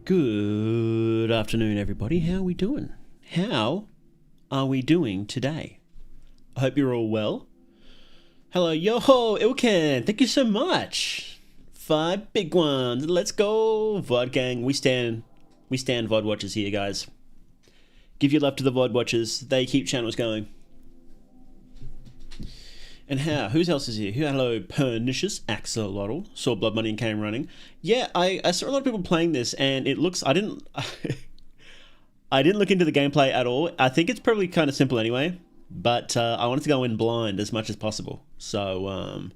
Good afternoon, everybody. How are we doing? How are we doing today? I hope you're all well. Hello, yo-ho, Ilkan. Thank you so much. 5 big ones. Let's go, VOD gang. We stand VOD watchers here, guys. Give your love to the VOD watchers. They keep channels going. And how? Who else is here? Hello, Pernicious, Axolotl, saw Blood Money and came running. Yeah, I saw a lot of people playing this, and it looks... I didn't look into the gameplay at all. I think it's probably kind of simple anyway, but I wanted to go in blind as much as possible. So,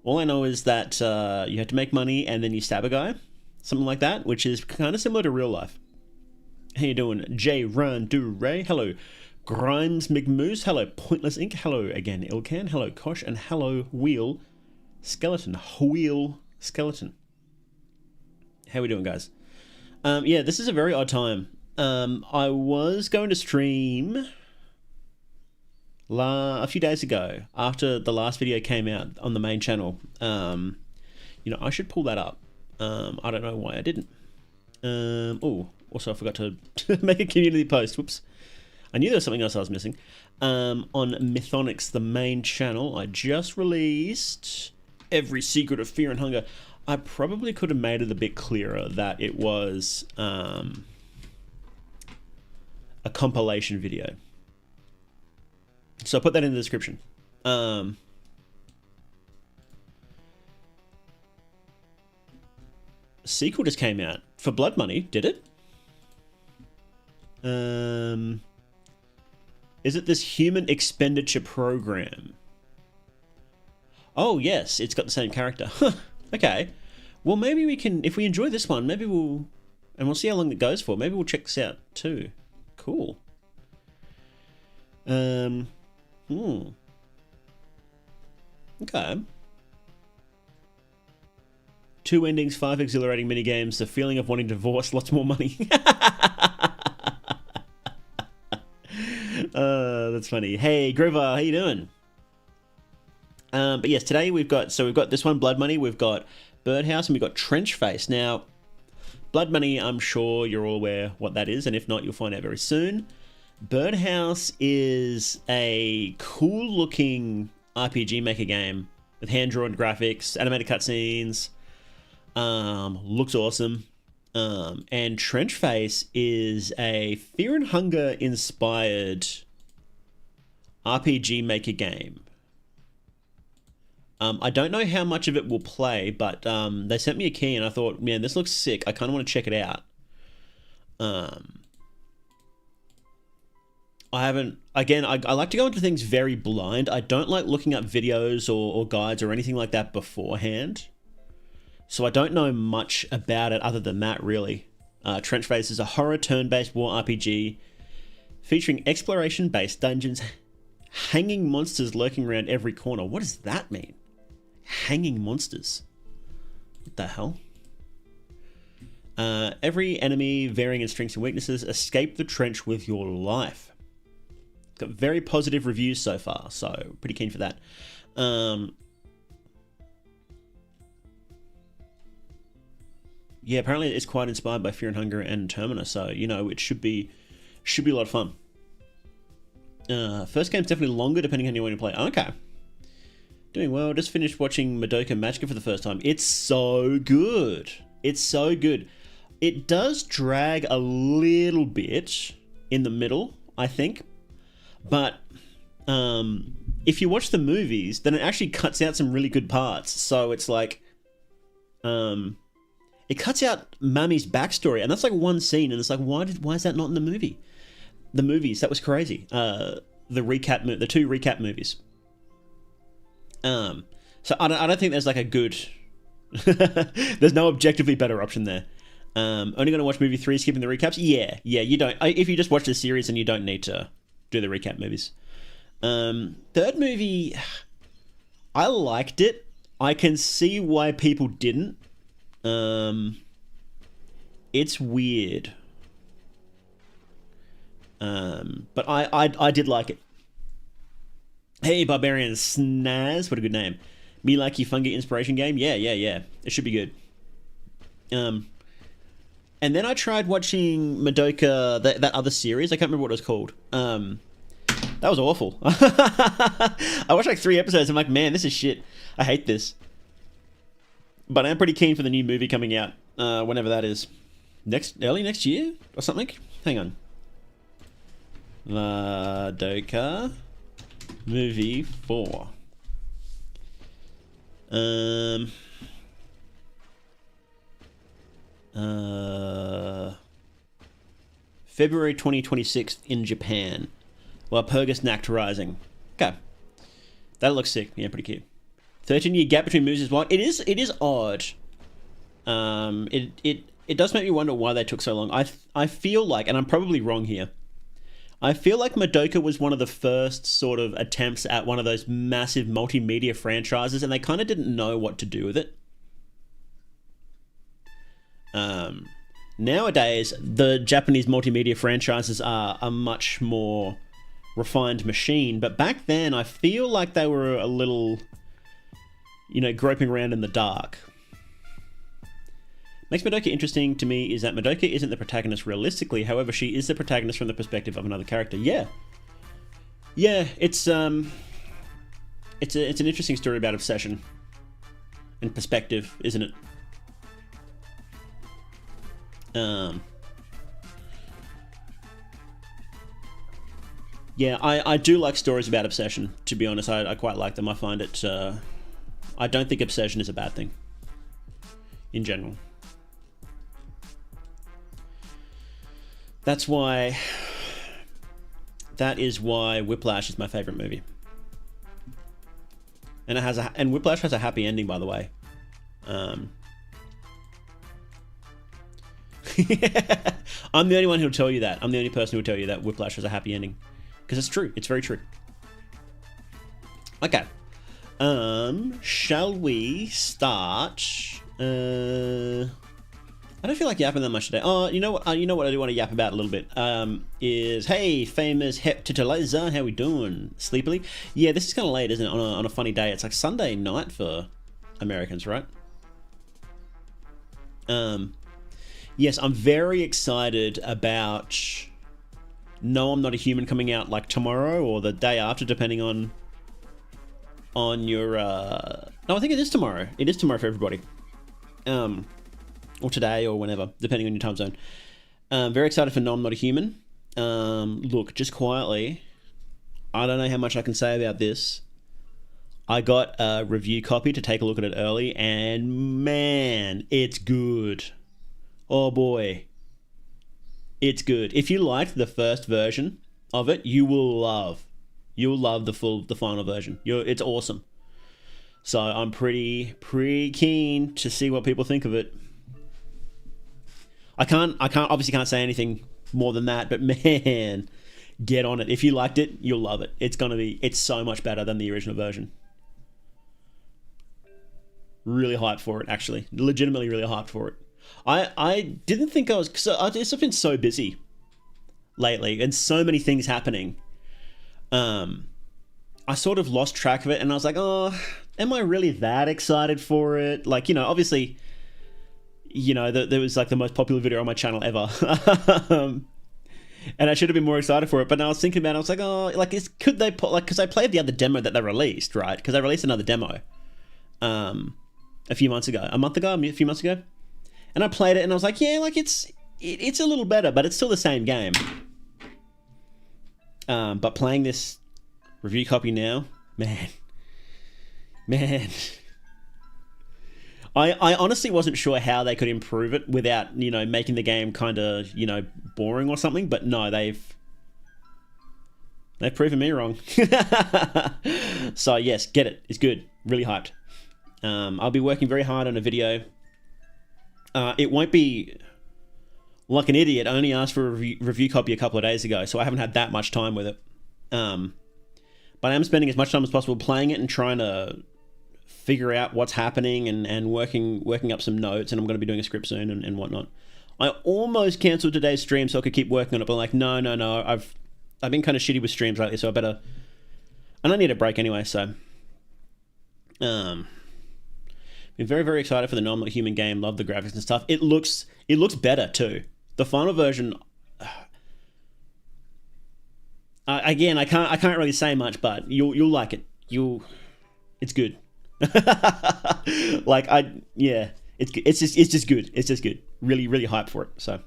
all I know is that you have to make money and then you stab a guy, something like that, which is kind of similar to real life. How you doing? J. Run Do Ray. Hello. Grimes McMoose, hello Pointless Ink, hello again Ilkan, hello Kosh, and hello Wheel Skeleton. How we doing, guys? Yeah, this is a very odd time. I was going to stream a few days ago after the last video came out on the main channel. I should pull that up. I don't know why I didn't. Also I forgot to make a community post. Whoops. I knew there was something else I was missing. On Mythonics, the main channel, I just released Every Secret of Fear and Hunger. I probably could have made it a bit clearer that it was a compilation video. So I put that in the description. Sequel just came out for Blood Money, did it? Is it this human expenditure program? Oh, yes, it's got the same character. Okay. Well, maybe we can, if we enjoy this one, maybe we'll see how long it goes for. Maybe we'll check this out too. Cool. Okay. 2 endings, 5 exhilarating minigames, the feeling of wanting divorce, lots more money. That's funny. Hey, Grover, how you doing? But yes, today we've got this one, Blood Money, we've got Birdhouse, and we've got Trench Face. Now, Blood Money, I'm sure you're all aware what that is, and if not, you'll find out very soon. Birdhouse is a cool-looking RPG maker game with hand-drawn graphics, animated cutscenes, looks awesome. And Trench Face is a Fear and Hunger inspired RPG maker game. I don't know how much of it will play, but they sent me a key and I thought, man, this looks sick. I kind of want to check it out. I like to go into things very blind. I don't like looking up videos or guides or anything like that beforehand. So I don't know much about it other than that, really. Trench Face is a horror turn-based war RPG featuring exploration-based dungeons, hanging monsters lurking around every corner. What does that mean? Hanging monsters. What the hell? Every enemy varying in strengths and weaknesses. Escape the trench with your life. It's got very positive reviews so far, so pretty keen for that. Yeah, apparently it's quite inspired by Fear and Hunger and Termina, so, it should be a lot of fun. First game's definitely longer, depending on how you want to play. Okay. Doing well. Just finished watching Madoka Magica for the first time. It's so good. It's so good. It does drag a little bit in the middle, I think. But if you watch the movies, then it actually cuts out some really good parts. So it's like... it cuts out Mami's backstory, and that's like one scene, and it's like, why is that not in the movie? The movies, that was crazy. The two recap movies. So I don't think there's like a good... there's no objectively better option there. Only gonna watch movie 3, skipping the recaps? Yeah, you don't. If you just watch the series, then you don't need to do the recap movies. Third movie, I liked it. I can see why people didn't. It's weird. But I did like it. Hey, Barbarian Snaz, what a good name. Me Like You Fungi inspiration game? Yeah. It should be good. And then I tried watching Madoka, that other series. I can't remember what it was called. That was awful. I watched like 3 episodes. I'm like, man, this is shit. I hate this. But I'm pretty keen for the new movie coming out, whenever that is. Early next year or something? Hang on. Madoka movie 4. February 2026 in Japan. Walpurgis Nacht Rising. Okay. That looks sick. Yeah, pretty cute. 13-year gap between movies is what? It is odd. It does make me wonder why they took so long. I feel like, and I'm probably wrong here, I feel like Madoka was one of the first sort of attempts at one of those massive multimedia franchises, and they kind of didn't know what to do with it. Nowadays, the Japanese multimedia franchises are a much more refined machine, but back then I feel like they were a little, groping around in the dark. Makes Madoka interesting to me is that Madoka isn't the protagonist realistically, however, she is the protagonist from the perspective of another character. Yeah, it's an interesting story about obsession and perspective, isn't it? Yeah, I do like stories about obsession, to be honest. I quite like them. I find it... I don't think obsession is a bad thing, in general. That is why Whiplash is my favourite movie. And Whiplash has a happy ending, by the way. I'm the only one who'll tell you that. I'm the only person who'll tell you that Whiplash has a happy ending. Because it's true. It's very true. Okay. Shall we start? I don't feel like yapping that much today. Oh, you know what I do want to yap about a little bit. Is, hey, famous heptitalizer, how we doing? Sleepily? Yeah, this is kind of late, isn't it? On a funny day. It's like Sunday night for Americans, right? Yes, I'm very excited about No, I'm Not a Human coming out like tomorrow or the day after, depending on your... No, I think it is tomorrow. It is tomorrow for everybody. Or today or whenever, depending on your time zone. Very excited for No, I'm Not a Human. Look, just quietly, I don't know how much I can say about this. I got a review copy to take a look at it early, and man, it's good. Oh boy. It's good. If you liked the first version of it, you'll love the final version. It's awesome. So I'm pretty keen to see what people think of it. I obviously can't say anything more than that, but man, get on it. If you liked it, you'll love it. It's so much better than the original version. Really hyped for it, actually. Legitimately really hyped for it. I didn't think I was... because I've just been so busy lately and so many things happening. I sort of lost track of it, and I was like, oh, am I really that excited for it? Like, obviously... there was like the most popular video on my channel ever. And I should have been more excited for it. But now I was thinking about it, I was like, oh, like, could they put, like, because I played the other demo that they released, right? Because they released another demo a few months ago. A few months ago. And I played it and I was like, yeah, like, it's a little better, but it's still the same game. But playing this review copy now, man. I honestly wasn't sure how they could improve it without, making the game kind of, boring or something. But no, they've proven me wrong. So yes, get it. It's good. Really hyped. I'll be working very hard on a video. It won't be like an idiot. I only asked for a review copy a couple of days ago, so I haven't had that much time with it. But I am spending as much time as possible playing it and trying to figure out what's happening and working up some notes, and I'm going to be doing a script soon and whatnot. I almost cancelled today's stream so I could keep working on it, but like, no. I've been kind of shitty with streams lately, so and I need a break anyway, so. Been very, very excited for the normal human game. Love the graphics and stuff. It looks better too. The final version. Again, I can't really say much, but you'll like it. It's good. It's just good. It's just good. Really, really hyped for it. So,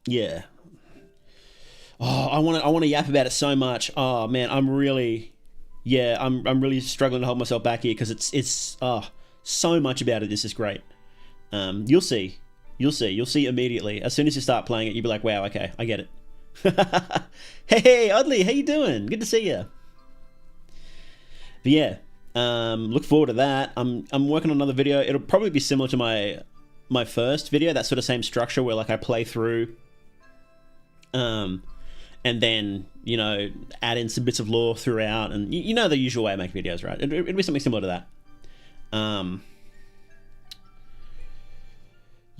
yeah. Oh, I want to yap about it so much. Oh man, I'm really struggling to hold myself back here because it's so much about it. This is great. You'll see immediately as soon as you start playing it. You'll be like, wow, okay, I get it. Hey, Oddly, how you doing? Good to see you. But yeah, look forward to that. I'm working on another video. It'll probably be similar to my first video. That sort of same structure where like I play through, and then add in some bits of lore throughout, and you know the usual way I make videos, right? It'd be something similar to that.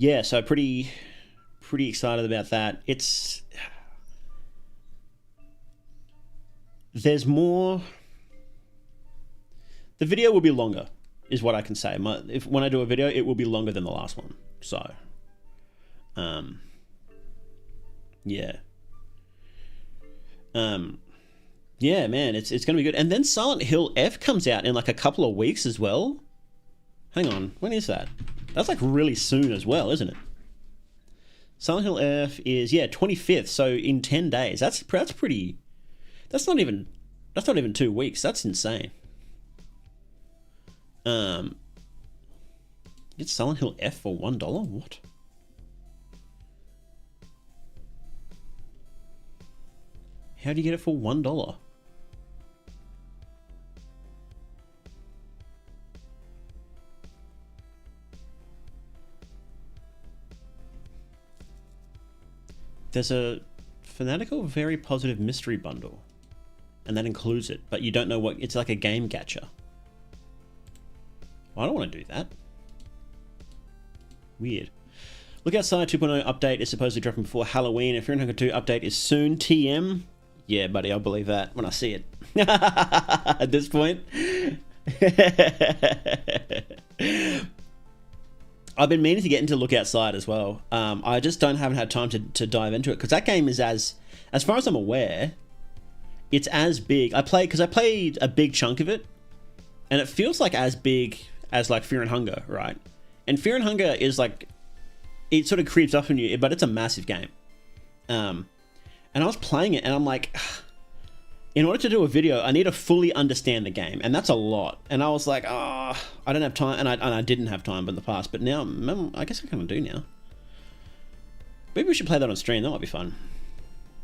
Yeah, so pretty excited about that. There's more. The video will be longer, is what I can say. When I do a video, it will be longer than the last one. So, yeah. Yeah, man, it's gonna be good. And then Silent Hill F comes out in like a couple of weeks as well. Hang on, when is that? That's like really soon as well, isn't it? Silent Hill F is 25th, so in 10 days. That's pretty. That's not even 2 weeks. That's insane. Get Silent Hill F for $1? What? How do you get it for $1? There's a Fanatical Very Positive Mystery Bundle, and that includes it, but you don't know what. It's like a game gacha. Well, I don't want to do that. Weird. Look Outside 2.0 update is supposedly dropping before Halloween. If Fear and Hunger 2 update is soon, TM. Yeah, buddy, I'll believe that when I see it. At this point. I've been meaning to get into Look Outside as well. I just haven't had time to dive into it, because that game is as far as I'm aware, it's as big. I played a big chunk of it, and it feels like as big as like Fear and Hunger, right? And Fear and Hunger is like, it sort of creeps up on you, but it's a massive game. And I was playing it, and I'm like, in order to do a video, I need to fully understand the game, and that's a lot. And I was like, I don't have time, and I didn't have time in the past, but now, I guess I kind of do now. Maybe we should play that on stream. That might be fun.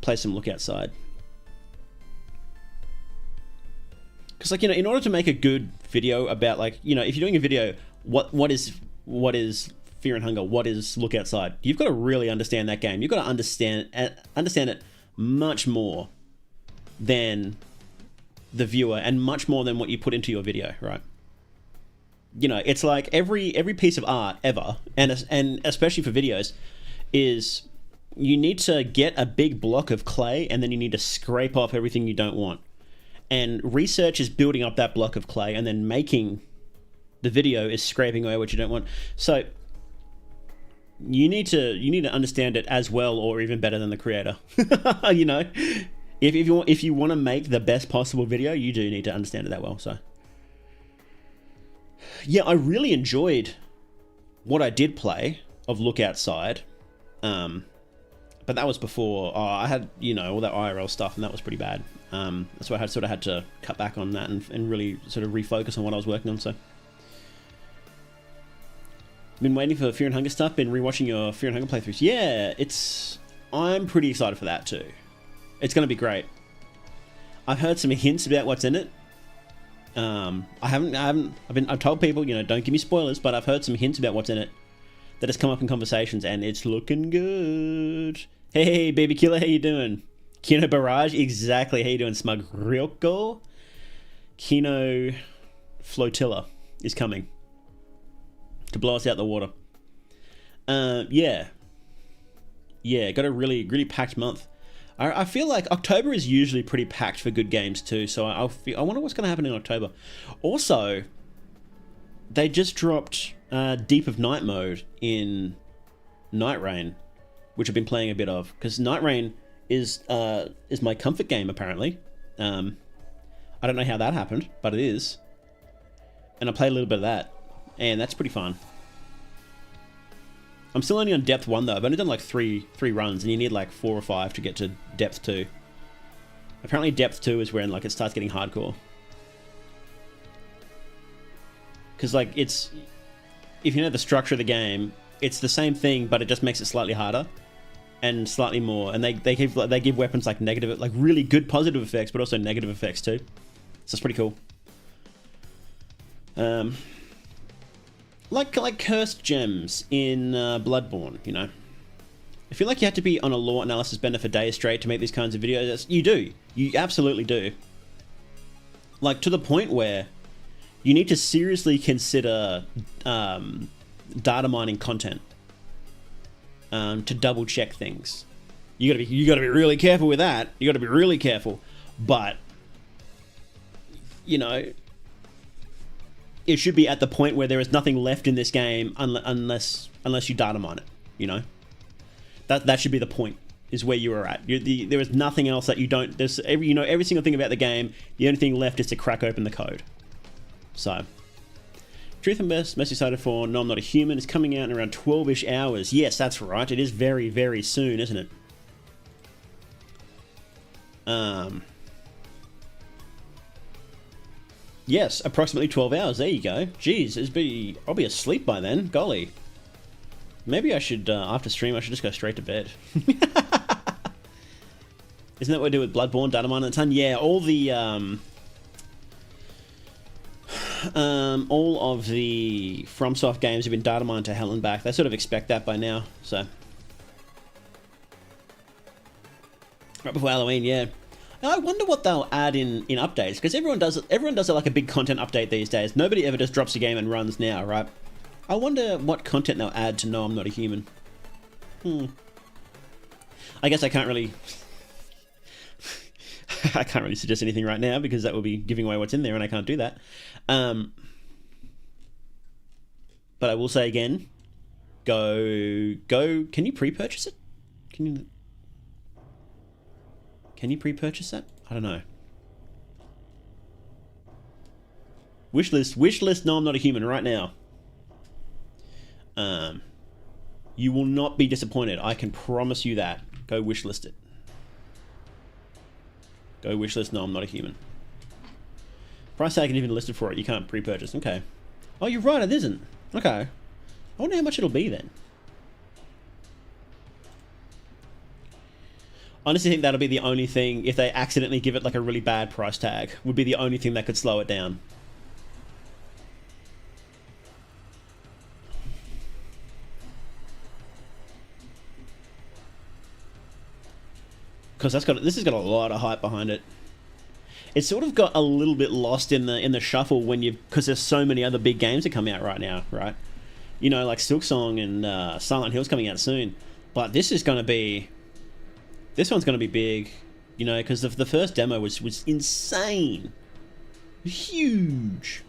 Play some Look Outside. Because, like, in order to make a good video about, like, if you're doing a video, what is Fear and Hunger, what is Look Outside, you've got to really understand that game. You've got to understand it much more than the viewer, and much more than what you put into your video, right? It's like every piece of art ever, and especially for videos, is you need to get a big block of clay, and then you need to scrape off everything you don't want. And research is building up that block of clay, and then making the video is scraping away what you don't want. So you need to understand it as well, or even better than the creator. If you want to make the best possible video, you do need to understand it that well. So yeah, I really enjoyed what I did play of Look Outside, but that was before I had all that IRL stuff, and that was pretty bad. That's why I sort of had to cut back on that and really sort of refocus on what I was working on. So been waiting for Fear and Hunger stuff. Been rewatching your Fear and Hunger playthroughs. Yeah, I'm pretty excited for that too. It's going to be great. I've heard some hints about what's in it. I've told people, don't give me spoilers, but I've heard some hints about what's in it that has come up in conversations, and it's looking good. Hey, baby killer, how you doing? Kino Barrage, exactly. How you doing, Smug Ryoko? Kino Flotilla is coming to blow us out the water. Yeah, got a really, really packed month. I feel like October is usually pretty packed for good games too, so I wonder what's going to happen in October. Also, they just dropped Deep of Night mode in Night Rain, which I've been playing a bit of, because Night Rain is my comfort game apparently. I don't know how that happened, but it is, and I played a little bit of that, and that's pretty fun. I'm still only on depth 1 though. I've only done like three runs, and you need like 4 or 5 to get to depth 2. Apparently depth 2 is when like it starts getting hardcore. Because like it's, if you know the structure of the game, it's the same thing, but it just makes it slightly harder and slightly more. And they give weapons like negative, like really good positive effects, but also negative effects too. So it's pretty cool. Like cursed gems in Bloodborne, you know. I feel like you have to be on a lore analysis bender for days straight to make these kinds of videos. You do. You absolutely do. Like, to the point where you need to seriously consider data mining content to double check things. You gotta be really careful with that. You gotta be really careful. But, you know, it should be at the point where there is nothing left in this game unless you data mine it, you know? That should be the point, is where you are at. There is nothing else that you don't... There's every single thing about the game, the only thing left is to crack open the code. So, Truth and Best, Messy Cited for No I'm Not a Human is coming out in around 12-ish hours. Yes, that's right. It is very, very soon, isn't it? Yes, approximately 12 hours. There you go. Jeez, I'll be asleep by then. Golly. Maybe I should, after stream, I should just go straight to bed. Isn't that what we do with Bloodborne, Data Mine, and a ton? Yeah, all of the FromSoft games have been data mined to hell and back. They sort of expect that by now, so. Right before Halloween, yeah. I wonder what they'll add in updates, because everyone does it like a big content update these days. Nobody ever just drops a game and runs now, right? I wonder what content they'll add to No I'm Not a Human. I guess I can't really suggest anything right now, because that will be giving away what's in there, and I can't do that. But I will say again, go. Can you pre-purchase it? Can you pre-purchase that? I don't know. Wishlist No I'm Not a Human right now. You will not be disappointed. I can promise you that. Go wishlist it. Go wishlist No I'm Not a Human. Price tag isn't even listed for it. You can't pre-purchase. Okay. Oh, you're right. It isn't. Okay. I wonder how much it'll be then. Honestly, I think that'll be the only thing, if they accidentally give it like a really bad price tag, would be the only thing that could slow it down. Because this has got a lot of hype behind it. It's sort of got a little bit lost in the shuffle because there's so many other big games that come out right now, right? You know, like Silksong and Silent Hill's coming out soon, but this one's going to be big, you know, because the first demo was insane, huge.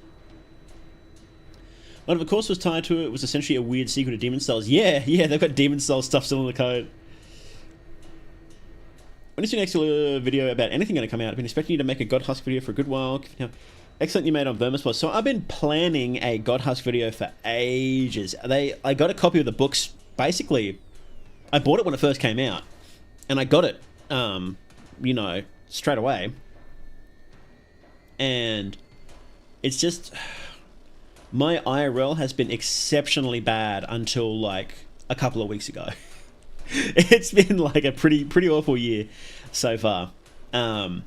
But of course was tied to it was essentially a weird secret of Demon Souls. Yeah, they've got Demon Souls stuff still in the code. When is your next video about anything going to come out? I've been expecting you to make a God Husk video for a good while. Excellent you made on Vermisport. So I've been planning a God Husk video for ages. I got a copy of the books, basically. I bought it when it first came out. And I got it, you know, straight away. And it's just... My IRL has been exceptionally bad until, like, a couple of weeks ago. It's been like a pretty awful year so far, and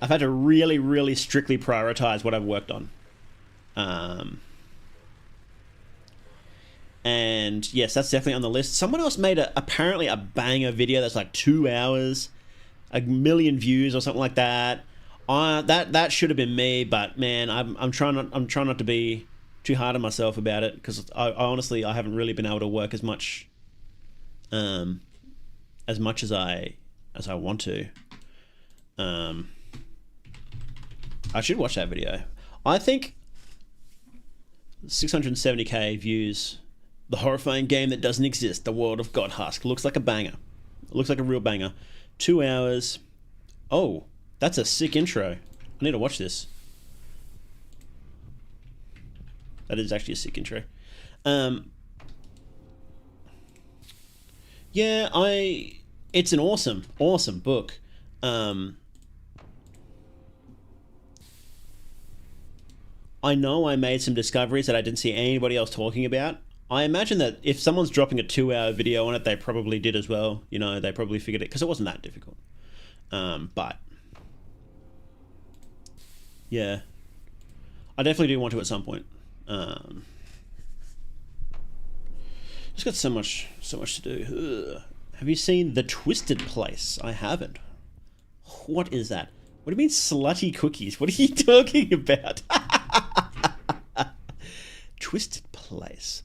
I've had to really strictly prioritize what I've worked on, and yes, that's definitely on the list. Someone else made apparently a banger video that's like 2 hours, 1 million views or something like that. That should have been me, but man, I'm trying not to be too hard on myself about it, because I honestly haven't really been able to work as much as much as I want to. I should watch that video. I think 670k views. The horrifying game that doesn't exist. The World of God Husk. Looks like a banger. It looks like a real banger. 2 hours. Oh, that's a sick intro. I need to watch this. That is actually a sick intro. Yeah, it's an awesome book. I know I made some discoveries that I didn't see anybody else talking about. I imagine that if someone's dropping a 2-hour video on it, they probably did as well. You know, they probably figured it, because it wasn't that difficult. But yeah, I definitely do want to at some point. Just got so much to do. Ugh. Have you seen The Twisted Place? I haven't. What is that? What do you mean slutty cookies? What are you talking about? Twisted Place.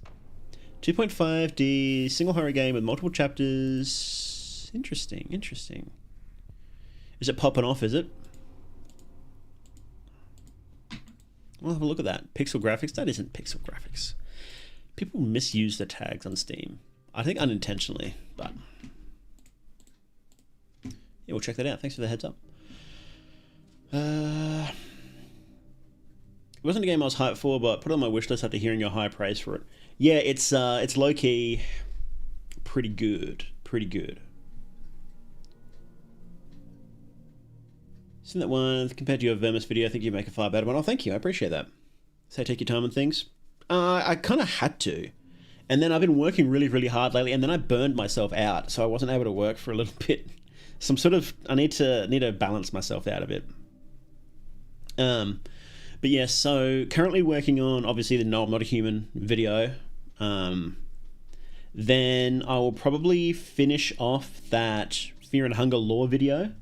2.5D single horror game with multiple chapters. Interesting. Is it popping off, is it? Well, have a look at that. Pixel graphics? That isn't pixel graphics. People misuse the tags on Steam. I think unintentionally, but yeah, we'll check that out. Thanks for the heads up. It wasn't a game I was hyped for, but put it on my wish list after hearing your high praise for it. Yeah, it's low-key pretty good. Seen that one compared to your Vermis video. I think you make a far better one. Oh, thank you. I appreciate that. So take your time on things. I kind of had to. And then I've been working really hard lately, and then I burned myself out, so I wasn't able to work for a little bit. Some sort of, I need to balance myself out a bit. But yeah, so currently working on, obviously, the No, I'm Not a Human video. Then I will probably finish off that Fear and Hunger lore video.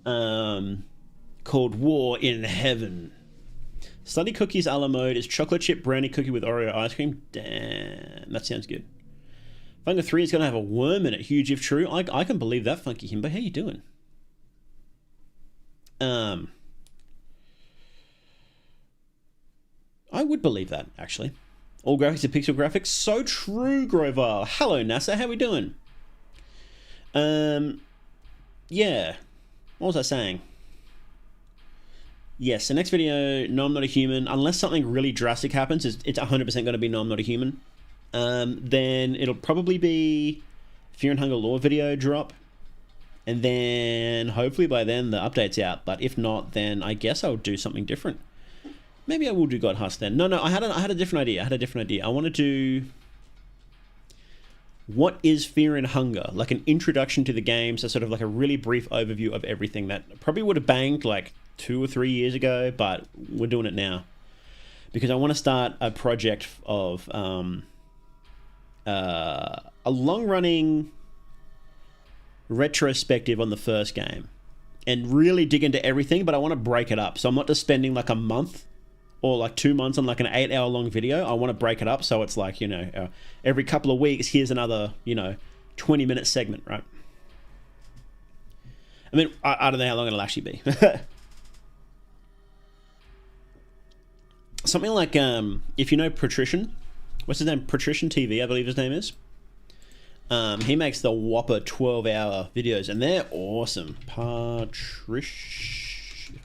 Called War in Heaven. Slutty Cookies a la mode is chocolate chip brownie cookie with Oreo ice cream. Damn, that sounds good. Hunger 3 is going to have a worm in it. Huge if true. I can believe that, Funky Himbo. How you doing? I would believe that, actually. All graphics are pixel graphics. So true, Grover. Hello, NASA. How we doing? Yeah. What was I saying? Yes, the next video, No, I'm Not a Human. Unless something really drastic happens, it's 100% going to be No, I'm Not a Human. Then it'll probably be Fear and Hunger lore video drop. And then hopefully by then the update's out. But if not, then I guess I'll do something different. Maybe I will do God Husk then. No, I had a different idea. I want to do... What is Fear and Hunger? Like an introduction to the game, so sort of like a really brief overview of everything that probably would have banged like 2 or 3 years ago, but we're doing it now. Because I want to start a project of a long-running retrospective on the first game. And really dig into everything, but I want to break it up. So I'm not just spending like a month or like 2 months on like an 8-hour long video. I want to break it up so it's like, you know, every couple of weeks, here's another, 20-minute segment, right? I mean, I don't know how long it'll actually be. Something like, if you know Patrician, what's his name? Patrician TV, I believe his name is. He makes the whopper 12-hour videos, and they're awesome. Patrician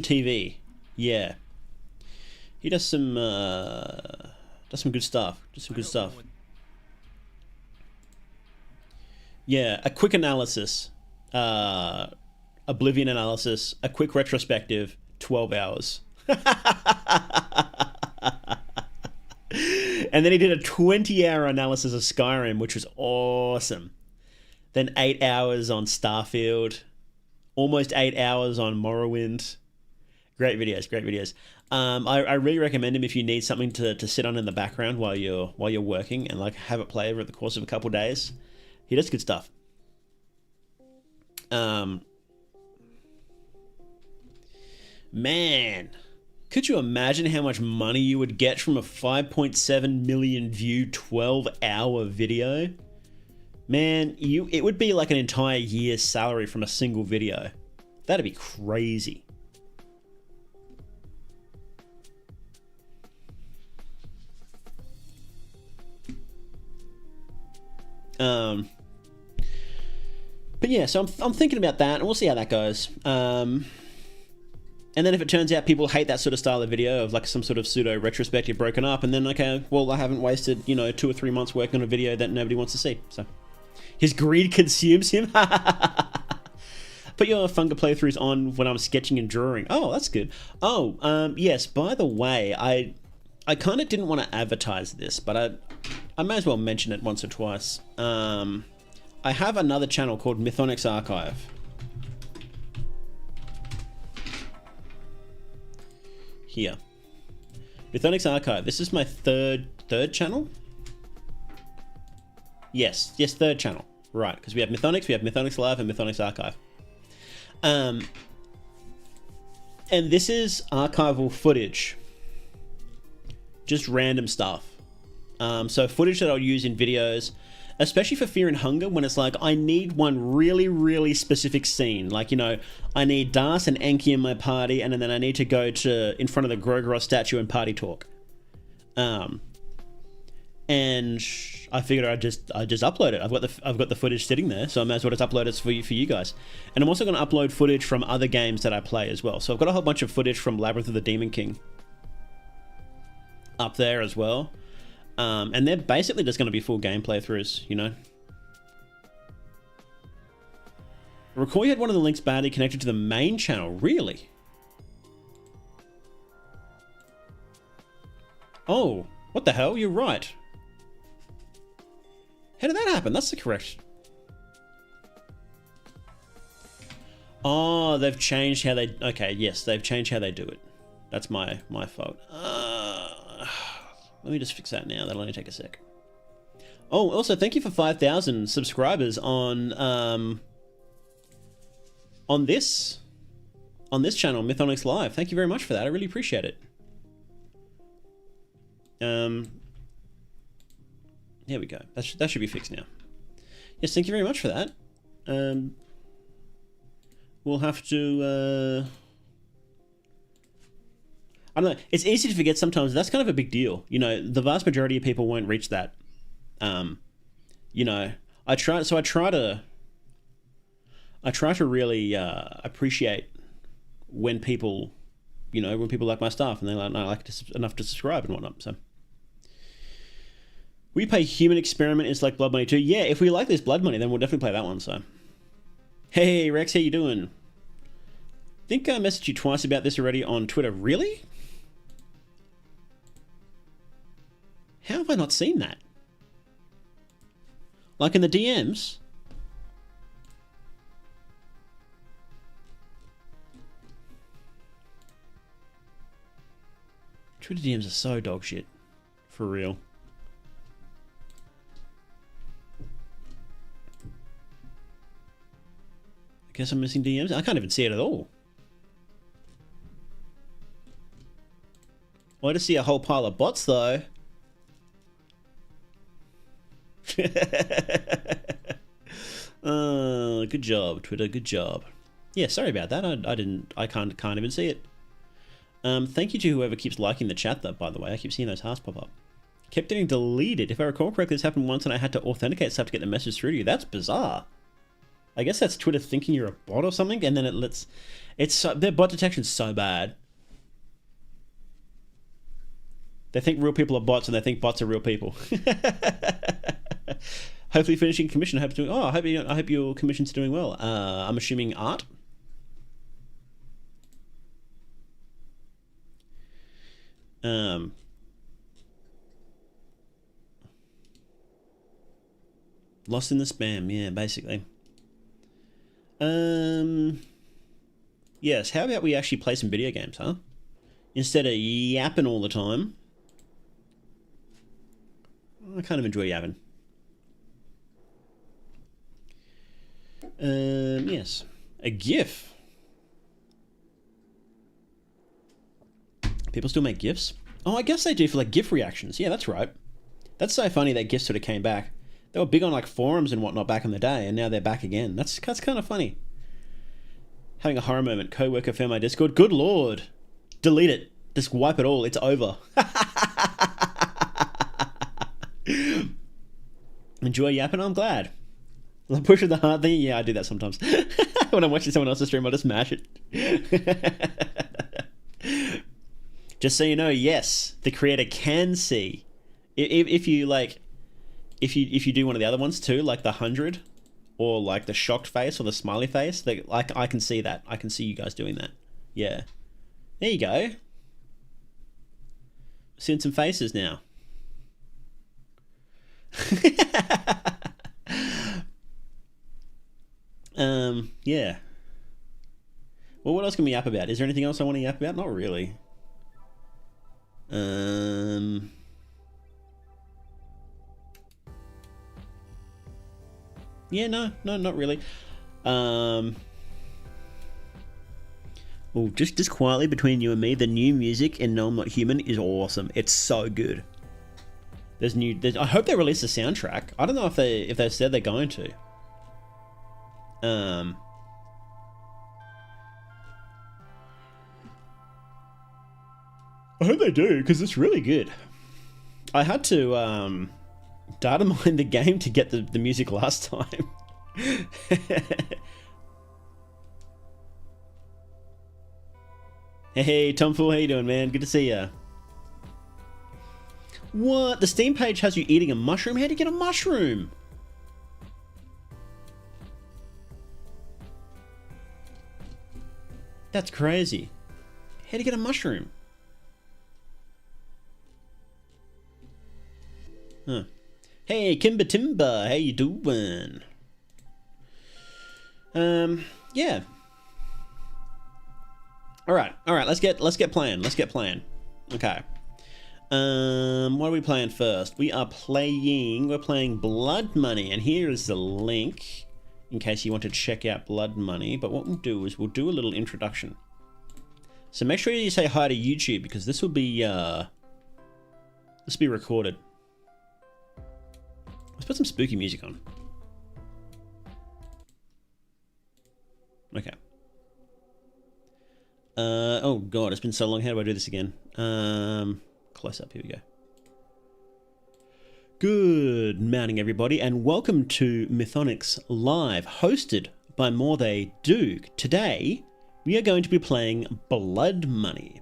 TV, yeah. He does some good stuff. Yeah, a quick analysis, Oblivion analysis, a quick retrospective, 12 hours. And then he did a 20-hour analysis of Skyrim, which was awesome. Then 8 hours on Starfield, almost 8 hours on Morrowind. Great videos. I really recommend him if you need something to sit on in the background while you're working and like have it play over the course of a couple of days. He does good stuff. Man, Could you imagine how much money you would get from a 5.7 million view 12-hour video? Man, it would be like an entire year's salary from a single video. That'd be crazy. But yeah, so I'm thinking about that, and we'll see how that goes. And then if it turns out people hate that sort of style of video, of like some sort of pseudo retrospective broken up, and then okay, well, I haven't wasted 2 or 3 months working on a video that nobody wants to see. So his greed consumes him. Put your Funga playthroughs on when I'm sketching and drawing. Oh, that's good. Oh, yes. By the way, I kind of didn't want to advertise this, but I may as well mention it once or twice. I have another channel called Mythonics Archive. Here. Mythonics Archive. This is my third channel? Yes, third channel. Right, because we have Mythonics Live, and Mythonics Archive. And this is archival footage. Just random stuff. So footage that I'll use in videos, especially for Fear and Hunger, when it's like, I need one really, really specific scene. Like, I need Das and Enki in my party, and then I need to go in front of the Grogoros statue and party talk. And I figured I'd just upload it. I've got the footage sitting there, so I may as well just upload it for you guys. And I'm also going to upload footage from other games that I play as well. So I've got a whole bunch of footage from Labyrinth of the Demon King up there as well. And they're basically just going to be full game playthroughs, I recall you had one of the links badly connected to the main channel. Really? Oh, what the hell? You're right. How did that happen? That's the correct... Oh, they've changed how they... Okay, yes, they've changed how they do it. That's my fault. Let me just fix that now. That'll only take a sec. Oh, also, thank you for 5,000 subscribers on this channel, Mythonics Live. Thank you very much for that. I really appreciate it. Here we go. That should be fixed now. Yes, thank you very much for that. We'll have to... I don't know. It's easy to forget sometimes. That's kind of a big deal. The vast majority of people won't reach that. I try to really appreciate when people, when people like my stuff and they like enough to subscribe and whatnot. So we play Human Experiment is like Blood Money too. Yeah, if we like this Blood Money, then we'll definitely play that one. So, hey Rex, how you doing? Think I messaged you twice about this already on Twitter. Really? How have I not seen that? Like in the DMs? Twitter DMs are so dog shit. For real. I guess I'm missing DMs. I can't even see it at all. Well, I just see a whole pile of bots though. Good job, Twitter. Good job. Yeah, sorry about that. I can't even see it. Thank you to whoever keeps liking the chat though, by the way. I keep seeing those hearts pop up. Kept getting deleted. If I recall correctly, this happened once and I had to authenticate stuff to get the message through to you. That's bizarre. I guess that's Twitter thinking you're a bot or something, and then it lets... their bot detection's so bad. They think real people are bots, and they think bots are real people. Hopefully finishing commission. I hope your commission's doing well. I'm assuming art. Lost in the spam. Yeah, basically. Yes, how about we actually play some video games, huh? Instead of yapping all the time. I kind of enjoy yapping. Yes. A GIF. People still make GIFs? Oh, I guess they do for like GIF reactions. Yeah, that's right. That's so funny that GIFs sort of came back. They were big on like forums and whatnot back in the day, and now they're back again. That's kind of funny. Having a horror moment. Coworker found my Discord. Good lord. Delete it. Just wipe it all. It's over. Enjoy yapping? I'm glad. Like pushing the hard thing? Yeah, I do that sometimes. When I'm watching someone else's stream, I just mash it. Just so you know, yes, the creator can see. If you like, if you do one of the other ones too, like the 100, or like the shocked face or the smiley face, like I can see that. I can see you guys doing that. Yeah, there you go. Seeing some faces now. Yeah. Well, what else can we yap about? Is there anything else I want to yap about? Not really. Yeah, no, not really. Oh, just quietly between you and me, the new music in No I'm Not Human is awesome. It's so good. I hope they release a soundtrack. I don't know if they said they're going to. I hope they do, because it's really good. I had to data mine the game to get the music last time. Hey, Tom Fool, how you doing, man? Good to see ya. What? The Steam page has you eating a mushroom? How'd you get a mushroom? That's crazy. How'd you get a mushroom? Huh. Hey, Kimber Timber, how you doing? Yeah. All right. Let's get playing. Okay. What are we playing first? We're playing Blood Money, and here is the link in case you want to check out Blood Money. But what we'll do is we'll do a little introduction. So make sure you say hi to YouTube, because this will be recorded. Let's put some spooky music on. Okay. Oh god, it's been so long. How do I do this again? Close up, here we go. Good morning, everybody, and welcome to Mythonics Live, hosted by More They Do. Today, we are going to be playing Blood Money.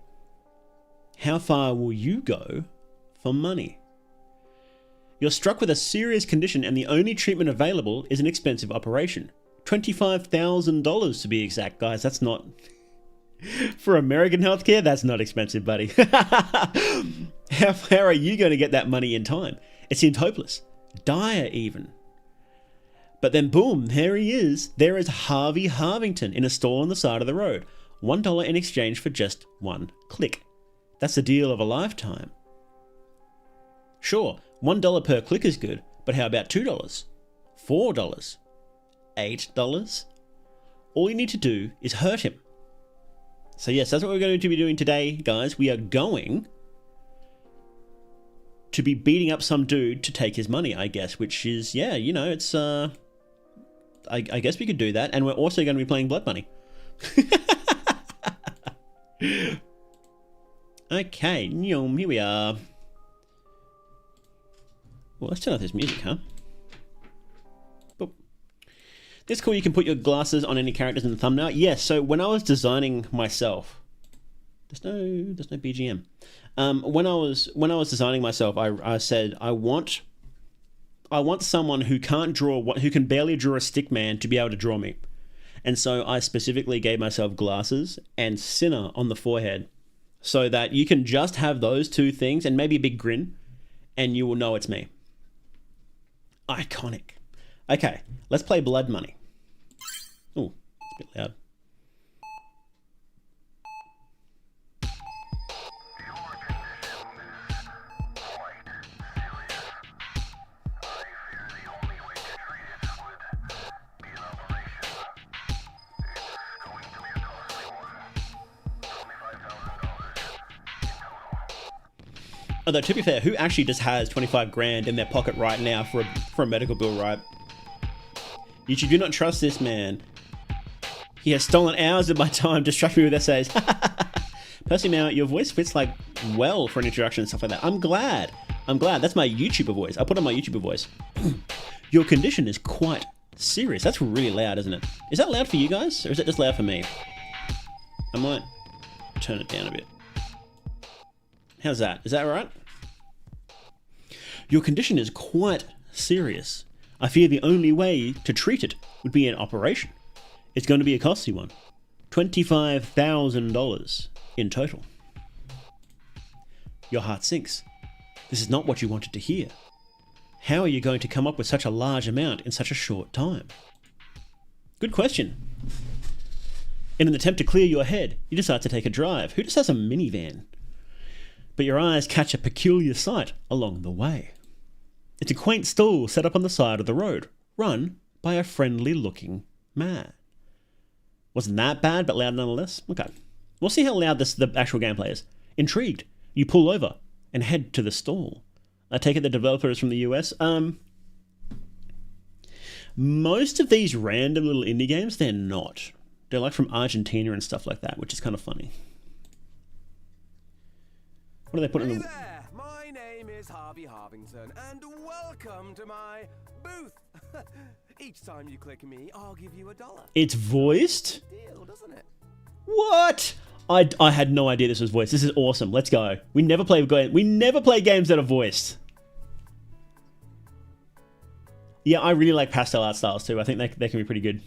How far will you go for money? You're struck with a serious condition, and the only treatment available is an expensive operation. $25,000 to be exact, guys. That's not... For American healthcare, that's not expensive, buddy. How are you going to get that money in time? It seemed hopeless. Dire, even. But then, boom, there he is. There is Harvey Harvington in a stall on the side of the road. $1 in exchange for just one click. That's the deal of a lifetime. Sure, $1 per click is good, but how about $2? $4? $8? All you need to do is hurt him. So yes, that's what we're going to be doing today, guys. We are going to be beating up some dude to take his money, I guess, which is, yeah, you know, it's, I guess we could do that. And we're also going to be playing Blood Money. Okay, here we are. Well, let's turn off this music, huh? Boop. This cool, you can put your glasses on any characters in the thumbnail. Yes, so when I was designing myself, there's no BGM. When I was designing myself, I said I want someone who can barely draw a stick man to be able to draw me. And so I specifically gave myself glasses and Sinner on the forehead so that you can just have those two things and maybe a big grin and you will know it's me. Iconic. Okay, let's play Blood Money. Oh, it's a bit loud. Although, to be fair, who actually just has 25 grand in their pocket right now for a medical bill, right? YouTube, do not trust this man. He has stolen hours of my time, distracting me with essays. Percy, now, your voice fits, like, well for an introduction and stuff like that. I'm glad. That's my YouTuber voice. I put on my YouTuber voice. Your condition is quite serious. That's really loud, isn't it? Is that loud for you guys? Or is it just loud for me? I might turn it down a bit. How's that? Is that all right? Your condition is quite serious. I fear the only way to treat it would be an operation. It's going to be a costly one. $25,000 in total. Your heart sinks. This is not what you wanted to hear. How are you going to come up with such a large amount in such a short time? Good question. In an attempt to clear your head, you decide to take a drive. Who just has a minivan? But your eyes catch a peculiar sight along the way. It's a quaint stall set up on the side of the road, run by a friendly-looking man. Wasn't that bad, but loud nonetheless? Okay. We'll see how loud the actual gameplay is. Intrigued, you pull over and head to the stall. I take it the developer is from the US. Most of these random little indie games, they're not. They're like from Argentina and stuff like that, which is kind of funny. What do they put in the... There! My name is Harvey Harvington, and welcome to my booth. Each time you click me, I'll give you $1. It's voiced? Deal, doesn't it? What? I had no idea this was voiced. This is awesome. Let's go. We never play games that are voiced. Yeah, I really like pastel art styles too. I think they can be pretty good.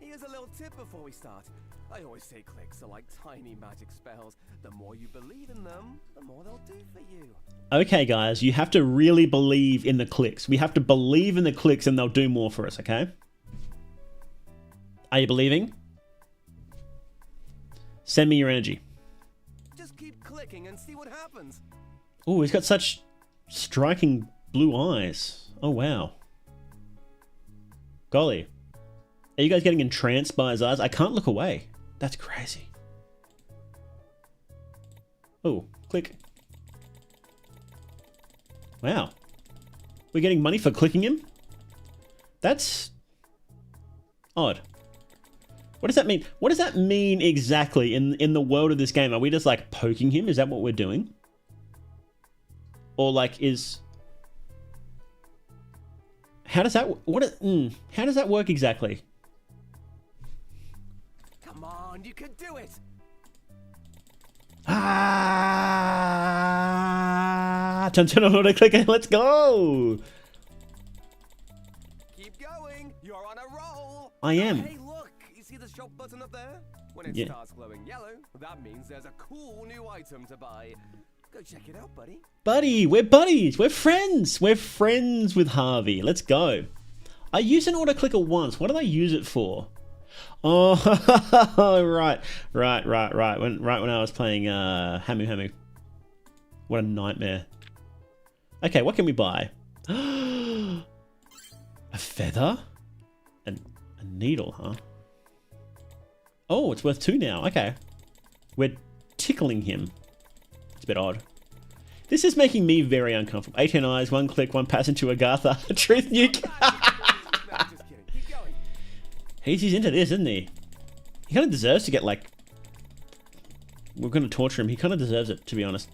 Here's a little tip before we start. I always say clicks are like tiny magic spells. The more you believe in them, the more they'll do for you. Okay, guys, you have to really believe in the clicks. We have to believe in the clicks and they'll do more for us, okay? Are you believing? Send me your energy. Just keep clicking and see what happens. Oh, he's got such striking blue eyes. Oh, wow. Golly. Are you guys getting entranced by his eyes? I can't look away. That's crazy. Oh, click. Wow. We're getting money for clicking him? That's odd. What does that mean? What does that mean exactly in the world of this game? Are we just like poking him? Is that what we're doing? Or like how does that how does that work exactly? Come on, you can do it. Turn on auto clicker. Let's go. Keep going. You're on a roll. I am. Hey, look. You see the shop button up there? When it starts glowing yellow, that means there's a cool new item to buy. Go check it out, buddy. Buddy, we're buddies. We're friends. We're friends with Harvey. Let's go. I used an auto clicker once. What did I use it for? Oh, right. When I was playing Hamu. What a nightmare. Okay, what can we buy? A feather? A needle, huh? Oh, it's worth 2 now. Okay. We're tickling him. It's a bit odd. This is making me very uncomfortable. 18 eyes, 1 click, 1 pass into Agatha. Truth nuke. No, just kidding. Keep going. He's into this, isn't he? He kind of deserves to get, like... We're going to torture him. He kind of deserves it, to be honest.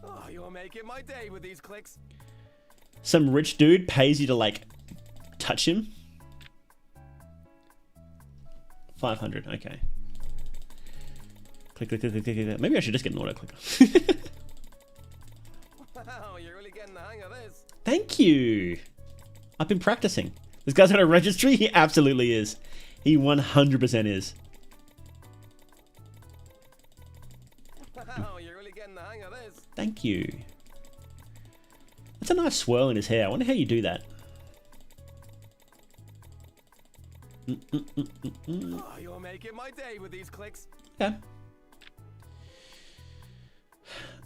Oh, you're making my day with these clicks. Some rich dude pays you to, like, touch him. 500, okay. Click. Maybe I should just get an auto clicker. Wow, you're really getting the hang of this. Thank you. I've been practicing. This guy's on a registry? He absolutely is. He 100% is. Wow, you're really getting the hang of this. Thank you. That's a nice swirl in his hair. I wonder how you do that. Oh, you're making my day with these clicks. Okay.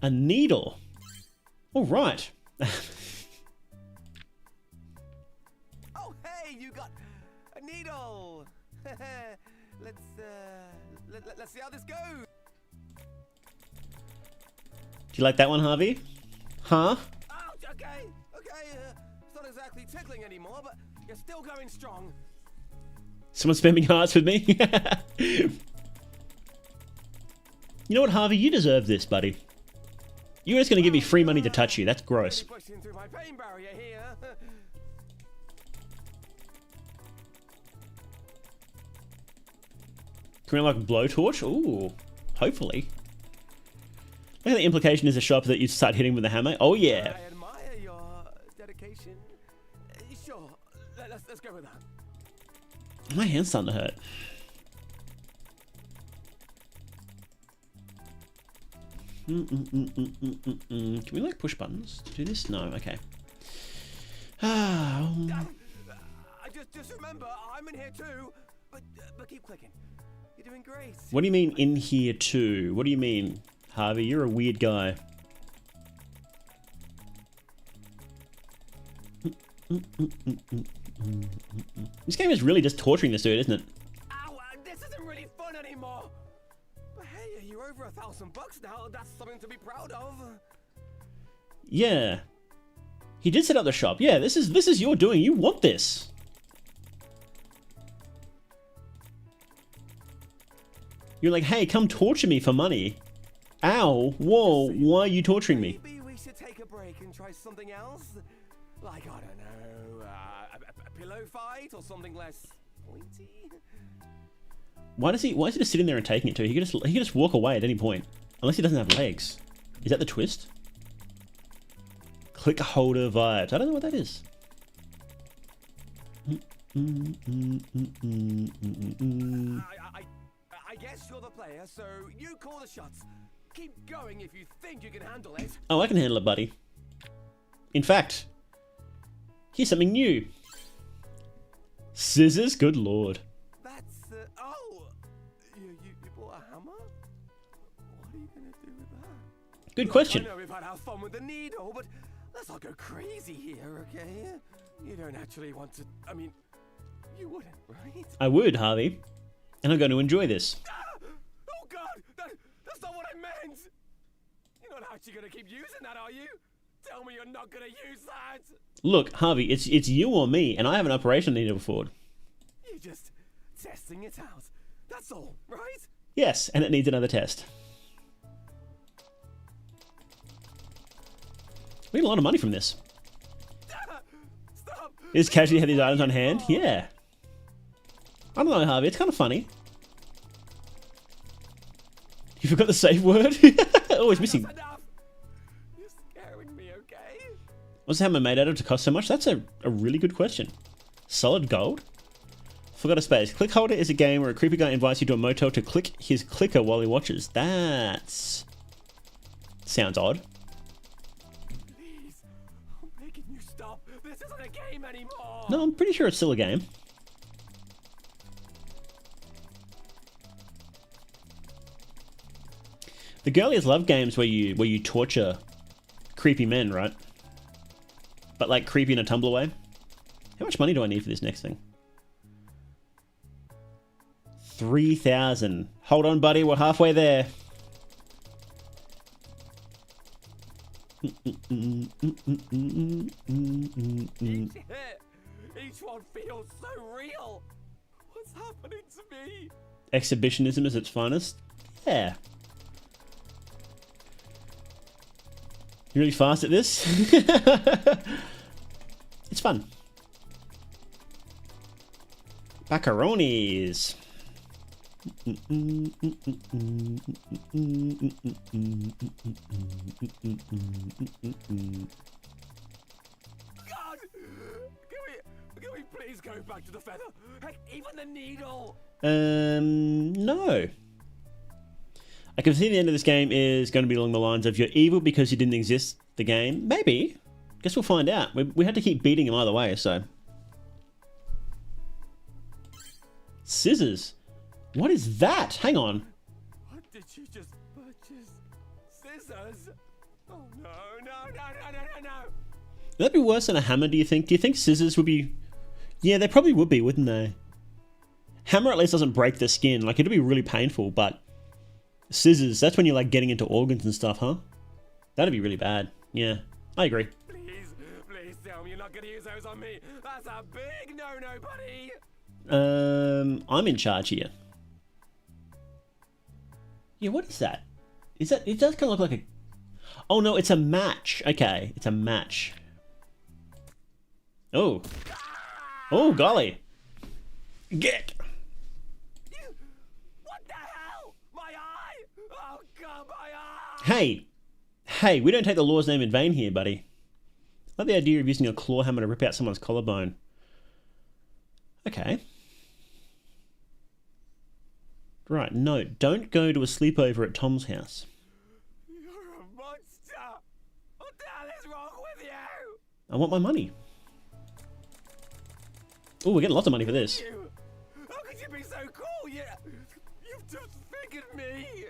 A needle. All right. Oh, hey, you got a needle. let's see how this goes. Do you like that one, Harvey? Huh? Ouch, okay. It's not exactly tickling anymore, but you're still going strong. Someone spamming hearts with me? You know what, Harvey? You deserve this, buddy. You're just going to give me free money to touch you. That's gross. Really pushing through my pain barrier here. Can we like blowtorch? Ooh, hopefully. I think the implication is a shop that you start hitting with a hammer. Oh yeah. I admire your dedication. Sure, let's go with that. My hand's starting to hurt. Can we like push buttons to do this? No, okay. Just remember, I'm in here too. But keep clicking. You're doing great. What do you mean in here too? What do you mean, Harvey? You're a weird guy. This game is really just torturing this dude, isn't it? Ow, this isn't really fun anymore. But hey, you're over $1,000 now. That's something to be proud of. Yeah. He did set up the shop. Yeah, this is your doing. You want this. You're like, hey, come torture me for money. Ow, whoa, why are you torturing me? Maybe we should take a break and try something else. Like, I don't know, a pillow fight or something less pointy. Why is he just sitting there and taking it too? He could just walk away at any point. Unless he doesn't have legs. Is that the twist? Click holder vibes. I don't know what that is. I guess you're the player, so you call the shots. Keep going if you think you can handle it. Oh, I can handle it, buddy. In fact, here's something new. Scissors? Good lord. That's, oh! You bought a hammer? What are you gonna do with that? Good question. I know we've had our fun with the needle, but let's not go crazy here, okay? You don't actually want to, I mean, you wouldn't, right? I would, Harvey. And I'm going to enjoy this. Oh god! That's not what I meant! You're not actually gonna keep using that, are you? Tell me you're not gonna use that! Look, Harvey, it's you or me, and I have an operation needle forward. You're just testing it out. That's all, right? Yes, and it needs another test. We get a lot of money from this. Stop! Is casually have these items on hand? Yeah. I don't know, Harvey. It's kind of funny. You forgot the safe word? Oh, it's missing. Enough. You're scaring me, okay? What's the hammer made out of to cost so much? That's a really good question. Solid gold? Forgot a space. Click holder is a game where a creepy guy invites you to a motel to click his clicker while he watches. That's... sounds odd. Please, I'm begging you stop. This isn't a game anymore. No, I'm pretty sure it's still a game. The girlies love games where you torture creepy men, right? But like creepy in a Tumblr way. How much money do I need for this next thing? 3,000. Hold on, buddy. We're halfway there. Each one feels so real. What's happening to me? Exhibitionism is its finest. Yeah. You really fast at this? It's fun. Macaronis. God, can we please go back to the feather? Heck, even the needle. No. I can see the end of this game is going to be along the lines of you're evil because you didn't exist the game. Maybe. Guess we'll find out. We had to keep beating him either way, so. Scissors. What is that? Hang on. What did you just purchase? Scissors? Oh no, no. Would that be worse than a hammer, do you think? Do you think scissors would be... Yeah, they probably would be, wouldn't they? Hammer at least doesn't break the skin. Like, it'd be really painful, but scissors, that's when you're like getting into organs and stuff, huh? That'd be really bad. Yeah, I agree. Please, please tell me you're not gonna use those on me. That's a big no-no, buddy. I'm in charge here. Yeah, what is that? Is that, it does kind of look like a, oh no, it's a match. Okay, it's a match. Oh. Oh, golly. Get. What the hell? My eye! Oh god, my eye! Hey. Hey, we don't take the law's name in vain here, buddy. I like the idea of using a claw hammer to rip out someone's collarbone. Okay. Right, no, don't go to a sleepover at Tom's house. You're a monster! What the hell is wrong with you? I want my money. Oh, we're getting lots of money for this. You? How could you be so cool? You've disfigured me!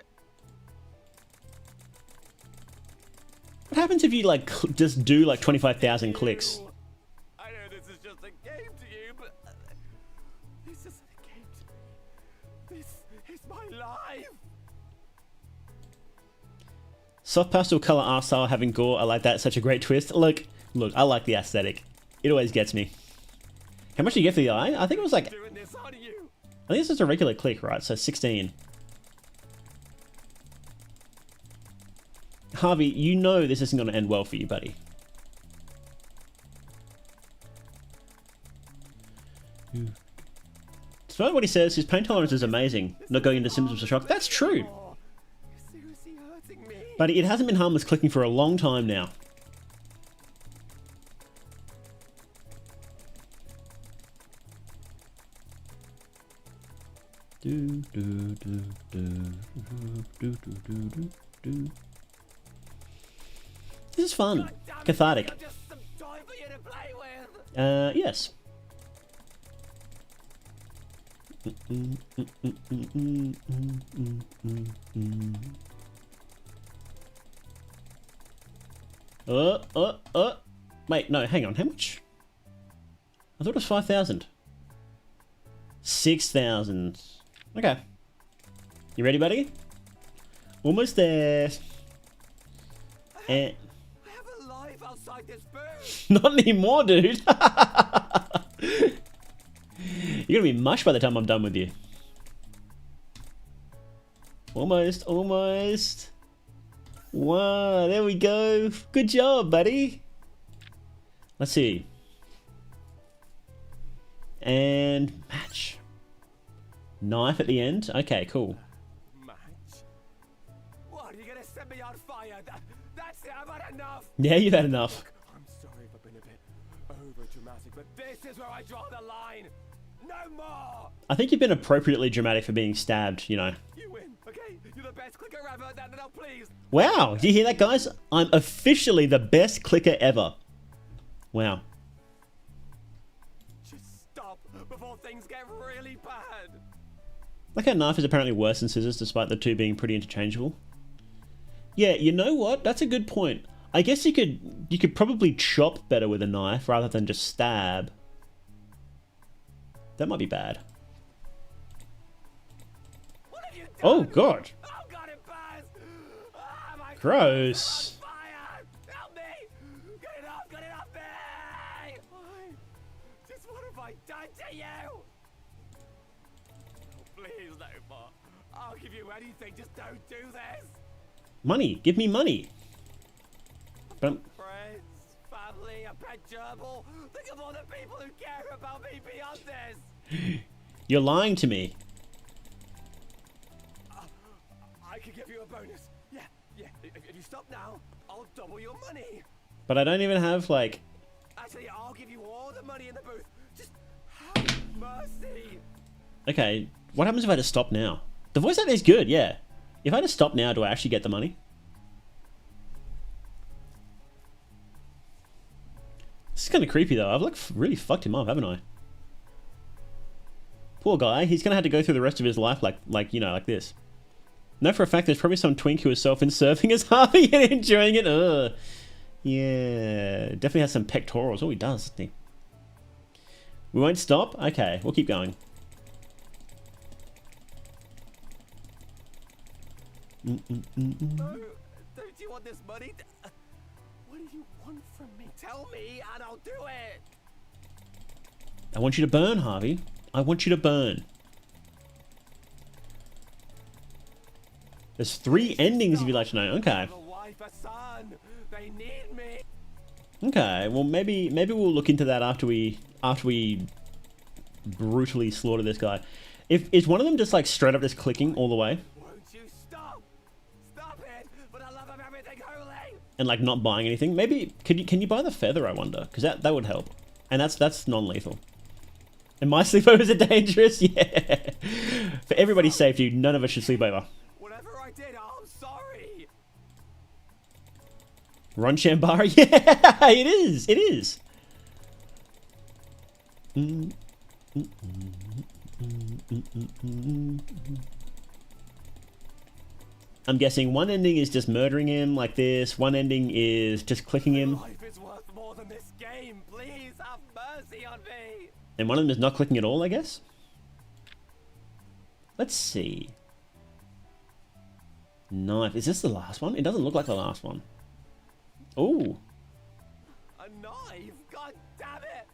What happens if you, like, just do, like, 25,000 clicks? I know this is just a game to you, but this isn't a game to me. This is my life. Soft pastel color art style having gore, I like that. Such a great twist. Look, I like the aesthetic. It always gets me. How much do you get for the eye? I think it was like, Doing this on you. I think it's just a regular click, right? So 16. Harvey, you know this isn't going to end well for you, buddy. Despite what he says, his pain tolerance is amazing. Not going into symptoms of shock. That's true. Oh, you're seriously hurting me. Buddy, it hasn't been harmless clicking for a long time now. This is fun. Cathartic. I'm just some toy for you to play with. Yes. Wait, no, hang on. How much? I thought it was 5,000. 6,000. Okay. You ready, buddy? Almost there. And I have a life outside this booth. not anymore, dude. You're gonna be mush by the time I'm done with you. Almost, almost. Wow, there we go. Good job, buddy. Let's see. And match. Knife at the end. Okay, cool. Match? What, are you gonna set me on fire? That's it, I've had enough. Yeah, you've had enough. I'm sorry if I've been a bit over dramatic, but this is where I draw the line. No more. I think you've been appropriately dramatic for being stabbed, you know. You win, okay? You're the best clicker ever. Now, please. Wow, do you hear that, guys? I'm officially the best clicker ever. Wow. Just stop before things get really bad. Like how knife is apparently worse than scissors, despite the two being pretty interchangeable. Yeah, you know what? That's a good point. I guess you could probably chop better with a knife rather than just stab. That might be bad. What have you done? Oh god. Oh god, it burns. Ah, my Gross. God, fire. Help me. Get it off me. Why? Just what have I done to you? Oh, please, no more. I'll give you anything. Just don't do this. Money. Give me money. But Friends, family, a pet gerbil. Think of all the people who care about me beyond this. you're lying to me. I could give you a bonus. Yeah. If you stop now, I'll double your money. But I don't even have, like... Actually, I'll give you all the money in the booth. Just have mercy. Okay, what happens if I just stop now? The voice acting is good, yeah. If I just stop now, do I actually get the money? This is kind of creepy, though. I've, like, really fucked him up, haven't I? Poor guy. He's gonna have to go through the rest of his life like you know, like this. Know for a fact there's probably some twink who is self-inserving as Harvey and enjoying it. Ugh. Yeah, definitely has some pectorals. Oh, he does, doesn't he? We won't stop? Okay, we'll keep going. No, don't you want this money? What do you want from me? Tell me and I'll do it. I want you to burn, Harvey. I want you to burn. There's 3 endings if you'd like to know. Okay. A wife, a son. They need me. Okay. Well, maybe we'll look into that after we brutally slaughter this guy. Is one of them just like straight up just clicking all the way? Won't you stop? Stop it! For the love of everything holy! And like not buying anything? Maybe can you buy the feather? I wonder, because that would help. And that's non-lethal. And my sleepovers are dangerous. Yeah. For everybody's safety, none of us should sleep over. Whatever I did, I'm sorry. Ron Shambara? Yeah, it is. It is. I'm guessing one ending is just murdering him like this. One ending is just clicking him. Life is worth more than this game. Please have mercy on me. And one of them is not clicking at all, I guess. Let's see. Knife. Is this the last one? It doesn't look like the last one. Ooh. A knife? God damn it!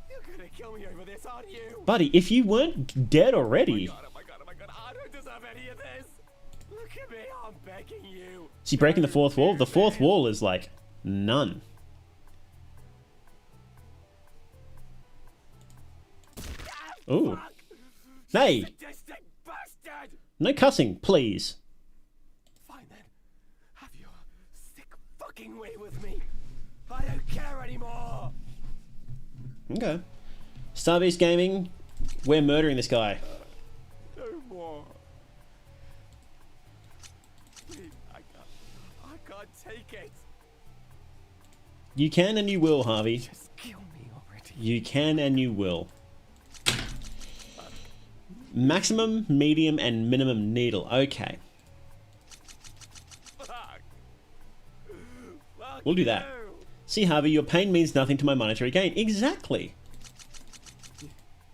You're gonna kill me over this, aren't you? Buddy, if you weren't dead already. Oh my god, oh my god, I don't deserve any of this. Look at me, I'm begging you. See, breaking the fourth wall? The fourth wall is like none. Ooh. Hey! Sadistic bastard! No cussing, please. Fine then. Have your sick fucking way with me. I don't care anymore. Okay. Starbase Gaming, we're murdering this guy. No more. Please, I can't take it. You can and you will, Harvey. Just kill me already. You can and you will. Maximum, medium, and minimum needle. Okay. Fuck. We'll do that. You. See, Harvey, your pain means nothing to my monetary gain. Exactly. You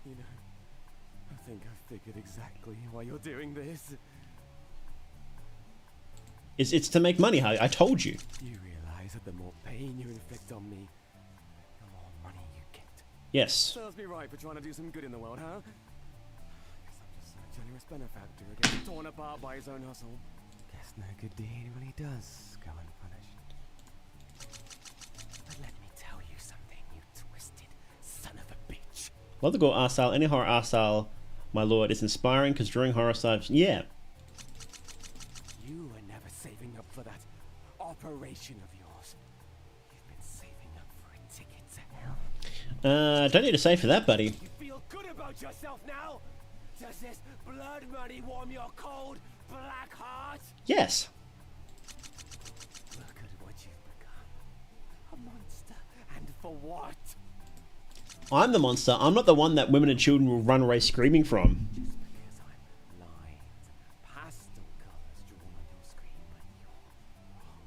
know, I think I've figured exactly why you're doing this. It's to make money, Harvey. I told you. You realize that the more pain you inflict on me, the more money you get. Yes. Serves me right for trying to do some good in the world, huh? Guess I'm just a generous benefactor who gets torn apart by his own hustle. Guess no good deed really does go unpunished. But let me tell you something, you twisted son of a bitch. Love the gore art style. Any horror art style, my lord, is inspiring because during horror styles, yeah. You were never saving up for that operation of yours. You've been saving up for a ticket to hell. Don't need to say for that, buddy. You feel good about yourself now? Does this blood money warm your cold, black heart? Yes. Look at what you've become. A monster. And for what? I'm the monster. I'm not the one that women and children will run away screaming from. Just because I'm lines, pastel colors drawn on your screen, but you're wrong.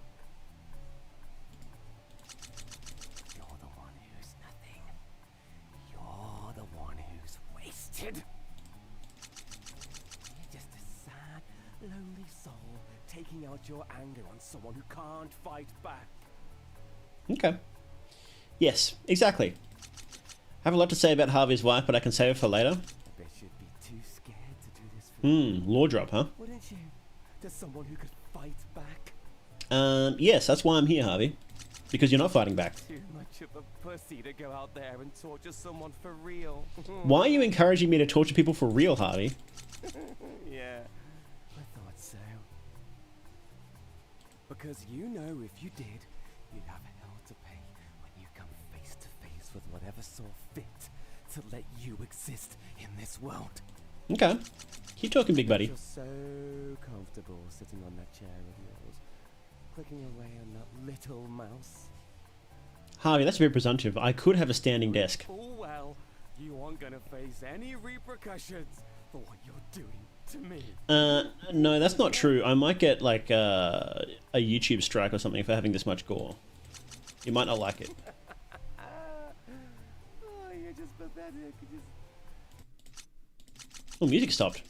You're the one who's nothing. You're the one who's wasted. You're just a sad, lonely soul taking out your anger on someone who can't fight back. Okay. Yes, exactly. I have a lot to say about Harvey's wife, but I can save it for later. I bet you'd be too scared to do this for me. Law drop, huh? Wouldn't you? Just someone who could fight back. Yes, that's why I'm here, Harvey. Because you're not fighting back. Too much of a pussy to go out there and torture someone for real. Why are you encouraging me to torture people for real, Harvey? Yeah, I thought so. Because you know if you did, you'd have hell to pay when you come face to face with whatever saw fit to let you exist in this world. Okay. Keep talking, big buddy. You're so comfortable sitting on that chair of yours, clicking away on that little mouse. Harvey, that's a bit presumptive. I could have a standing desk. Oh well, you aren't gonna face any repercussions for what you're doing to me. No, that's not true. I might get, like, a YouTube strike or something for having this much gore. You might not like it. Oh, you're just pathetic. Oh, music stopped.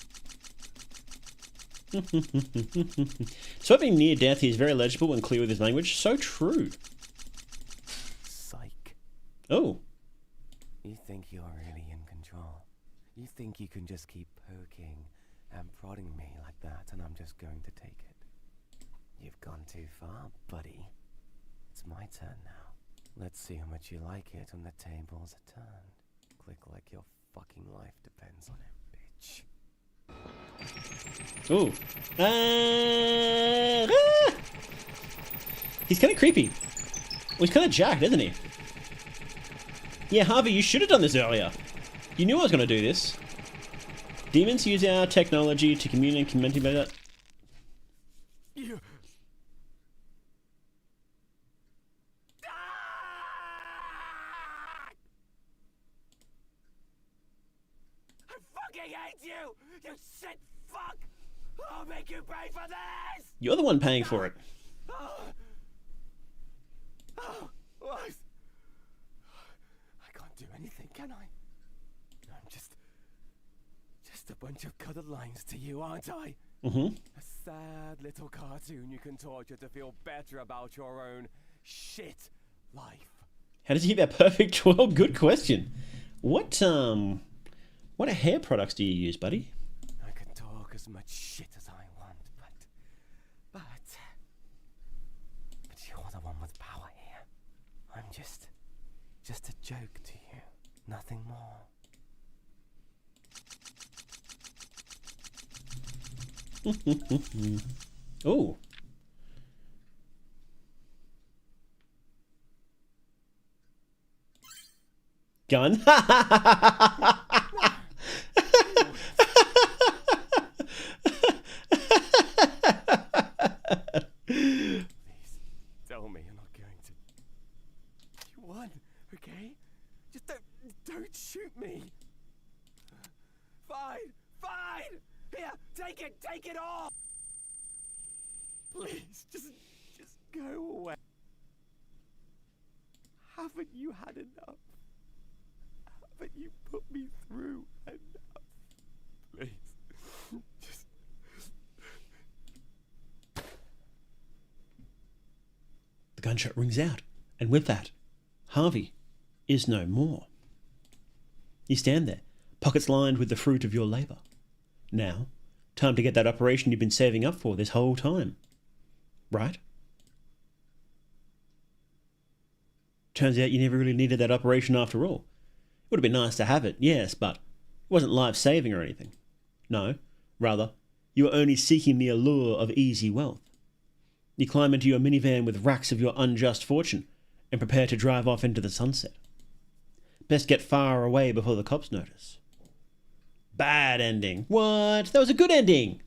Despite being near death, he is very legible and clear with his language. So true. Psych. Oh. You think you're really in control? You think you can just keep poking and prodding me like that and I'm just going to take it? You've gone too far, buddy. It's my turn now. Let's see how much you like it when the tables are turned. Click like your fucking life depends on it, bitch. Ooh. He's kind of creepy. Well, he's kind of jacked, isn't he? Yeah, Harvey, you should have done this earlier. You knew I was going to do this. Demons use our technology to communicate better. You... I fucking hate you! You shit fuck! I'll make you pay for this! You're the one paying for it. What? I can't do anything, can I? I'm just a bunch of colored lines to you, aren't I? Mm-hmm. A sad little cartoon you can torture to feel better about your own shit life. How does he get that perfect? Well, good question. What hair products do you use, buddy? I can talk as much shit as I want, but you're the one with power here. I'm just a joke to you, nothing more. Oh. Gun. Please, tell me you're not going to. You won, okay? Just don't shoot me. Fine. Here, take it all. Please, just go away. Haven't you had enough? Haven't you put me through enough? Please, just. The gunshot rings out, and with that, Harvey is no more. You stand there, pockets lined with the fruit of your labour. Now, time to get that operation you've been saving up for this whole time. Right? Turns out you never really needed that operation after all. It would have been nice to have it, yes, but it wasn't life-saving or anything. No, rather, you were only seeking the allure of easy wealth. You climb into your minivan with racks of your unjust fortune and prepare to drive off into the sunset. Best get far away before the cops notice. Bad ending. What? That was a good ending!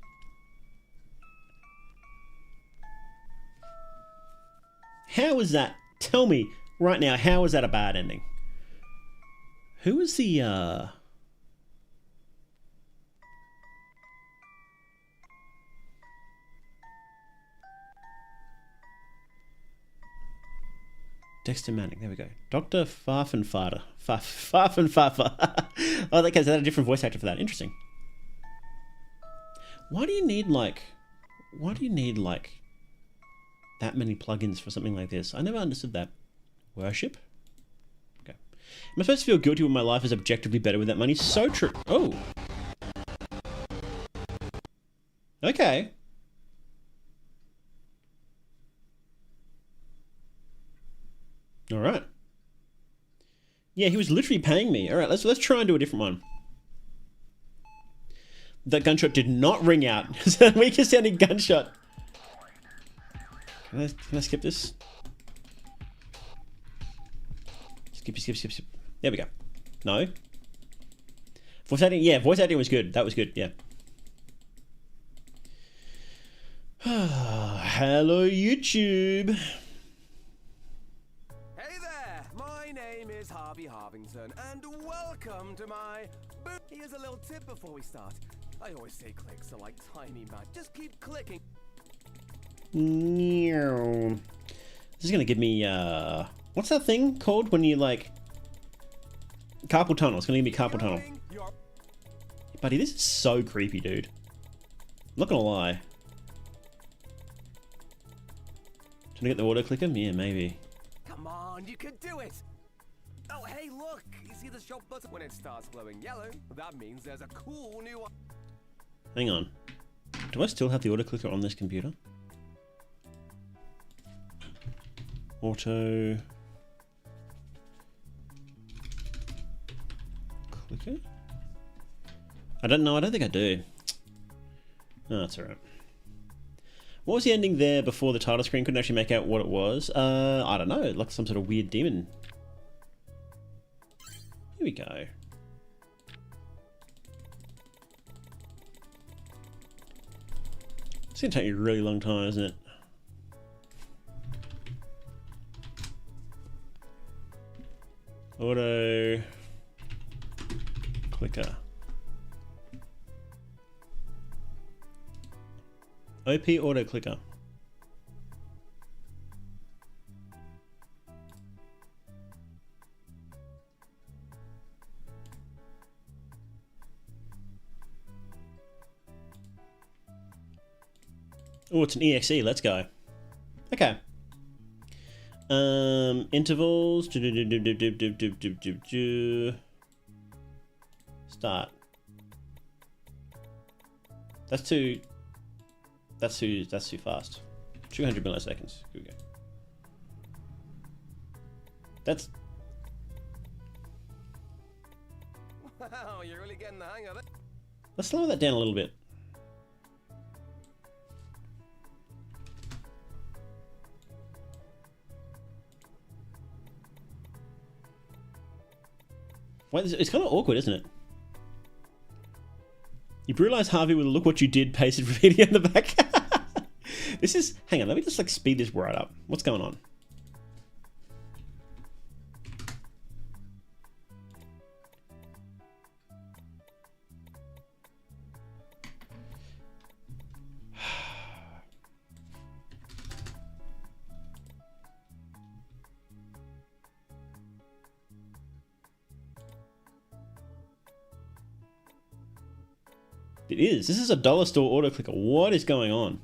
How was that? Tell me right now, how was that a bad ending? Who was the, Dexter Manning, there we go. Dr. Farfenfader. Farfenfafer. Oh, okay, so they had a different voice actor for that. Interesting. Why do you need, like, that many plugins for something like this? I never understood that. Worship? Okay. Am I supposed to feel guilty when my life is objectively better with that money? So true. Oh. Okay. All right. Yeah, he was literally paying me. All right, let's try and do a different one. That gunshot did not ring out. It's the weakest sounding gunshot. Can I skip this? Skip. There we go. No. Voice acting? Yeah, voice acting was good. That was good, yeah. Hello, YouTube. Hey there, my name is Harvey Harvington, and welcome to my... Here's a little tip before we start. I always say clicks are like tiny man. Just keep clicking. This is gonna give me, what's that thing called when you, like... Carpal tunnel. It's gonna give me carpal tunnel. Buddy, this is so creepy, dude. not gonna lie. Trying to get the auto clicker? Yeah, maybe. Come on, you can do it! Oh, hey, look! You see the shop button? When it starts glowing yellow, that means there's a cool new one. Hang on. Do I still have the auto clicker on this computer? Auto clicker? I don't know. I don't think I do. No, that's alright. What was the ending there before the title screen? Couldn't actually make out what it was. I don't know. Like some sort of weird demon. Here we go. It's gonna take you a really long time, isn't it? Auto clicker. OP auto clicker. Oh, it's an EXE. Let's go. Okay. Intervals. Start. That's too fast. 200 milliseconds. Here we go. That's. Wow, you're really getting the hang of it. Let's slow that down a little bit. Wait, it's kind of awkward, isn't it? You brutalize Harvey with a look what you did pasted video in the back. This is... Hang on, let me just like speed this right up. What's going on? It is. This is a dollar store auto clicker. What is going on?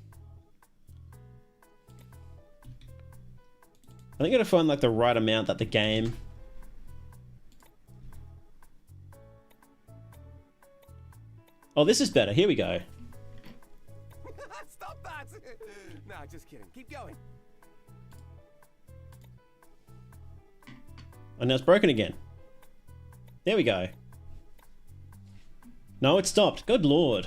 I think I gotta find like the right amount that the game. Oh, this is better. Here we go. Stop that! No, just kidding. Keep going. Oh, now it's broken again. There we go. No, it stopped. Good lord.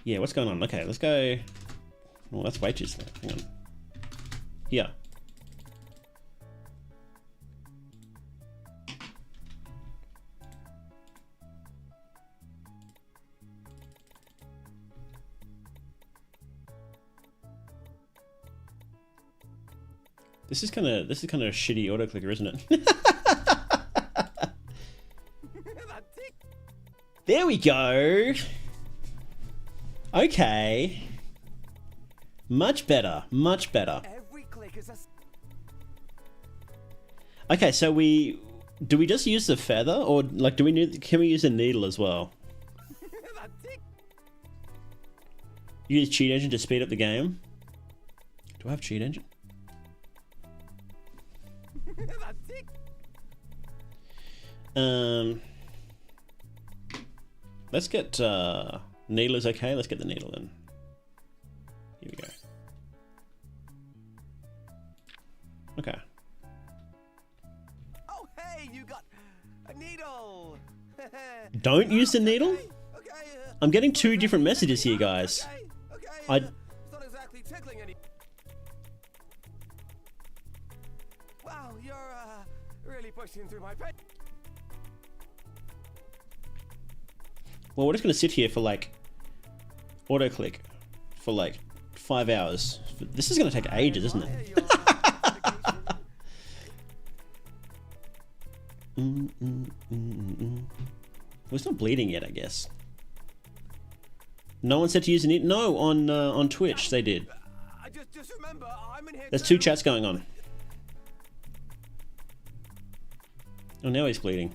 Yeah, what's going on? Okay, let's go. Oh, that's way too slow. Hang on. Here. This is kind of a shitty auto clicker, isn't it? There we go. Okay. Much better. Much better. Every click is a... Okay, so do we just use the feather, or like can we use a needle as well? You use cheat engine to speed up the game. Do I have cheat engine? Let's get needle is okay. Let's get the needle in. Here we go. Okay. Oh, hey, you got a needle. Don't use the needle? Okay, I'm getting two different messages here, guys. Okay. It's not exactly tickling any... Wow, you're really pushing through my pain. Well, we're just going to sit here for like auto click for like 5 hours. This is going to take ages, isn't it? Well, it's not bleeding yet, I guess. No one said to use it. No, on Twitch they did. Just remember, I'm in here. There's two chats going on. Oh, now he's bleeding.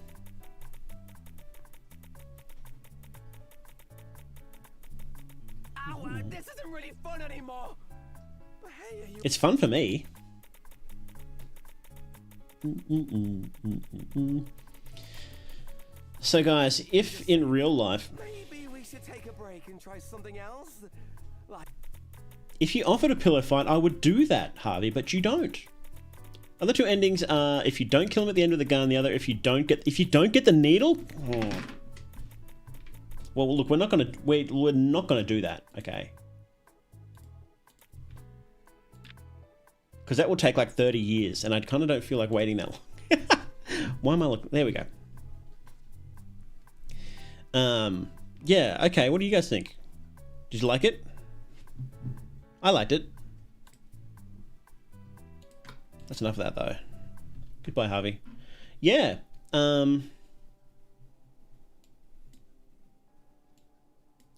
But hey, are you... It's fun for me. So guys, if in real life, Maybe we should take a break and try something else? Like... if you offered a pillow fight, I would do that, Harvey, but you don't. Other two endings are if you don't kill him at the end of the gun, the other if you don't get the needle. Well, look, we're not gonna do that, okay? Because that will take like 30 years, and I kind of don't feel like waiting that long. Why am I looking? There we go. Yeah, okay, what do you guys think? Did you like it? I liked it. That's enough of that, though. Goodbye, Harvey. Yeah,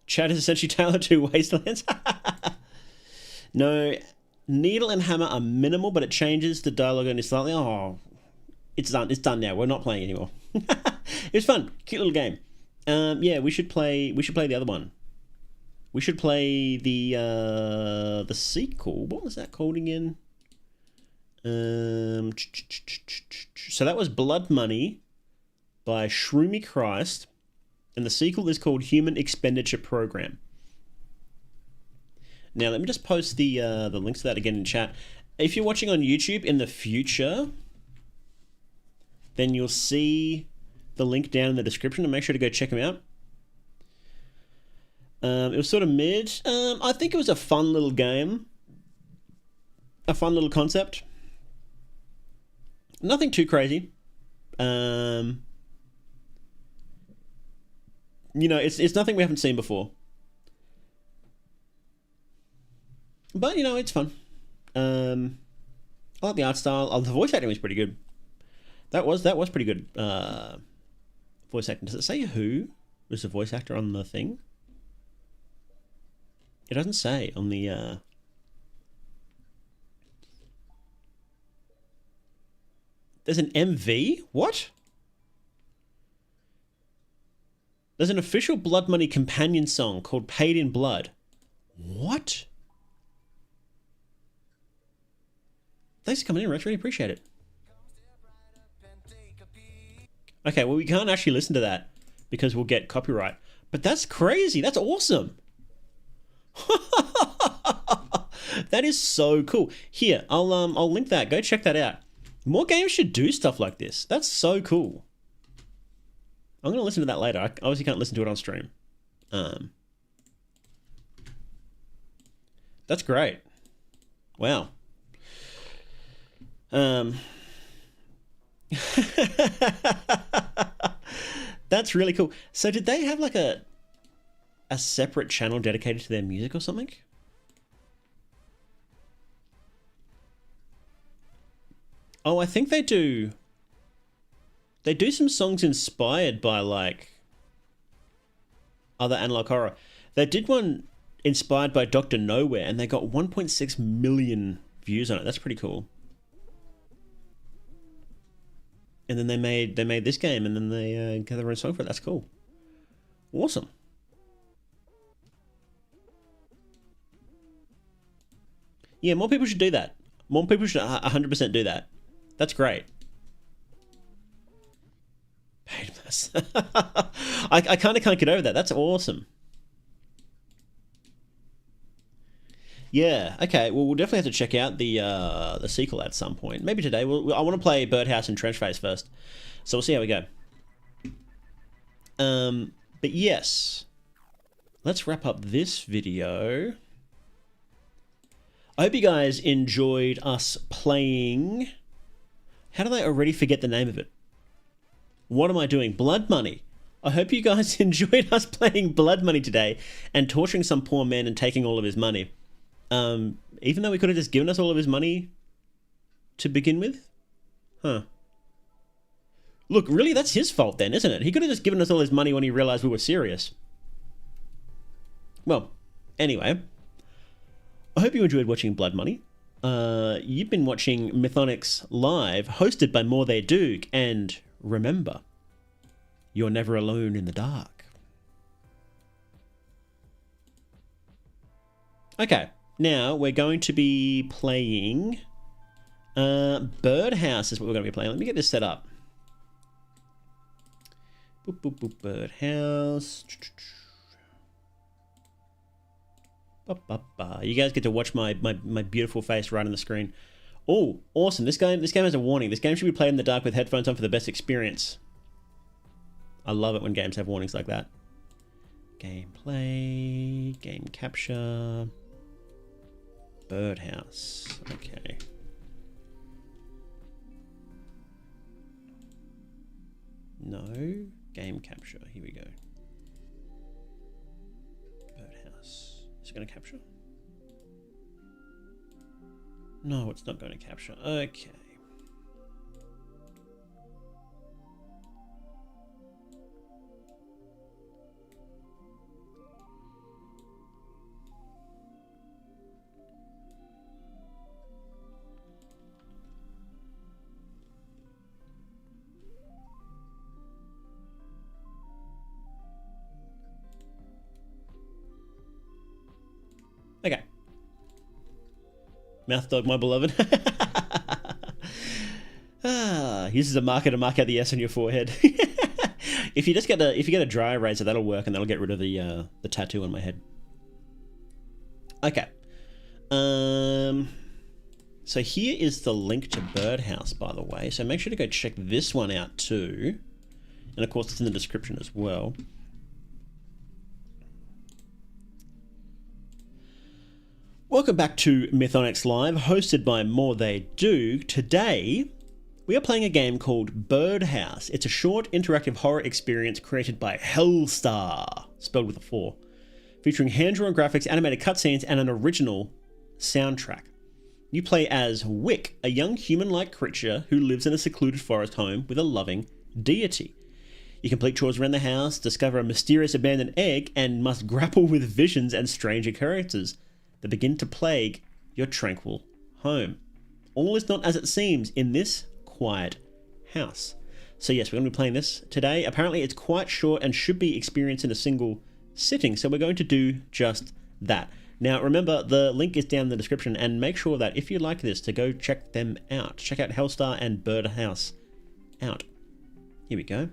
Chad is essentially tailored to Wastelands. No, needle and hammer are minimal, but it changes the dialogue only slightly. Oh, it's done. It's done now. We're not playing anymore. It was fun. Cute little game. Yeah, we should play the other one. We should play the sequel. What was that called again? So that was Blood Money by Shroomy Christ, and the sequel is called Human Expenditure Program. Now let me just post the links to that again in chat. If you're watching on YouTube in the future, then you'll see the link down in the description, and make sure to go check them out. It was sort of mid. I think it was a fun little game, a fun little concept. Nothing too crazy. You know, it's nothing we haven't seen before. But you know, it's fun. I like the art style. Oh, the voice acting was pretty good. That was pretty good. Voice acting. Does it say who was the voice actor on the thing? It doesn't say on the. There's an MV? What? There's an official Blood Money companion song called Paid in Blood. What? Thanks for coming in, Rex. Really appreciate it. Okay, well, we can't actually listen to that because we'll get copyright. But that's crazy. That's awesome. That is so cool. Here, I'll link that. Go check that out. More games should do stuff like this. That's so cool. I'm going to listen to that later. I obviously can't listen to it on stream. That's great. Wow. That's really cool. So did they have like a separate channel dedicated to their music or something? Oh, I think they do. They do some songs inspired by like other analog horror. They did one inspired by Dr. Nowhere, and they got 1.6 million views on it. That's pretty cool. And then they made this game, and then they got their own song for it. That's cool. Awesome. Yeah, more people should do that. More people should 100% do that. That's great. Paid mess. I kind of can't get over that. That's awesome. Yeah. Okay. Well, we'll definitely have to check out the sequel at some point. Maybe today. I want to play Birdhouse and Trenchface first, so we'll see how we go. But yes, let's wrap up this video. I hope you guys enjoyed us playing. How did I already forget the name of it? What am I doing? Blood Money. I hope you guys enjoyed us playing Blood Money today and torturing some poor man and taking all of his money. Even though he could have just given us all of his money to begin with? Huh. Look, really, that's his fault then, isn't it? He could have just given us all his money when he realized we were serious. Well, anyway. I hope you enjoyed watching Blood Money. You've been watching Mythonics Live, hosted by More They Duke, and remember, you're never alone in the dark. Okay, Now, we're going to be playing... Birdhouse is what we're going to be playing. Let me get this set up. Boop, boop, boop, Birdhouse. You guys get to watch my beautiful face right on the screen. Oh, awesome. This game has a warning. This game should be played in the dark with headphones on for the best experience. I love it when games have warnings like that. Gameplay, game capture, Birdhouse. Okay. No, game capture. Here we go. Birdhouse. Is it going to capture? No, it's not going to capture. Okay. Okay. Mouth dog, my beloved. Uses a marker to mark out the S on your forehead. If you get a dry eraser, that'll work, and that'll get rid of the tattoo on my head. Okay. So here is the link to Birdhouse, by the way. So make sure to go check this one out too, and of course it's in the description as well. Welcome back to Mythonics Live, hosted by More They Do. Today, we are playing a game called Birdhouse. It's a short, interactive horror experience created by Hellstar, spelled with a 4, featuring hand-drawn graphics, animated cutscenes, and an original soundtrack. You play as Wick, a young human-like creature who lives in a secluded forest home with a loving deity. You complete chores around the house, discover a mysterious abandoned egg, and must grapple with visions and strange occurrences that begin to plague your tranquil home. All is not as it seems in this quiet house. So yes, we're going to be playing this today. Apparently it's quite short and should be experienced in a single sitting, so we're going to do just that. Now remember, the link is down in the description, and make sure that if you like this to go check them out. Check out Hellstar and Birdhouse out. Here we go.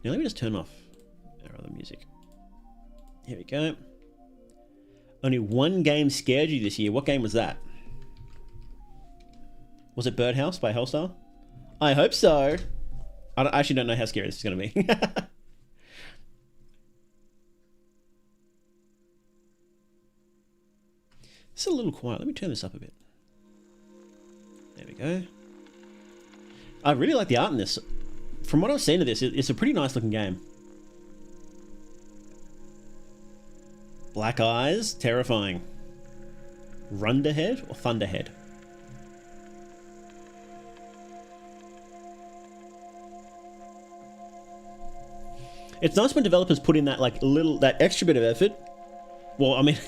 Now let me just turn off our other music. Here we go. Only one game scared you this year. What game was that? Was it Birdhouse by Hellstar? I hope so. I actually don't know how scary this is going to be. It's a little quiet. Let me turn this up a bit. There we go. I really like the art in this. From what I've seen of this, it's a pretty nice looking game. Black eyes, terrifying. Runderhead or Thunderhead? It's nice when developers put in that that extra bit of effort. Well, I mean,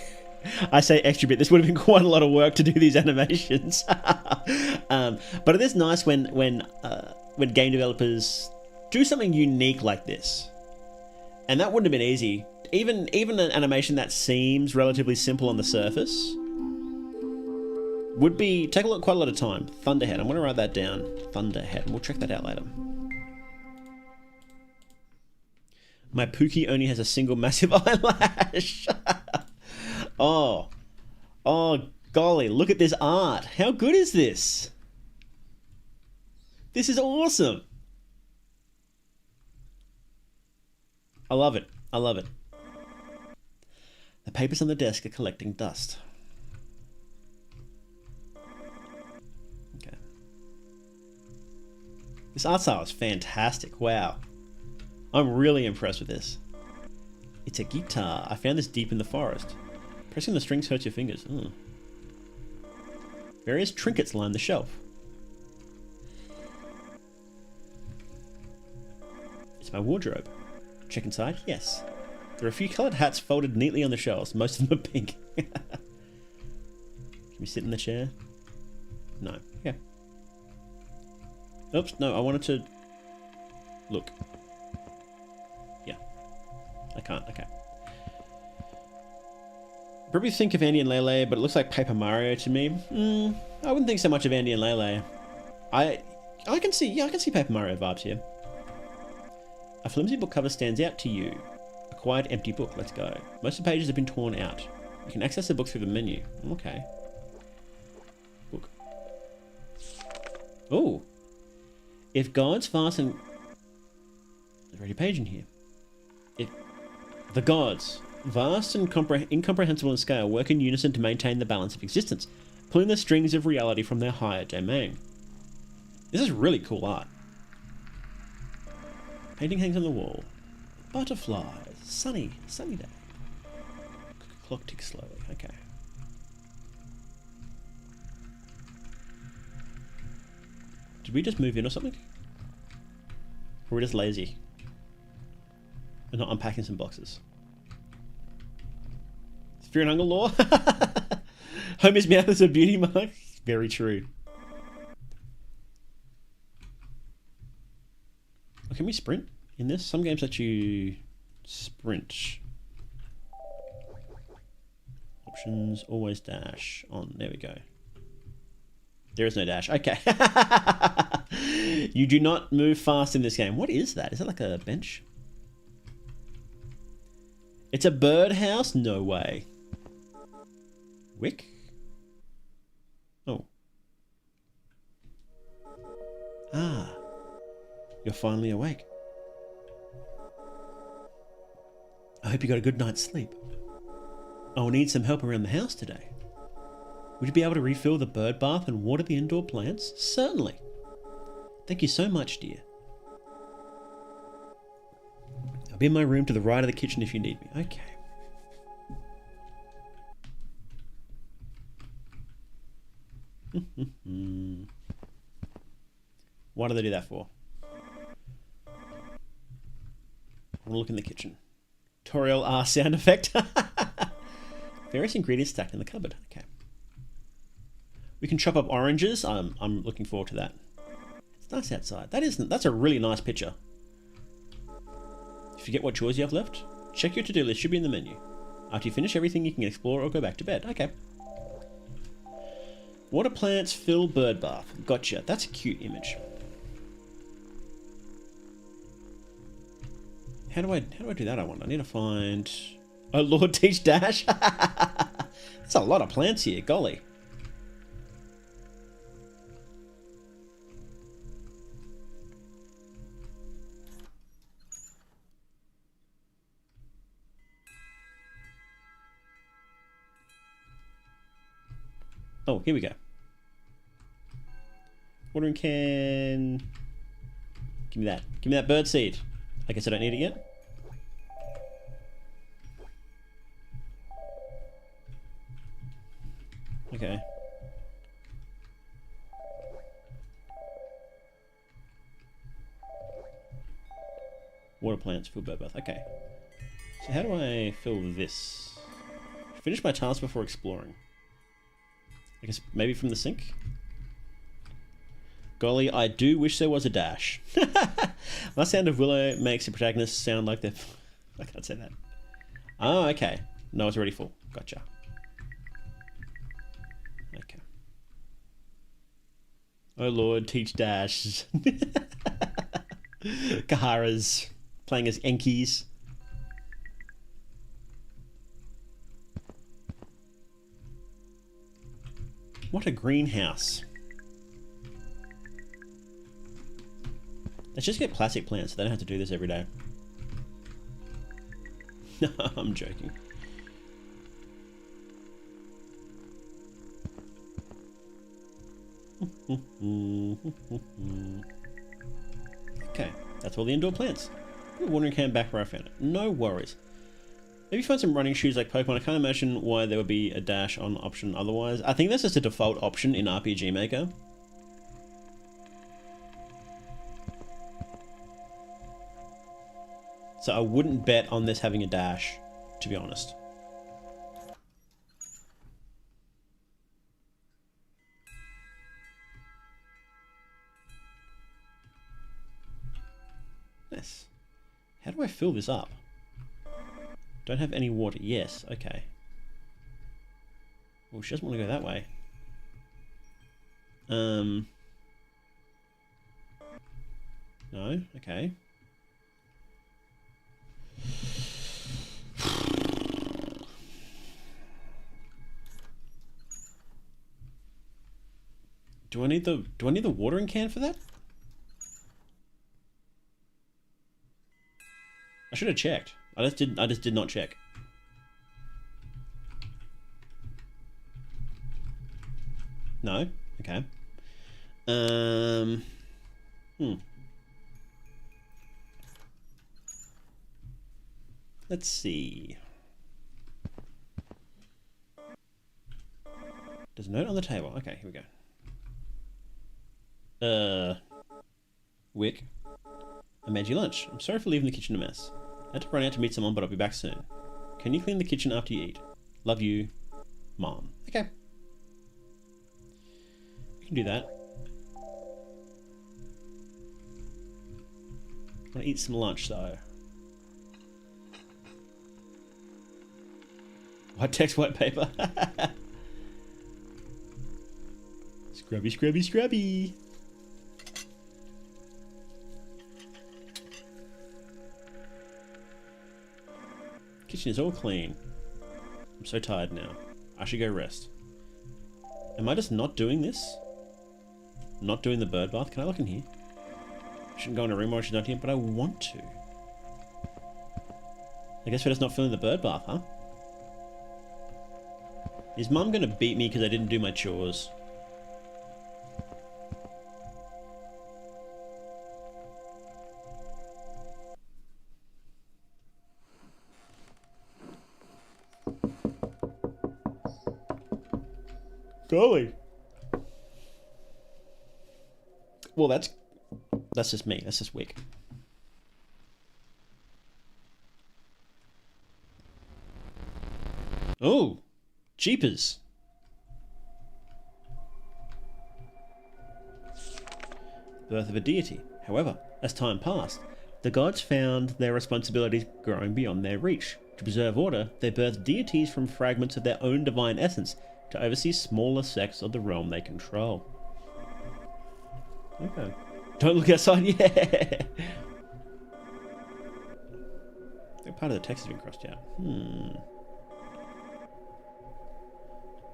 I say extra bit. This would have been quite a lot of work to do these animations. But it is nice when game developers do something unique like this, and that wouldn't have been easy. Even an animation that seems relatively simple on the surface would take quite a lot of time. Thunderhead. I'm going to write that down. Thunderhead. We'll check that out later. My Pookie only has a single massive eyelash. Oh, golly! Look at this art. How good is this? This is awesome. I love it. I love it. The papers on the desk are collecting dust. Okay. This art style is fantastic. Wow. I'm really impressed with this. It's a guitar. I found this deep in the forest. Pressing the strings hurts your fingers. Oh. Various trinkets line the shelf. It's my wardrobe. Check inside? Yes. There are a few coloured hats folded neatly on the shelves. Most of them are pink. Can we sit in the chair? No. Yeah. Oops, no, I wanted to... Look. Yeah. I can't, okay. Probably think of Andy and Lele, but it looks like Paper Mario to me. I wouldn't think so much of Andy and Lele. I can see Paper Mario vibes here. A flimsy book cover stands out to you. A quiet, empty book. Let's go. Most of the pages have been torn out. You can access the book through the menu. Okay. Book. Oh. If gods fasten... There's already a page in here. The gods, vast and incomprehensible in scale, work in unison to maintain the balance of existence, pulling the strings of reality from their higher domain. This is really cool art. Painting hangs on the wall. Butterflies. Sunny day. Clock ticks slowly. Okay. Did we just move in or something? Or are we just lazy? We're not unpacking some boxes. Fear and hunger law? Homer's mouth is a beauty mark? Very true. Oh, can we sprint in this? Some games let you sprint. Options, always dash. On, there we go. There is no dash. Okay. You do not move fast in this game. What is that? Is that like a bench? It's a birdhouse? No way. Wick? Oh. Ah. You're finally awake. I hope you got a good night's sleep. I will need some help around the house today. Would you be able to refill the bird bath and water the indoor plants? Certainly. Thank you so much, dear. I'll be in my room to the right of the kitchen if you need me. Okay. Why do they do that for? I want to look in the kitchen. Tutorial R sound effect. Various ingredients stacked in the cupboard. Okay. We can chop up oranges. I'm looking forward to that. It's nice outside. That's a really nice picture. If you forget what chores you have left, check your to-do list. Should be in the menu. After you finish everything, you can explore or go back to bed. Okay. Water plants fill bird bath. Gotcha. That's a cute image. How do I do that? I want. I need to find. Oh Lord, teach dash. That's a lot of plants here. Golly. Oh, here we go. Watering can. Give me that. Give me that bird seed. I guess I don't need it yet. Okay. Water plants, fill bird bath. Okay. So how do I fill this? Finish my task before exploring. I guess maybe from the sink? Golly, I do wish there was a dash. My sound of Willow makes the protagonist sound like they're... I can't say that. Oh, okay. No, it's already full. Gotcha. Okay. Oh Lord, teach dash. Kahara's playing as Enki's. What a greenhouse. Let's just get plastic plants so they don't have to do this every day. No, I'm joking. Okay, that's all the indoor plants. Put a watering can back where I found it. No worries. Maybe find some running shoes like Pokemon. I can't imagine why there would be a dash on option otherwise. I think that's just a default option in RPG Maker. So I wouldn't bet on this having a dash, to be honest. Yes. How do I fill this up? Don't have any water. Yes, okay. Oh, she doesn't want to go that way. No? Okay. Do I need the watering can for that? I should have checked. I just did not check. No? Okay. Let's see. There's a note on the table. Okay, here we go. Wick. I made you lunch. I'm sorry for leaving the kitchen a mess. I had to run out to meet someone, but I'll be back soon. Can you clean the kitchen after you eat? Love you, Mom. Okay. You can do that. I want to eat some lunch, though. White text, white paper. Scrubby, scrubby, scrubby. Kitchen is all clean. I'm so tired now. I should go rest. Am I just not doing this? Not doing the bird bath? Can I look in here? I shouldn't go in a room while she's not here, but I want to. I guess we're just not feeling the bird bath, huh? Is Mum gonna beat me because I didn't do my chores? Golly. Well, that's just me. That's just Wick. Oh, jeepers. Birth of a deity. However, as time passed, the gods found their responsibilities growing beyond their reach. To preserve order, they birthed deities from fragments of their own divine essence to oversee smaller sects of the realm they control. Okay. Don't look outside, yeah! That part of the text has been crossed out.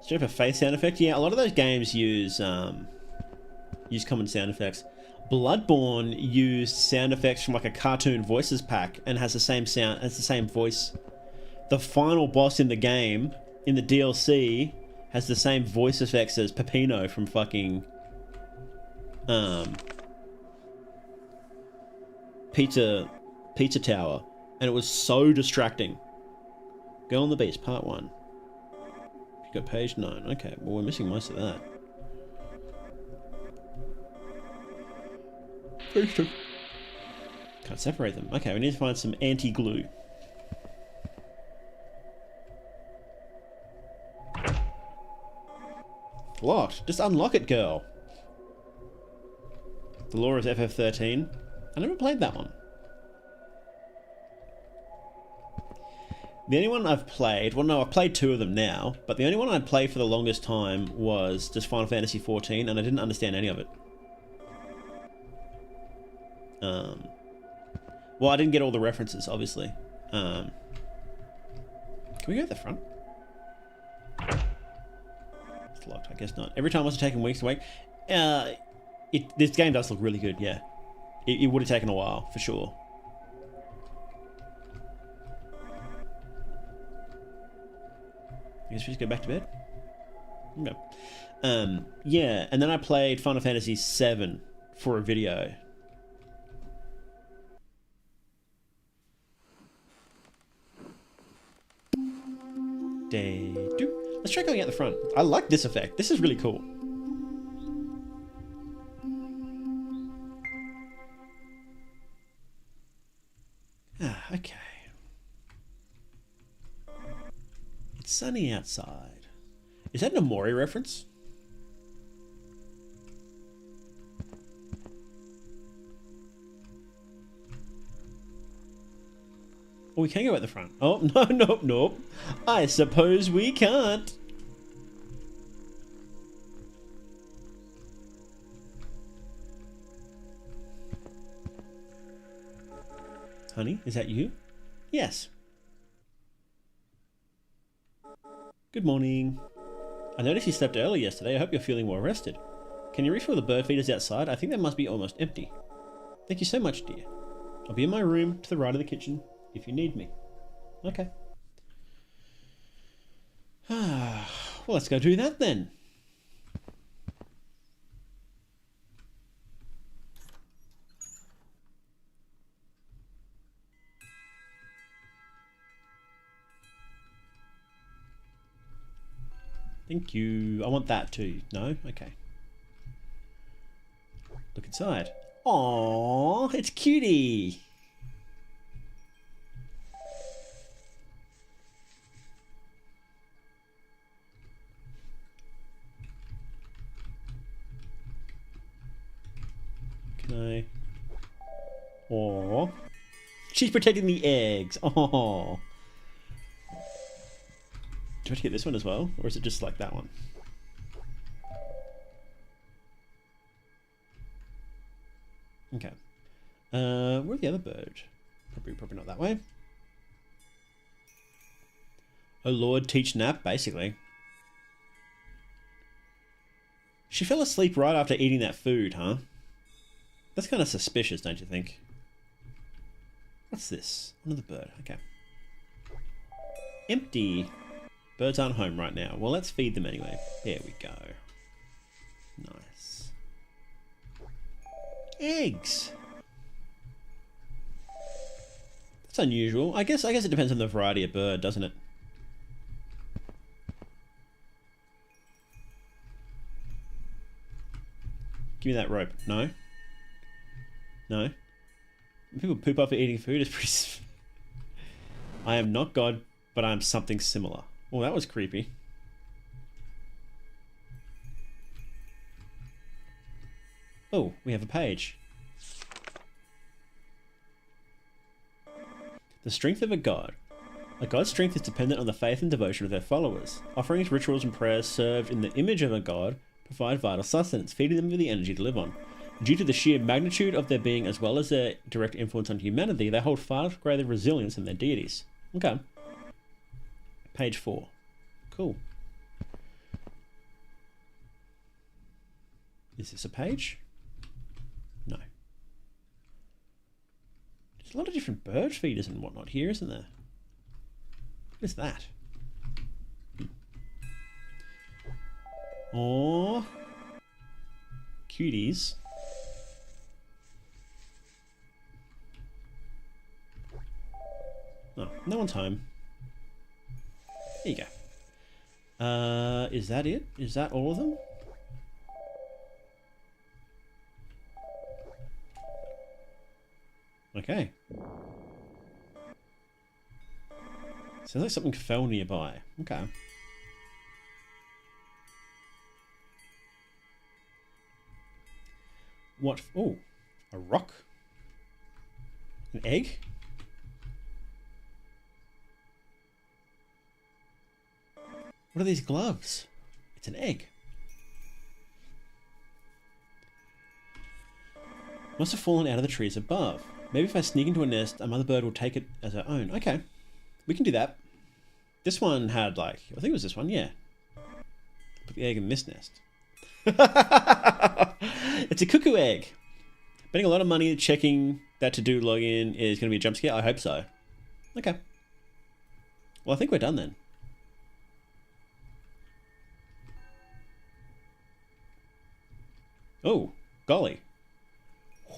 Straight up a face sound effect? Yeah, a lot of those games use common sound effects. Bloodborne used sound effects from like a cartoon voices pack and has the same sound, has the same voice. The final boss in the game, in the DLC, has the same voice effects as Peppino from fucking Pizza Tower, and it was so distracting. Girl on the Beach, part 1. You got page 9. Okay, well we're missing most of that. Page 2. Can't separate them. Okay, we need to find some anti-glue. Locked. Just unlock it, girl. The Law is FF13. I never played that one. The only one I've played, well no, I've played 2 of them now, but the only one I'd played for the longest time was just Final Fantasy XIV, and I didn't understand any of it. Well, I didn't get all the references, obviously. Can we go to the front? It's locked, I guess not. Every time I was taking weeks to wake. This game does look really good, yeah. It would have taken a while, for sure. I guess we just go back to bed? Okay. Yeah, and then I played Final Fantasy VII for a video. Let's try going out the front. I like this effect. This is really cool. Okay. It's sunny outside. Is that an Amori reference? Oh, we can go at the front. Oh, no, nope, nope. I suppose we can't. honey, is that you? Yes. Good morning. I noticed you slept early yesterday. I hope you're feeling more rested. Can you refill the bird feeders outside? I think they must be almost empty. Thank you so much, dear. I'll be in my room to the right of the kitchen if you need me. Okay. Well, let's go do that then. Thank you. I want that too. No? Okay. Look inside. Aww, it's cutie. Can I? Aww. She's protecting the eggs. Aww. Do I get this one as well? Or is it just like that one? Okay. Where's the other bird? Probably not that way. Oh Lord, teach nap, basically. She fell asleep right after eating that food, huh? That's kind of suspicious, don't you think? What's this? Another bird. Okay. Empty. Birds aren't home right now. Well, let's feed them anyway. There we go. Nice. Eggs. That's unusual. I guess it depends on the variety of bird, doesn't it? Give me that rope. No. No. When people poop after eating food is pretty... I am not God, but I am something similar. Oh, that was creepy. Oh, we have a page. The strength of a god. A god's strength is dependent on the faith and devotion of their followers. Offerings, rituals, and prayers served in the image of a god provide vital sustenance, feeding them with the energy to live on. Due to the sheer magnitude of their being as well as their direct influence on humanity, they hold far greater resilience than their deities. Okay. Page 4. Cool. Is this a page? No. There's a lot of different bird feeders and whatnot here, isn't there? What is that? Aww. Cuties. Oh, no one's home. There you go. Is that it? Is that all of them? Okay. Sounds like something fell nearby. Okay. What? Oh, a rock? An egg? What are these gloves? It's an egg. Must have fallen out of the trees above. Maybe if I sneak into a nest, a mother bird will take it as her own. Okay, we can do that. This one had like, I think it was this one, yeah. Put the egg in this nest. It's a cuckoo egg. Spending a lot of money checking that to-do login is going to be a jump scare? I hope so. Okay. Well, I think we're done then. Oh, golly.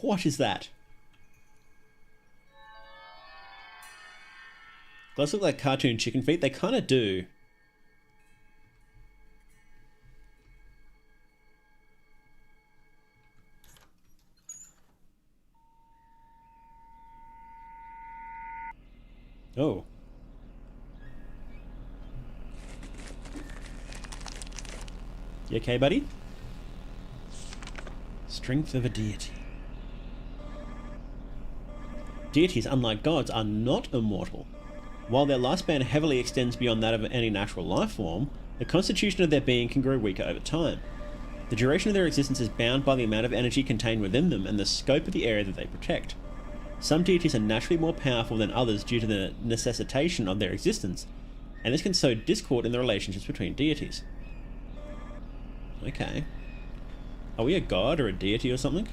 What is that? Those look like cartoon chicken feet. They kind of do. Oh. You okay, buddy? Strength of a deity. Deities, unlike gods, are not immortal. While their lifespan heavily extends beyond that of any natural life form, the constitution of their being can grow weaker over time. The duration of their existence is bound by the amount of energy contained within them and the scope of the area that they protect. Some deities are naturally more powerful than others due to the necessitation of their existence, and this can sow discord in the relationships between deities. Okay. Are we a god or a deity or something?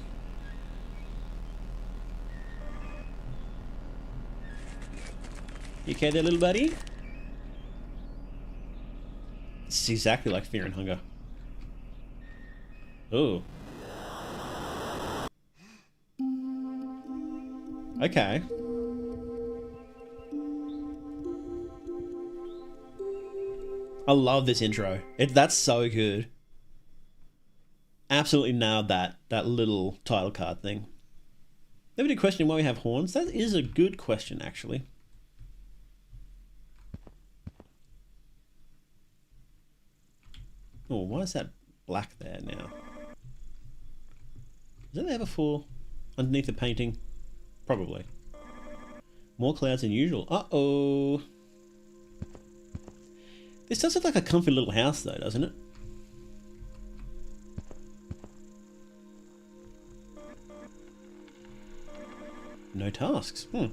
You okay there, little buddy? This is exactly like Fear and Hunger. Ooh. Okay. I love this intro. That's so good. Absolutely nailed that little title card thing. Nobody questioning why we have horns? That is a good question, actually. Oh, why is that black there now? Is that there before? Underneath the painting? Probably. More clouds than usual. Uh-oh. This does look like a comfy little house, though, doesn't it? No tasks. I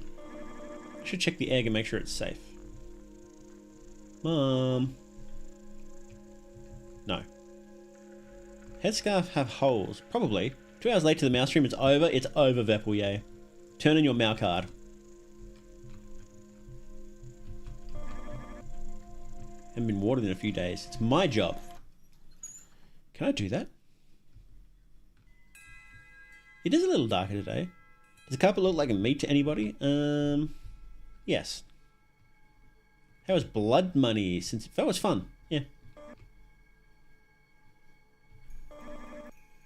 should check the egg and make sure it's safe. Mom. No. Headscarf have holes. Probably. 2 hours later, the mouse stream is over. It's over, Veppel, yay. Turn in your mouse card. Haven't been watered in a few days. It's my job. Can I do that? It is a little darker today. Does the carpet look like a meat to anybody? Yes. How was blood money? That was fun. Yeah.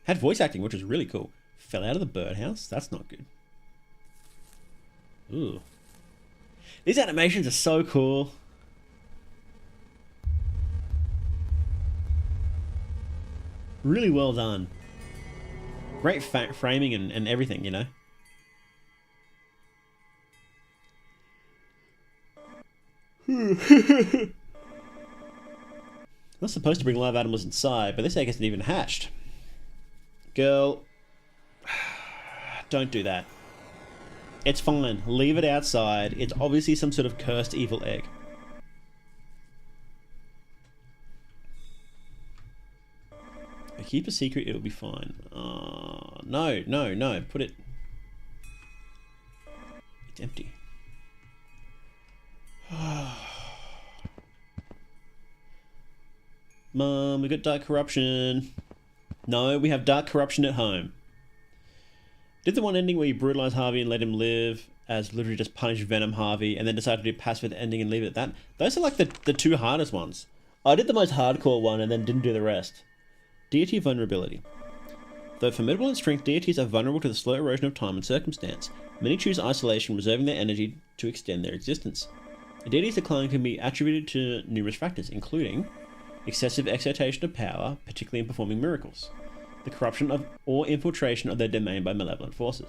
Had voice acting, which was really cool. Fell out of the birdhouse. That's not good. Ooh. These animations are so cool. Really well done. Great framing and everything, you know. Not supposed to bring live animals inside, but this egg isn't even hatched. Girl, don't do that. It's fine. Leave it outside. It's obviously some sort of cursed evil egg. If I keep a secret, it'll be fine. No, no, no. Put it... It's empty. Mom, we got dark corruption. No, we have dark corruption at home. Did the one ending where you brutalize Harvey and let him live as literally just punish Venom Harvey and then decide to do passive ending and leave it at that? Those are like the two hardest ones. I did the most hardcore one and then didn't do the rest. Deity vulnerability. Though formidable in strength, deities are vulnerable to the slow erosion of time and circumstance. Many choose isolation, reserving their energy to extend their existence. A deity's decline can be attributed to numerous factors, including excessive excitation of power, particularly in performing miracles, the corruption of or infiltration of their domain by malevolent forces.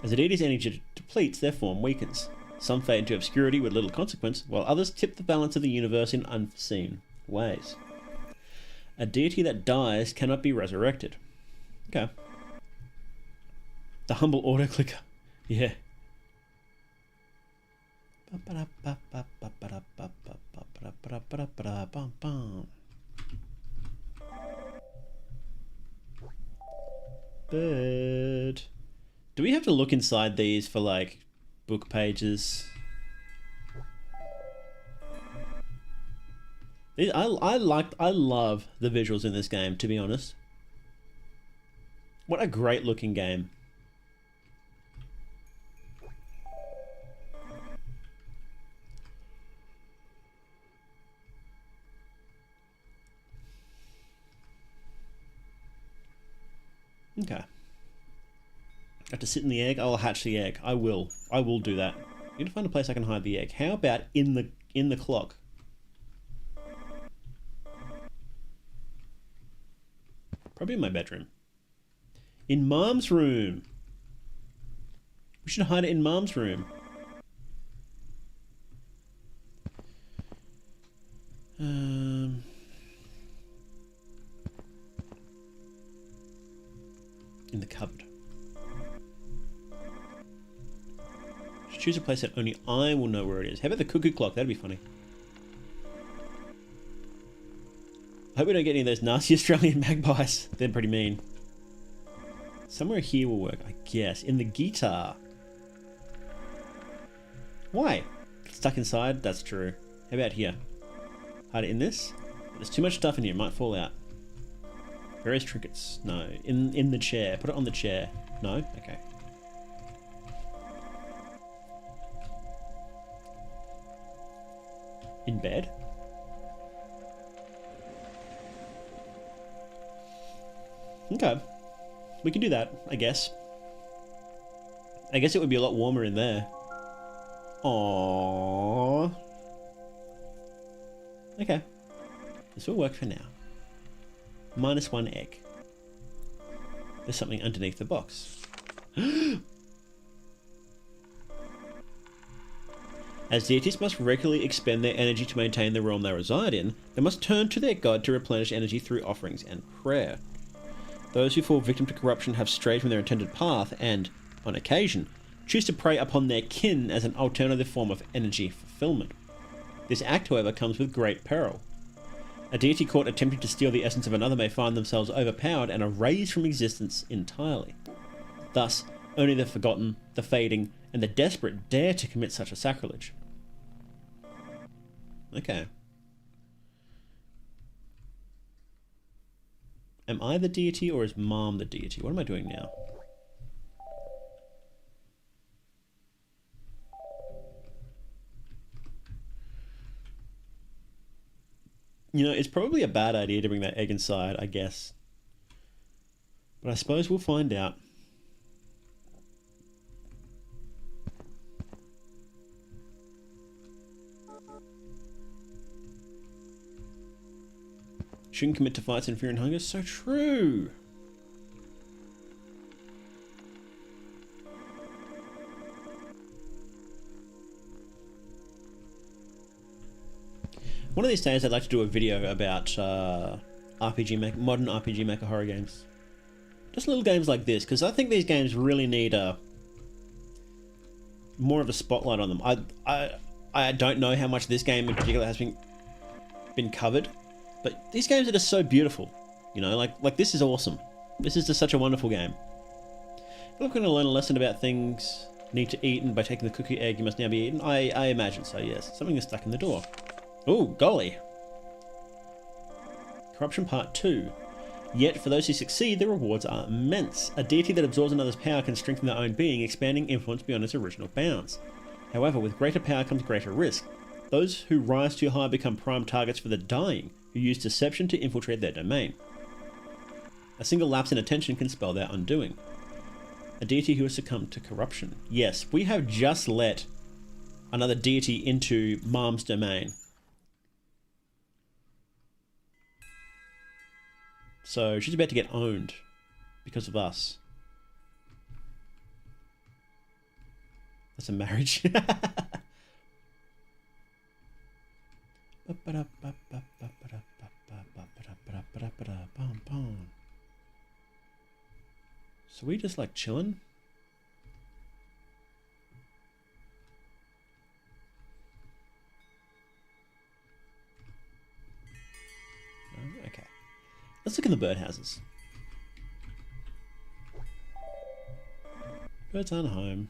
As a deity's energy depletes, their form weakens. Some fade into obscurity with little consequence, while others tip the balance of the universe in unforeseen ways. A deity that dies cannot be resurrected. Okay. The humble auto clicker. Yeah. Bird. Do we have to look inside these for like book pages? I love the visuals in this game, to be honest. What a great looking game. Okay. I have to sit in the egg. I'll hatch the egg. I will do that. I need to find a place I can hide the egg. How about in the clock? Probably in my bedroom. In Mom's room. We should hide it in Mom's room. In the cupboard. Choose a place that only I will know where it is. How about the cuckoo clock? That'd be funny. I hope we don't get any of those nasty Australian magpies. They're pretty mean. Somewhere here will work, I guess. In the guitar. Why? Stuck inside? That's true. How about here? Hide it in this? There's too much stuff in here. It might fall out. Various trinkets. No. In the chair. Put it on the chair. No? Okay. In bed? Okay. We can do that, I guess. I guess it would be a lot warmer in there. Aww. Okay. This will work for now. -1 egg. There's something underneath the box. As deities must regularly expend their energy to maintain the realm they reside in, they must turn to their god to replenish energy through offerings and prayer. Those who fall victim to corruption have strayed from their intended path and, on occasion, choose to prey upon their kin as an alternative form of energy fulfillment. This act, however, comes with great peril. A deity caught attempting to steal the essence of another may find themselves overpowered and erased from existence entirely. Thus, only the forgotten, the fading, and the desperate dare to commit such a sacrilege. Okay. Am I the deity or is Mom the deity? What am I doing now? You know, it's probably a bad idea to bring that egg inside, I guess. But I suppose we'll find out. Shouldn't commit to fights in fear and hunger. So true. One of these days I'd like to do a video about modern RPG Maker horror games. Just little games like this, because I think these games really need more of a spotlight on them. I don't know how much this game in particular has been covered, but these games are just so beautiful. You know, like this is awesome. This is just such a wonderful game. If we're going to learn a lesson about things need to eat, and by taking the cookie egg you must now be eaten, I imagine so, yes. Something is stuck in the door. Oh, golly. Corruption Part 2. Yet, for those who succeed, the rewards are immense. A deity that absorbs another's power can strengthen their own being, expanding influence beyond its original bounds. However, with greater power comes greater risk. Those who rise too high become prime targets for the dying, who use deception to infiltrate their domain. A single lapse in attention can spell their undoing. A deity who has succumbed to corruption. Yes, we have just let another deity into Mom's domain. So she's about to get owned because of us. That's a marriage. So we just like chilling? Okay. Let's look in the birdhouses. Birds aren't home.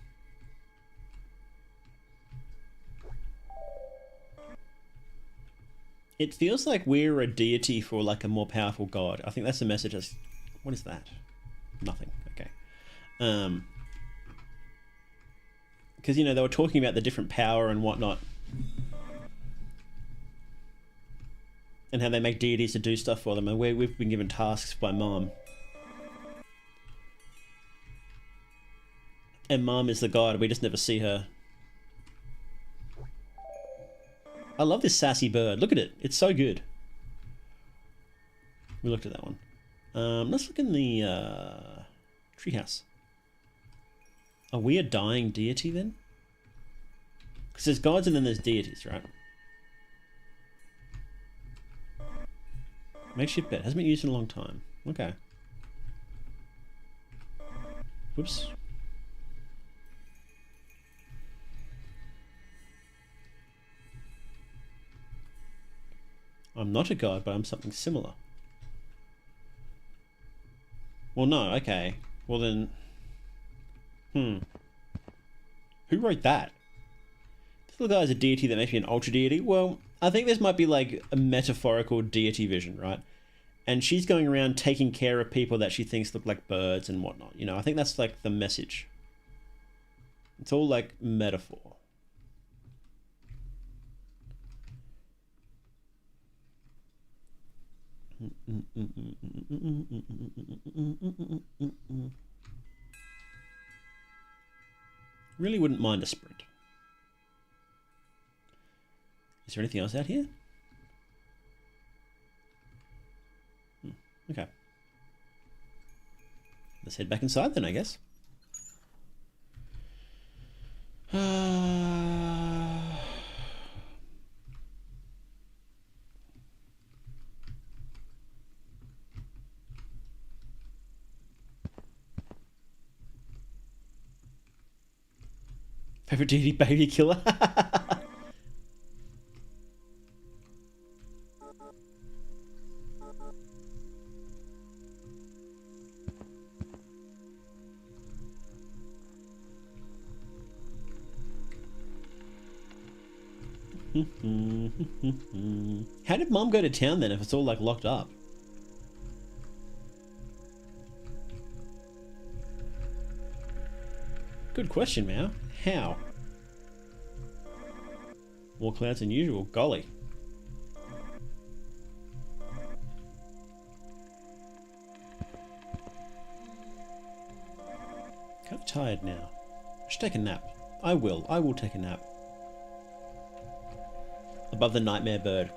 It feels like we're a deity for like a more powerful god. I think that's the message. What is that? Nothing. Okay. Because, you know, they were talking about the different power and whatnot. And how they make deities to do stuff for them. And we've been given tasks by Mom. And Mom is the god. We just never see her. I love this sassy bird. Look at it. It's so good. We looked at that one. Let's look in the treehouse. Are we a dying deity then? Because there's gods and then there's deities, right? Makeshift bed. Hasn't been used in a long time. Okay. Whoops. I'm not a god, but I'm something similar. Well, no, okay. Well then... Who wrote that? This little guy is a deity that makes me an ultra deity. Well, I think this might be like a metaphorical deity vision, right? And she's going around taking care of people that she thinks look like birds and whatnot. You know, I think that's like the message. It's all like metaphor. Really wouldn't mind a sprint. Is there anything else out here? Okay. Let's head back inside then, I guess. Favorite deity baby killer? How did Mom go to town then if it's all like locked up? Good question, Mao. How? More clouds than usual. Golly. Kind of tired now. I should take a nap. I will. I will take a nap. Above the nightmare bird.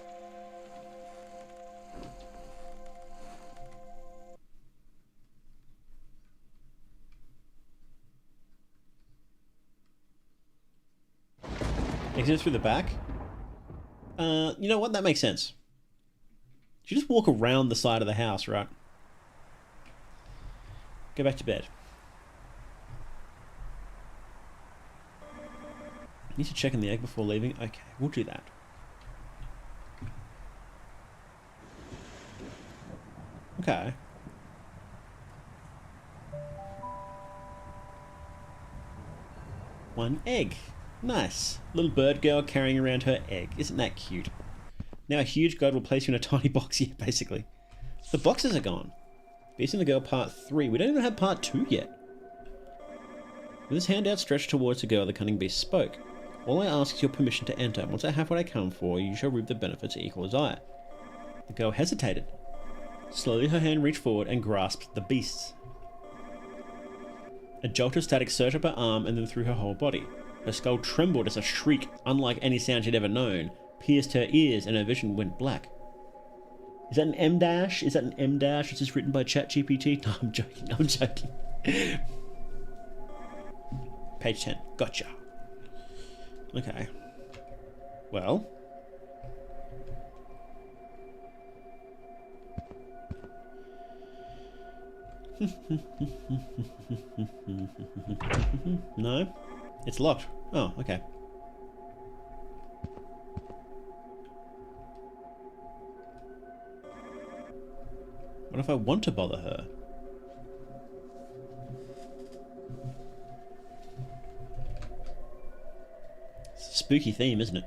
Exit through the back? You know what? That makes sense. You just walk around the side of the house, right? Go back to bed. Need to check in the egg before leaving? Okay, we'll do that. Okay. One egg. Nice. Little bird girl carrying around her egg. Isn't that cute? Now a huge god will place you in a tiny box here, basically. The boxes are gone. Beast and the Girl Part 3. We don't even have Part 2 yet. With his hand outstretched towards the girl, the cunning beast spoke. All I ask is your permission to enter. Once I have what I come for, you shall reap the benefits equal as I. The girl hesitated. Slowly her hand reached forward and grasped the beast's. A jolt of static surged up her arm and then through her whole body. Her skull trembled as a shriek, unlike any sound she'd ever known, pierced her ears and her vision went black. Is that an M dash? Is that an M dash? Is this written by ChatGPT? No, I'm joking. I'm joking. Page 10. Gotcha. Okay. Well. No? It's locked. Oh, okay. What if I want to bother her? It's a spooky theme, isn't it?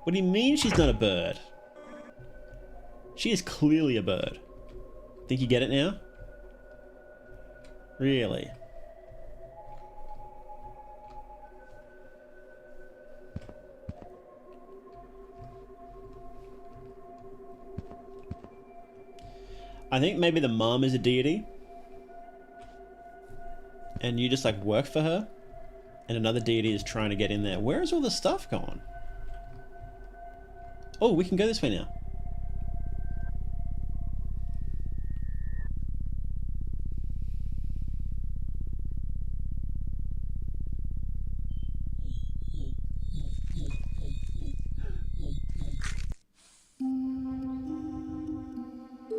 What do you mean she's not a bird? She is clearly a bird. Think you get it now? Really? I think maybe the mom is a deity. And you just like work for her. And another deity is trying to get in there. Where is all the stuff gone? Oh, we can go this way now.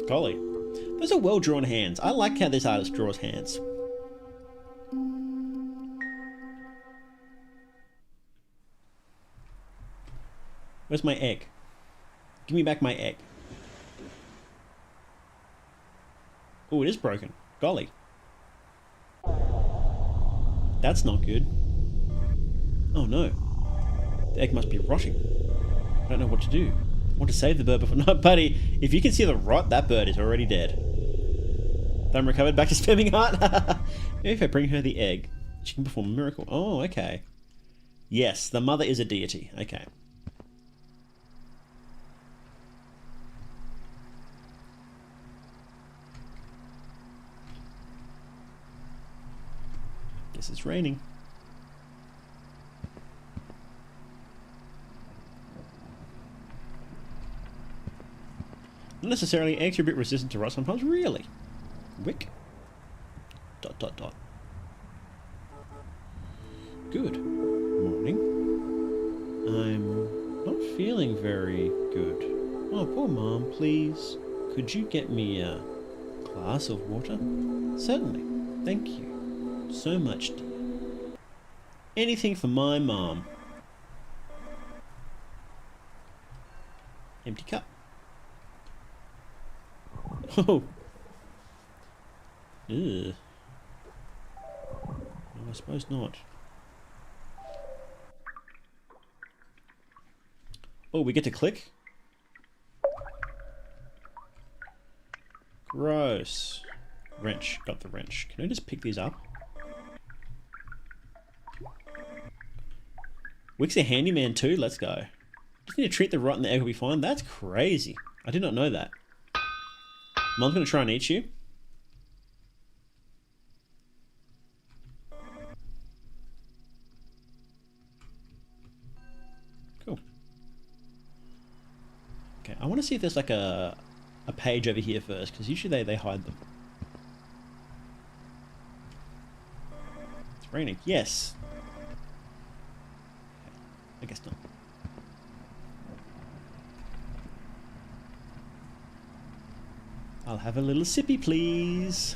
Golly. Those are well-drawn hands. I like how this artist draws hands. Where's my egg? Give me back my egg. Oh, it is broken. Golly. That's not good. Oh no. The egg must be rotting. I don't know what to do. I want to save the bird before... No, buddy, if you can see the rot, that bird is already dead. I'm recovered back to spamming heart. Maybe if I bring her the egg, she can perform a miracle. Oh, okay. Yes, the mother is a deity. Okay. Guess it's raining. Not necessarily. Eggs are a bit resistant to rot sometimes. Really? Wick. ... Good morning. I'm not feeling very good. Oh, poor Mom, please. Could you get me a glass of water? Certainly. Thank you so much, dear. Anything for my mom. Empty cup. Oh. Ugh. No, I suppose not. Oh, we get to click? Gross. Wrench. Got the wrench. Can I just pick these up? Wick's a handyman too? Let's go. Just need to treat the rot in the egg will be fine. That's crazy. I did not know that. Mom's going to try and eat you. Cool. Okay, I want to see if there's like a page over here first, because usually they hide them. It's raining. Yes. I guess not. I'll have a little sippy, please.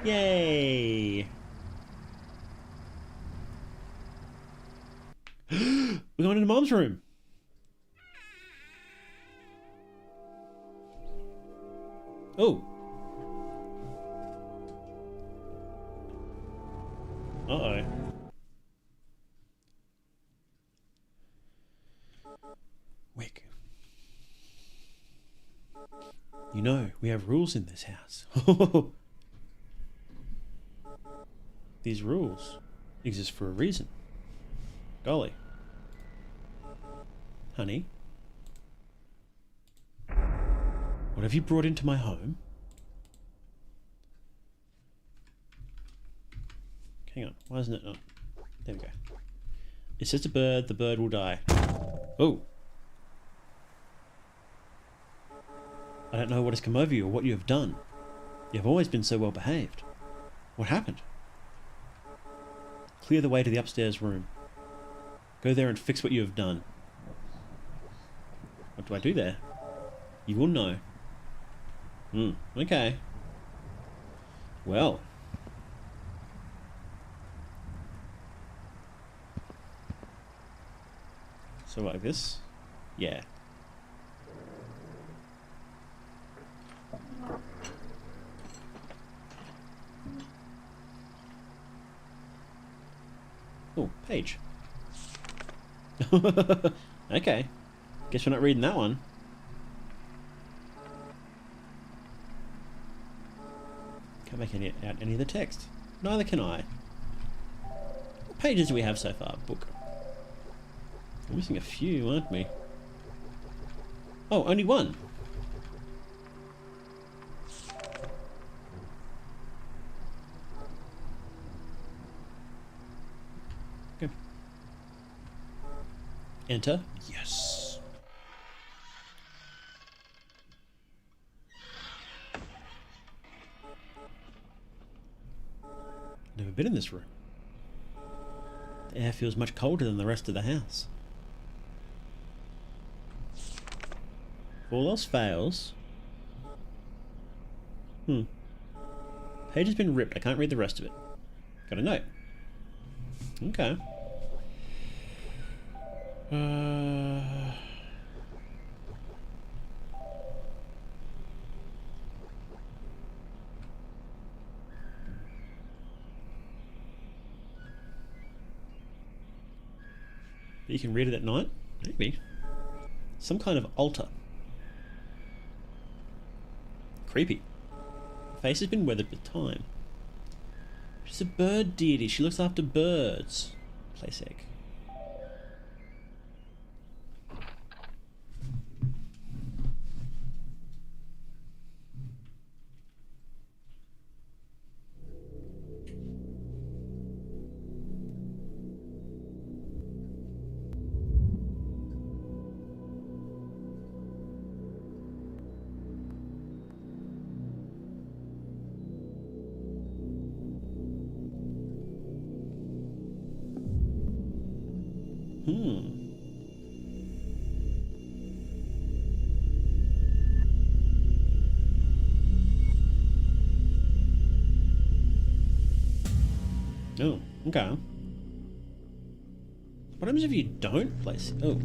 Yay! We're going into Mom's room. Oh. Uh-oh. Wick. You know, we have rules in this house. These rules exist for a reason. Golly. Honey. What have you brought into my home? Hang on, why isn't it? Oh, there we go. It says the bird will die. Oh. I don't know what has come over you or what you have done. You have always been so well behaved. What happened? Clear the way to the upstairs room. Go there and fix what you have done. What do I do there? You will know. Okay. Well. So like this? Yeah. Oh, page. Okay. Guess we're not reading that one. Can't make out any of the text. Neither can I. What pages do we have so far? Book. We're missing a few, aren't we? Oh, only one. Okay. Enter. Yes. Never been in this room. The air feels much colder than the rest of the house. If all else fails... Page has been ripped. I can't read the rest of it. Got a note. Okay. You can read it at night? Maybe. Some kind of altar. Creepy. Her face has been weathered with time. She's a bird deity. She looks after birds. Place egg. Oh, okay. What happens if you don't place it? Oh.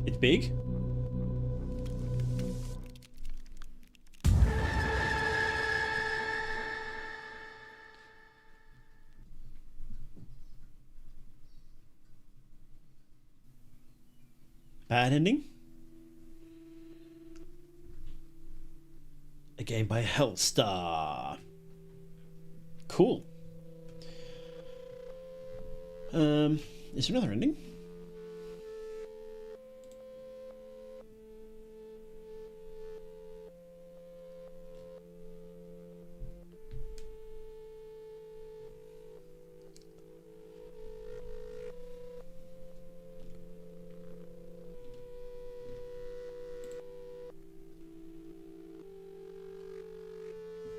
It's big? Bad ending? A game by Hellstar. Cool. Is there another ending?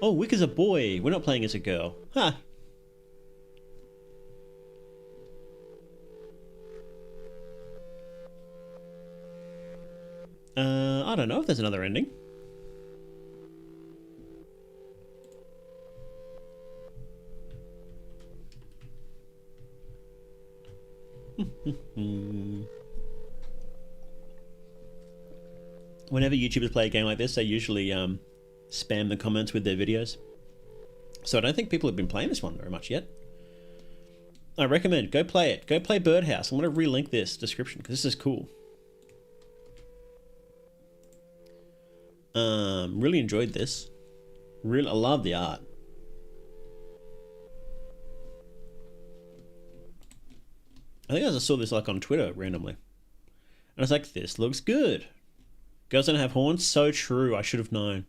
Oh, Wick is a boy. We're not playing as a girl. Huh. I don't know if there's another ending. Whenever YouTubers play a game like this, they usually spam the comments with their videos. So I don't think people have been playing this one very much yet. I recommend, go play it. Go play Birdhouse. I'm going to relink this description because this is cool. Really enjoyed this. I love the art. I think I just saw this like on Twitter randomly. And I was like, this looks good. Girls don't have horns? So true. I should have known.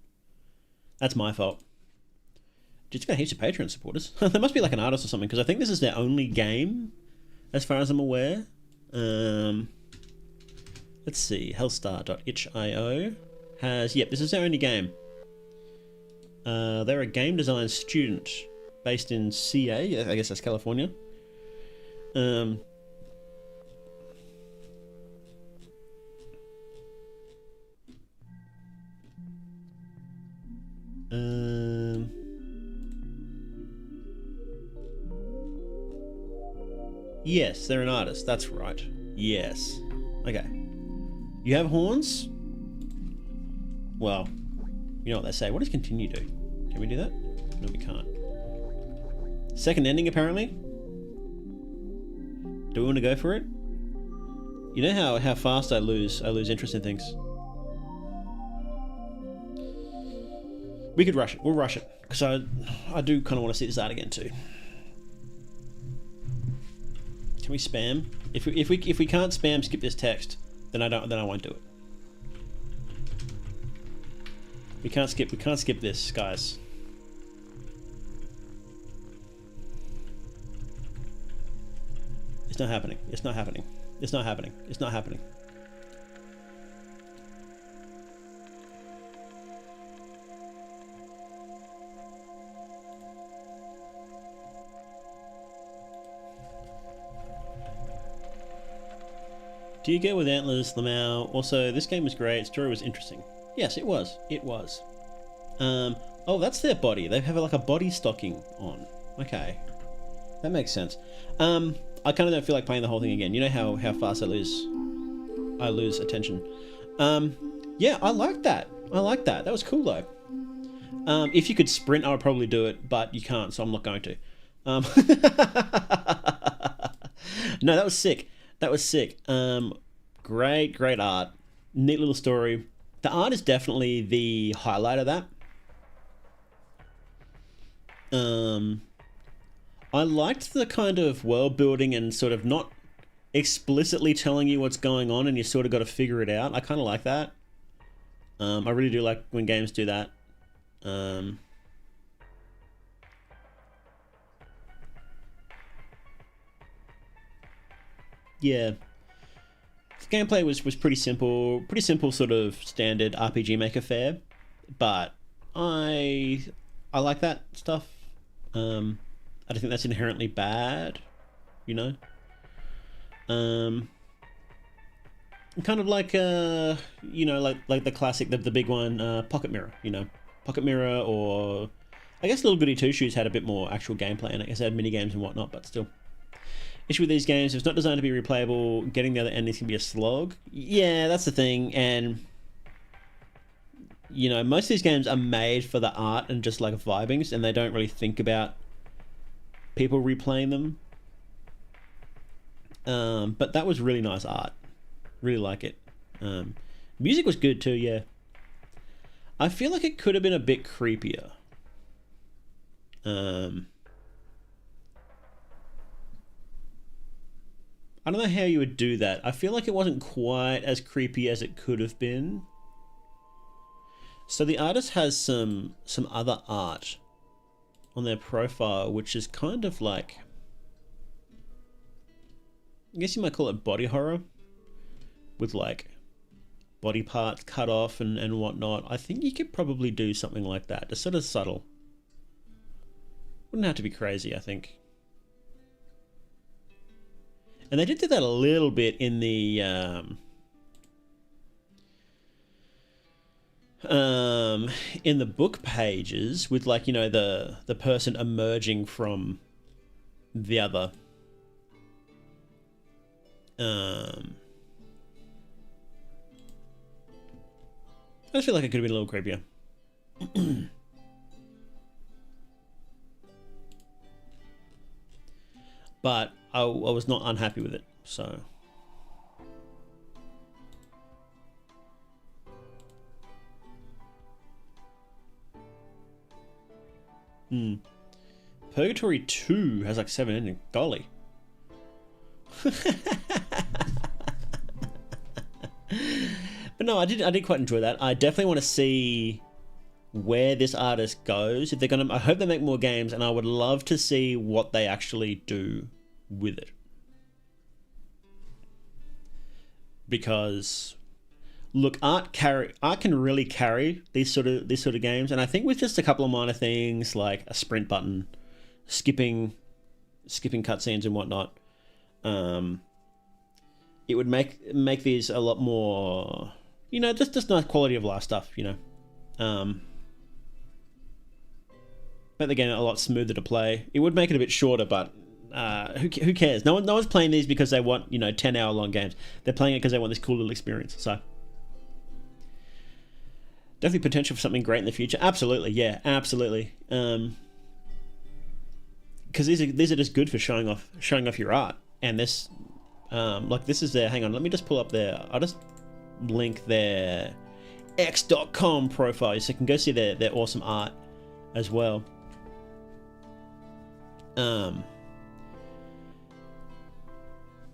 That's my fault. Just got heaps of Patreon supporters. There must be like an artist or something, because I think this is their only game, as far as I'm aware. Let's see. Hellstar.itch.io has... Yep, this is their only game. They're a game design student based in CA. I guess that's California. Yes, they're an artist. That's right. Yes. Okay. You have horns? Well, you know what they say. What does continue do? Can we do that? No, we can't. Second ending, apparently. Do we want to go for it? You know how fast I lose interest in things. We could rush it. We'll rush it, because I do kind of want to see this art again too. Can we spam? If we can't spam skip this text, then I won't do it. We can't skip this, guys. It's not happening. It's not happening. It's not happening. It's not happening. Do you get with Antlers, Lamau? Also, this game was great. Story was interesting. Yes, it was. It was. Oh, that's their body. They have like a body stocking on. Okay, that makes sense. I kind of don't feel like playing the whole thing again. You know how fast I lose attention. Yeah, I like that. That was cool though. If you could sprint, I would probably do it, but you can't, so I'm not going to. No, that was sick. Great art. Neat little story. The art is definitely the highlight of that. I liked the kind of world building and sort of not explicitly telling you what's going on and you sort of got to figure it out. I kind of like that. I really do like when games do that. Yeah. The gameplay was pretty simple sort of standard RPG Maker fare, but I like that stuff. I don't think that's inherently bad, you know. Kind of like you know, like the classic, the big one, Pocket Mirror, you know, Pocket Mirror, or I guess Little Goody Two Shoes had a bit more actual gameplay, and I guess it had mini games and whatnot, but still. Issue with these games, if it's not designed to be replayable, getting the other end is going to be a slog. Yeah, that's the thing, and you know, most of these games are made for the art and just like vibings, and they don't really think about people replaying them. But that was really nice art. Really like it. Music was good too, yeah. I feel like it could have been a bit creepier. I don't know how you would do that. I feel like it wasn't quite as creepy as it could have been. So the artist has some other art on their profile, which is kind of like, I guess you might call it body horror, with like body parts cut off and whatnot. I think you could probably do something like that. It's sort of subtle. Wouldn't have to be crazy, I think. And they did do that a little bit in the book pages with, like, you know, the person emerging from the other. I just feel like it could have been a little creepier. But I was not unhappy with it, so. Purgatory 2 has like 7 endings. Golly. But no, I did quite enjoy that. I definitely want to see where this artist goes. If they're gonna, I hope they make more games, and I would love to see what they actually do with it. Because look, art can really carry these sort of games, and I think with just a couple of minor things like a sprint button, skipping cutscenes and whatnot, it would make these a lot more, you know, just nice quality of life stuff, you know. But again, a lot smoother to play. It would make it a bit shorter, but who cares? No one's playing these because they want, you know, 10-hour long games. They're playing it because they want this cool little experience. So definitely potential for something great in the future. Absolutely, yeah, absolutely. Because these are just good for showing off your art. And this, like, this is their. Hang on, let me just pull up their. I'll just link their x.com profile so you can go see their awesome art as well.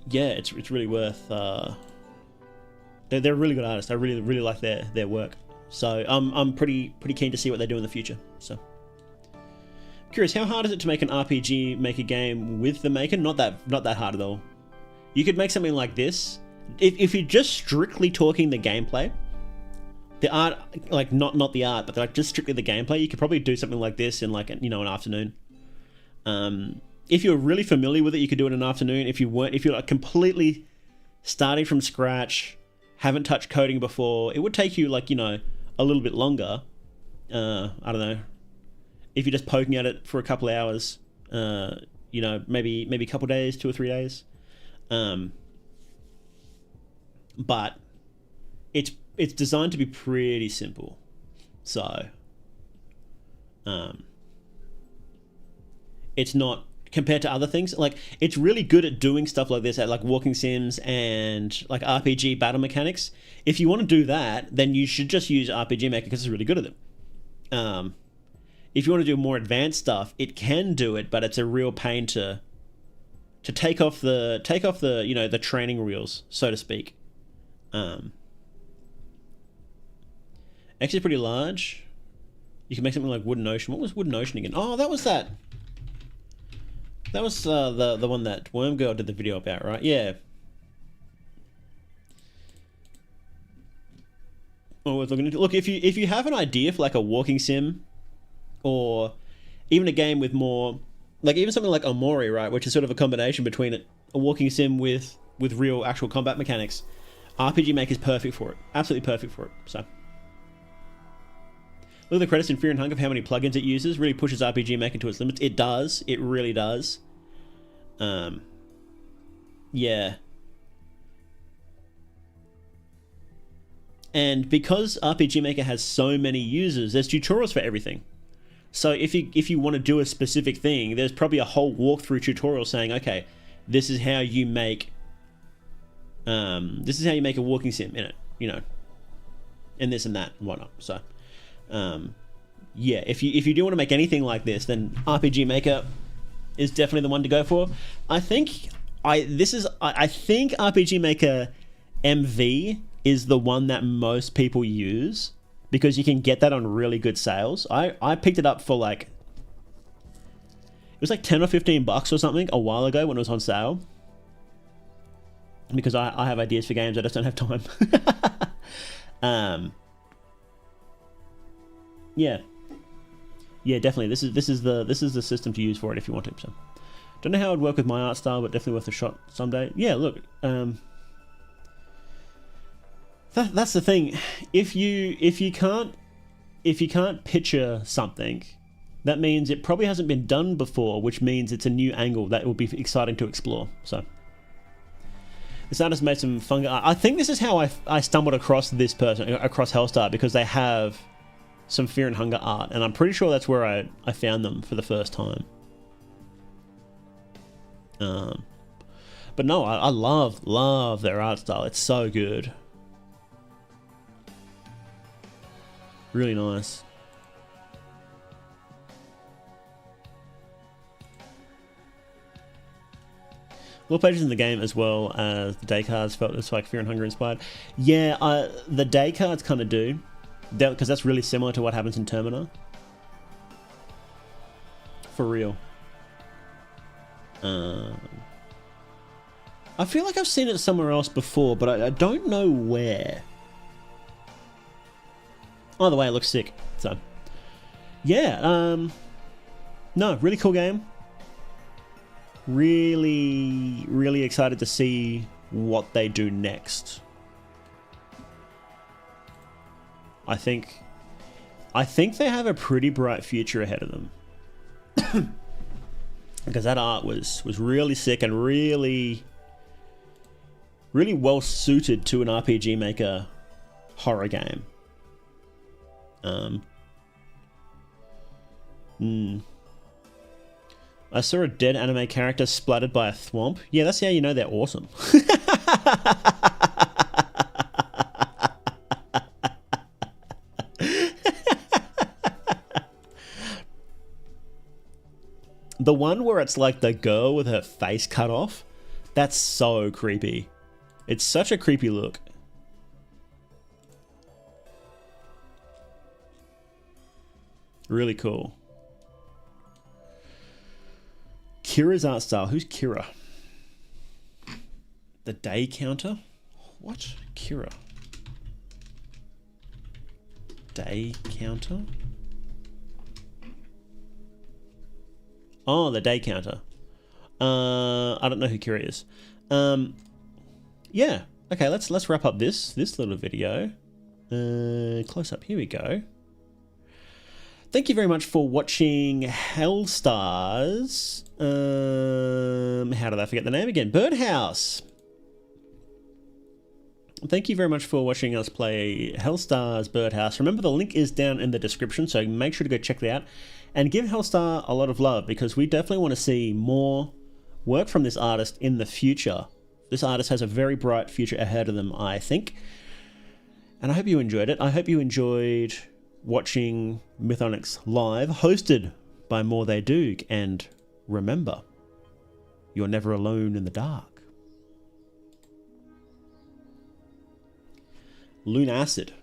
Yeah, it's really worth. They're really good artists. I really like their work. So I'm pretty keen to see what they do in the future. So curious, how hard is it to make an RPG Maker game with the Maker? Not that hard at all. You could make something like this if you're just strictly talking the gameplay. The art, like not the art, but like just strictly the gameplay. You could probably do something like this in, like, you know, an afternoon. If you're really familiar with it, you could do it in an afternoon. If you're like completely starting from scratch, haven't touched coding before, it would take you, like, you know, a little bit longer, I don't know, if you're just poking at it for a couple of hours, you know, maybe a couple of days, 2 or 3 days. But it's designed to be pretty simple. So it's not, compared to other things, like, it's really good at doing stuff like this, at like walking sims and like RPG battle mechanics. If you want to do that, then you should just use RPG Maker because it's really good at it. If you want to do more advanced stuff, it can do it, but it's a real pain to take off the you know, the training wheels, so to speak. Actually pretty large. You can make something like Wooden Ocean. What was Wooden Ocean again? Oh, that was that. That was the one that Worm Girl did the video about, right? Yeah. Oh, worth looking into. Look, if you have an idea for like a walking sim, or even a game with more, like even something like Omori, right, which is sort of a combination between a walking sim with real actual combat mechanics, RPG Maker is perfect for it. Absolutely perfect for it. So, look at the credits in Fear and Hunger for how many plugins it uses. Really pushes RPG Maker to its limits. It does. It really does. Yeah. And because RPG Maker has so many users, there's tutorials for everything. So if you want to do a specific thing, there's probably a whole walkthrough tutorial saying, okay, this is how you make a walking sim in it, you know, and this and that and whatnot. So, yeah, if you do want to make anything like this, then RPG Maker is definitely the one to go for. I think RPG Maker MV is the one that most people use, because you can get that on really good sales. I picked it up for like, it was like 10 or 15 bucks or something a while ago when it was on sale, because I have ideas for games, I just don't have time. Yeah, definitely. This is the system to use for it if you want to. So, don't know how it would work with my art style, but definitely worth a shot someday. Yeah, look, that's the thing. If you can't picture something, that means it probably hasn't been done before, which means it's a new angle that will be exciting to explore. So, this artist made some fun art. I think this is how I stumbled across this person, across Hellstar, because they have some Fear and Hunger art, and I'm pretty sure that's where I found them for the first time. But no, I love their art style. It's so good. Really nice. Little pages in the game as well as the day cards felt it's like Fear and Hunger inspired. Yeah, the day cards kind of do, because that's really similar to what happens in Termina. For real. I feel like I've seen it somewhere else before, but I don't know where. Either way, it looks sick. So, yeah, no, really cool game. Really, really excited to see what they do next. I think they have a pretty bright future ahead of them. Because that art was really sick and really, really well suited to an RPG Maker horror game. I saw a dead anime character splattered by a thwomp. Yeah, that's how you know they're awesome. The one where it's like the girl with her face cut off, that's so creepy. It's such a creepy look. Really cool. Kira's art style. Who's Kira? The day counter? What? Kira. Day counter? Oh, the day counter. I don't know who Kira is. Yeah. Okay, let's wrap up this little video. Close up. Here we go. Thank you very much for watching Hellstars. How did I forget the name again? Birdhouse. Thank you very much for watching us play Hellstars Birdhouse. Remember, the link is down in the description, so make sure to go check that out. And give Hellstar a lot of love, because we definitely want to see more work from this artist in the future. This artist has a very bright future ahead of them, I think. And I hope you enjoyed it. I hope you enjoyed watching Mythonics live, hosted by More They Doog. And remember, you're never alone in the dark. Lune Acid.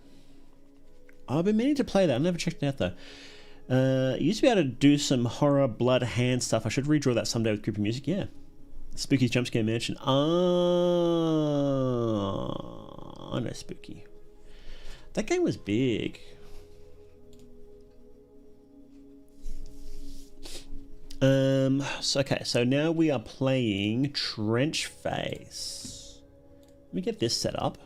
I've been meaning to play that. I've never checked it out though. You used to be able to do some horror, blood, hand stuff. I should redraw that someday with creepy music. Yeah. Spooky's Jumpscare Mansion. I know Spooky. That game was big. Okay, so now we are playing Trench Face. Let me get this set up.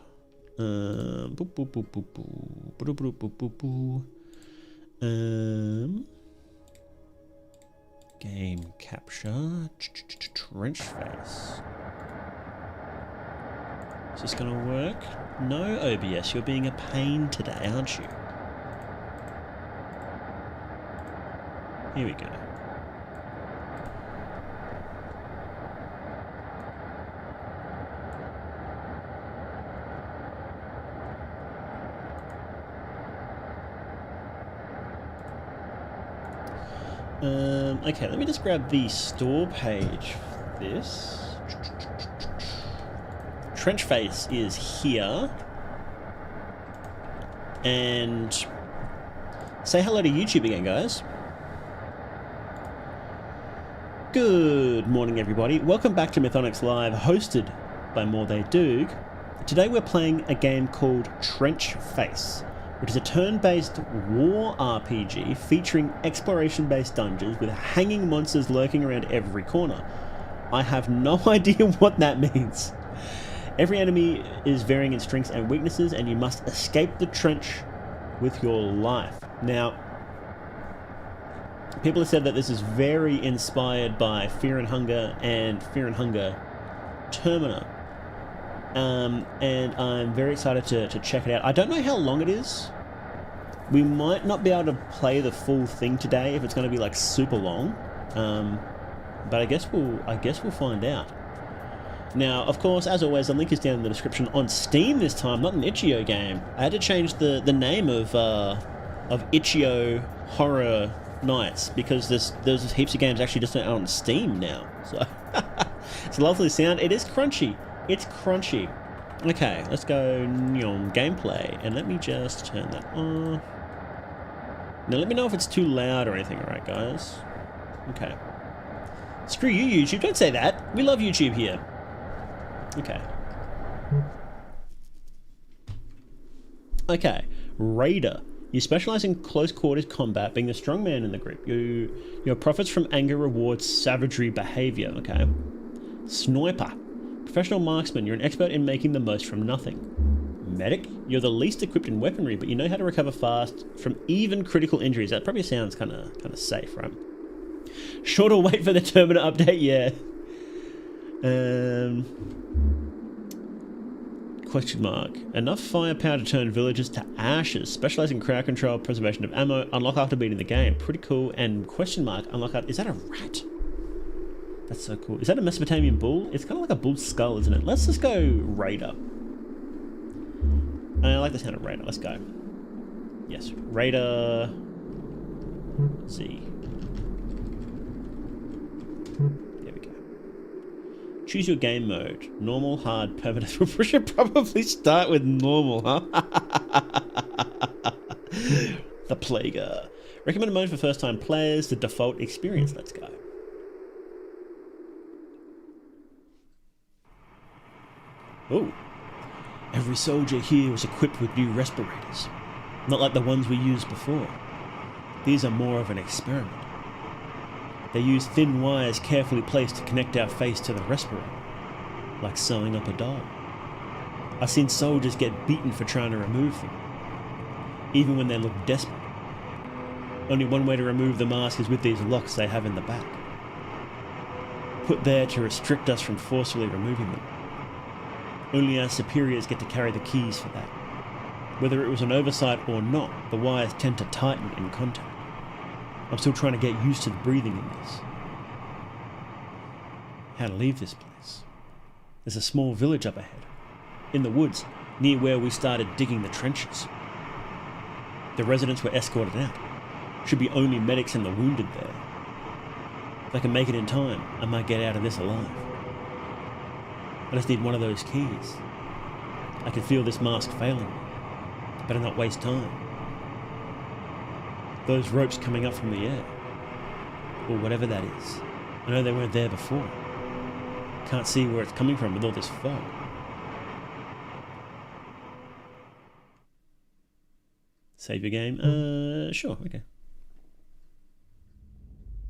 Game capture. Trench Face. Is this gonna work? No, OBS, you're being a pain today, aren't you? Here we go. Okay, let me just grab the store page for this. Trench Face is here. And say hello to YouTube again, guys. Good morning, everybody. Welcome back to Mythonics Live, hosted by More They Doog. Today we're playing a game called Trench Face, which is a turn-based war RPG featuring exploration-based dungeons with hanging monsters lurking around every corner. I have no idea what that means. Every enemy is varying in strengths and weaknesses, and you must escape the trench with your life. Now, people have said that this is very inspired by Fear and Hunger and Fear and Hunger Termina. And I'm very excited to check it out. I don't know how long it is. We might not be able to play the full thing today if it's going to be like super long. But I guess we'll find out. Now, of course, as always, the link is down in the description on Steam this time, not an Itch.io game. I had to change the name of Itch.io Horror Nights because there's heaps of games actually just out on Steam now. So it's a lovely sound. It is crunchy. It's crunchy. Okay, let's go gameplay, and let me just turn that on. Now let me know if it's too loud or anything, alright guys? Okay. Screw you, YouTube, don't say that. We love YouTube here. Okay. Okay, Raider. You specialize in close quarters combat, being the strong man in the group. Your profits from anger rewards savagery behavior, okay? Sniper. Professional marksman, you're an expert in making the most from nothing. Medic, you're the least equipped in weaponry, but you know how to recover fast from even critical injuries. That probably sounds kind of safe, right? Shorter wait for the Terminator update, yeah. Question mark. Enough firepower to turn villagers to ashes. Specialize in crowd control, preservation of ammo. Unlock after beating the game. Pretty cool. And question mark. Unlock out. Is that a rat? That's so cool. Is that a Mesopotamian bull? It's kind of like a bull's skull, isn't it? Let's just go Raider. I like the sound of Raider. Let's go. Yes, Raider. Z. There we go. Choose your game mode. Normal, hard, permanent. We should probably start with normal, huh? The Plaguer. Recommended mode for first-time players. The default experience. Let's go. Oh. Every soldier here was equipped with new respirators. Not like the ones we used before. These are more of an experiment. They use thin wires carefully placed to connect our face to the respirator, like sewing up a doll. I've seen soldiers get beaten for trying to remove them. even when they look desperate. Only one way to remove the mask is with these locks they have in the back, put there to restrict us from forcefully removing them. Only our superiors get to carry the keys for that. Whether it was an oversight or not, the wires tend to tighten in contact. I'm still trying to get used to the breathing in this. How to leave this place. There's a small village up ahead, in the woods, near where we started digging the trenches. The residents were escorted out. Should be only medics and the wounded there. If I can make it in time, I might get out of this alive. I just need one of those keys. I can feel this mask failing me. Better not waste time. Those ropes coming up from the air, or whatever that is. I know they weren't there before. Can't see where it's coming from with all this fog. Save your game? Sure, okay.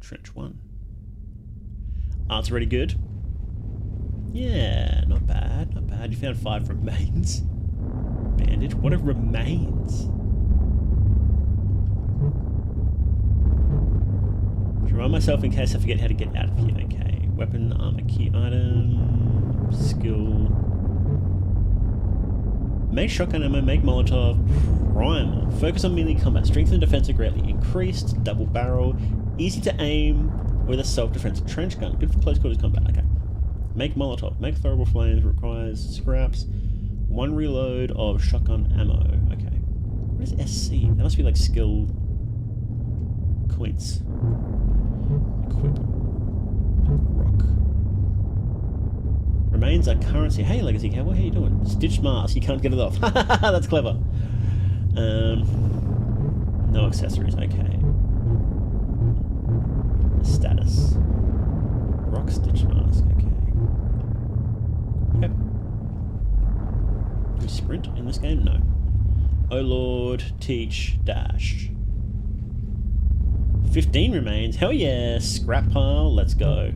Trench 1. Art's already good. Yeah, not bad, not bad. You found 5 remains. Bandage? What are remains? Remind myself in case I forget how to get out of here. Okay. Weapon, armor, key item, skill. Make shotgun ammo, make Molotov, primal. Focus on melee combat. Strength and defense are greatly increased. Double barrel. Easy to aim with a self-defense trench gun. Good for close quarters combat. Okay. Make Molotov. Make throwable flames. Requires scraps. 1 reload of shotgun ammo. Okay. What is SC? That must be like skill points. Equip. Rock. Remains are currency. Hey, Legacy Cowboy, how you doing? Stitched mask. You can't get it off. That's clever. No accessories. Okay. Status. Rock stitch mask. Okay. Okay. Do we sprint in this game? No. Oh Lord, teach, dash. 15 remains. Hell yeah. Scrap pile. Let's go.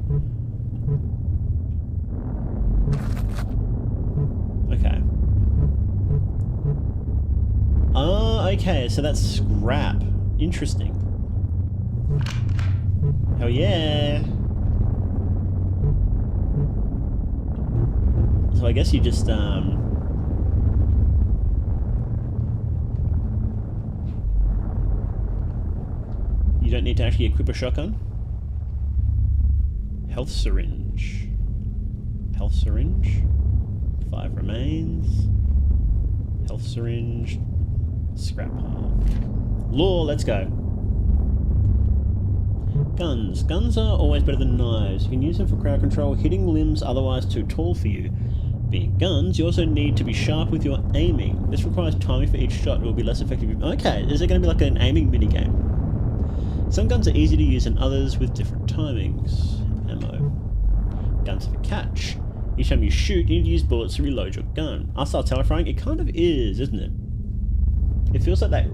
Okay. Oh, okay. So that's scrap. Interesting. Hell yeah. So I guess you just, you don't need to actually equip a shotgun. Health syringe. Health syringe. 5 remains. Health syringe. Scrap pile. Law, let's go. Guns. Guns are always better than knives. You can use them for crowd control, hitting limbs otherwise too tall for you. Being guns, you also need to be sharp with your aiming. This requires timing for each shot. It will be less effective. Okay, is it going to be like an aiming minigame? Some guns are easy to use and others with different timings. Ammo. Guns for catch. Each time you shoot, you need to use bullets to reload your gun. Art-style terrifying? It kind of is, isn't it? It feels like that,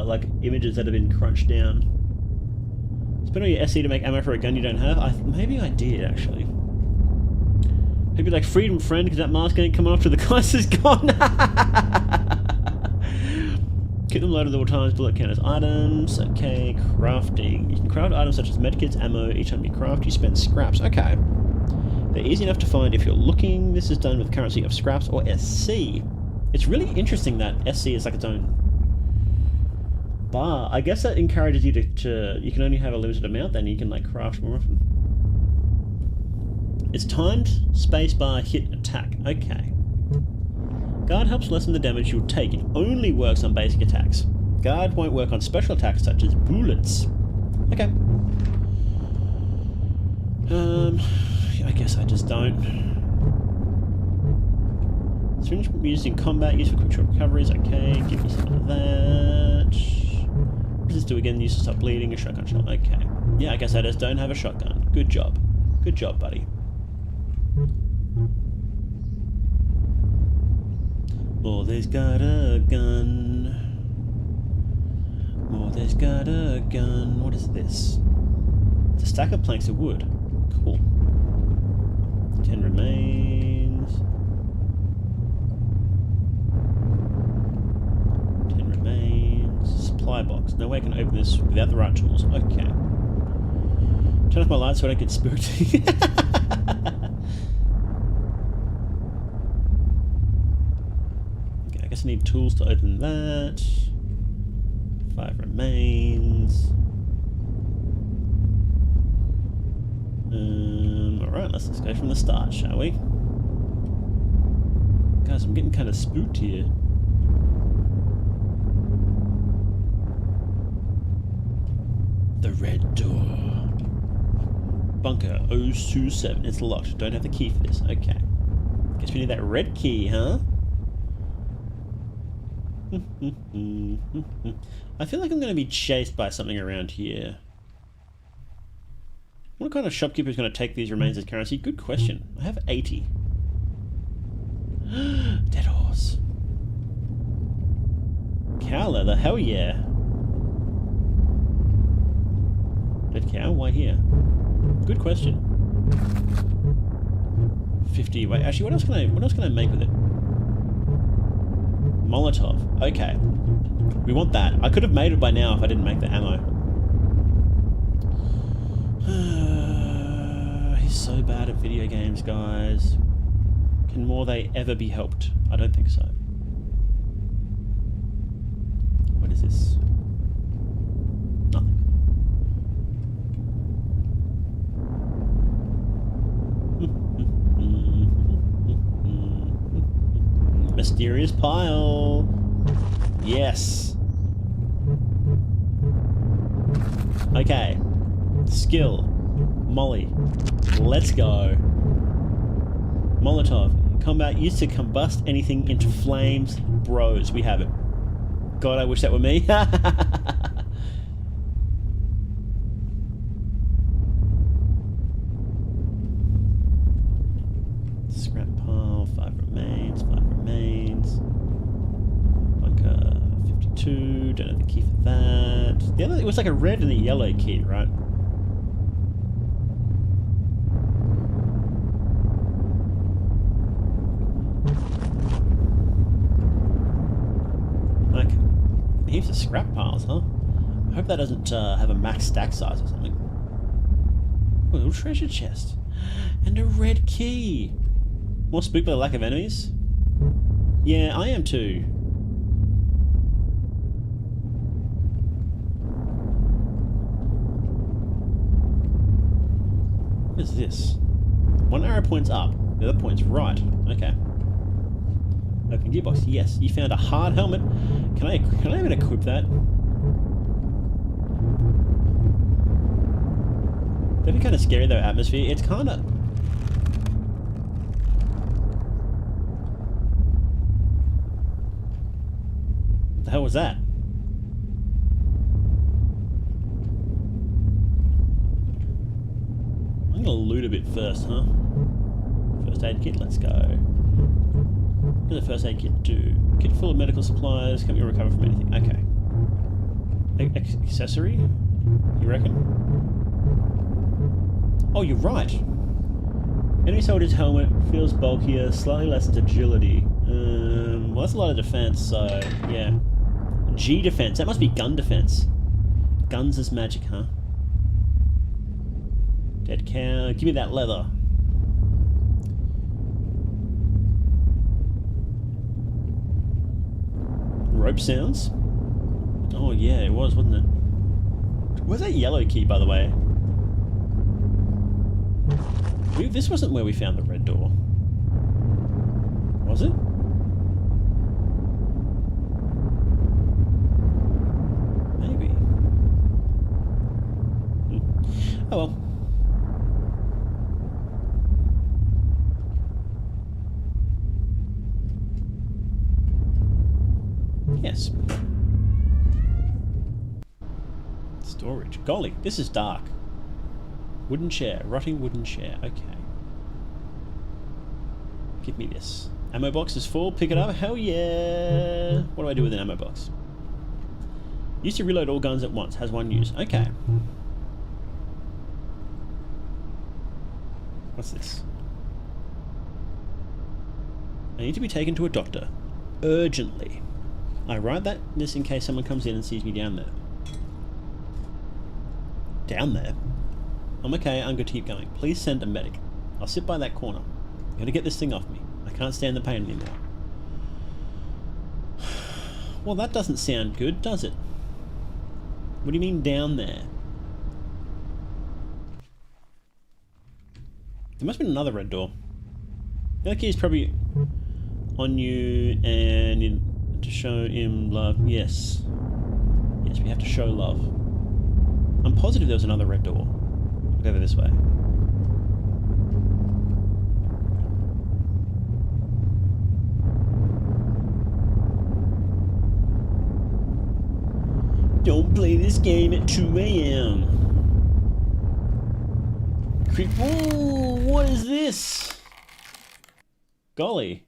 like images that have been crunched down. Spend all your SC to make ammo for a gun you don't have? Maybe I did, actually. Maybe like freedom friend, because that mask ain't coming off till the glass is gone. Keep them loaded at all times. Bullet counters. Items. Okay. Crafting. You can craft items such as medkits, ammo. Each time you craft, you spend scraps. Okay. They're easy enough to find if you're looking. This is done with currency of scraps or SC. It's really interesting that SC is like its own bar. I guess that encourages you to you can only have a limited amount, then you can like craft more often. It's timed space bar hit attack. Okay. Guard helps lessen the damage you'll take. It only works on basic attacks. Guard won't work on special attacks such as bullets. Okay. I guess I just don't. Syringe used in combat, used for quick short recoveries. Okay, give me some of that. What does this do again? Use to stop bleeding. A shotgun shot. Okay. Yeah, I guess I just don't have a shotgun. Good job. Good job, buddy. Morley's got a gun. Morley's got a gun. What is this? It's a stack of planks of wood. Cool. 10 remains. 10 remains. supply box. No way I can open this without the right tools. Okay. Turn off my lights so I don't get spooked. Okay, I guess I need tools to open that. 5 remains. Alright, let's go from the start, shall we? Guys, I'm getting kind of spooked here. The red door. Bunker 027. It's locked. Don't have the key for this. Okay. Guess we need that red key, huh? I feel like I'm going to be chased by something around here. What kind of shopkeeper is going to take these remains as currency? Good question. I have 80. Dead horse. Cow leather. Hell yeah. Dead cow? Why here? Good question. 50. Wait, actually, what else can I make with it? Molotov. Okay. We want that. I could have made it by now if I didn't make the ammo. He's so bad at video games, guys. Can more they ever be helped? I don't think so. What is this? Nothing. Mysterious pile. Yes. Okay. Skill. Molly. Let's go. Molotov. Combat used to combust anything into flames. Bros, we have it. God, I wish that were me. Scrap pile. 5 remains. 5 remains. Bunker 52. Don't have the key for that. The other, it was like a red and a yellow key, right? Okay. Heaps of scrap piles, huh? I hope that doesn't have a max stack size or something. Ooh, a little treasure chest. And a red key. More spooked by the lack of enemies? Yeah, I am too. What is this? One arrow points up, the other points right. Okay. Open gearbox. Yes, you found a hard helmet. Can I even equip that? That'd be kind of scary though, atmosphere. It's kind of... What the hell was that? I'm gonna loot a bit first, huh? First aid kit, let's go. What does a first aid kit do? Kit full of medical supplies, can we recover from anything? Okay. Accessory? You reckon? Oh, you're right. Enemy soldier's helmet feels bulkier, slightly lessens agility. Well, that's a lot of defense, so yeah. G defense. That must be gun defense. Guns is magic, huh? Dead cow. Give me that leather. Rope sounds? Oh yeah, it was, wasn't it? Where's that yellow key, by the way? This wasn't where we found the red door. Was it? Maybe. Oh well. Yes. Storage. Golly, this is dark. Wooden chair. Rotting wooden chair. Okay. Give me this. Ammo box is full. Pick it up. Hell yeah. What do I do with an ammo box? Used to reload all guns at once. Has one use. Okay. What's this? I need to be taken to a doctor. Urgently. I write this in case someone comes in and sees me down there. Down there? I'm okay, I'm going to keep going. Please send a medic. I'll sit by that corner. I'm going to get this thing off me. I can't stand the pain anymore. Well, that doesn't sound good, does it? What do you mean down there? There must have been another red door. The other key is probably on you and to show him love. Yes. Yes, we have to show love. I'm positive there was another red door. I'll go over this way. Don't play this game at 2 AM. Ooh, what is this? Golly.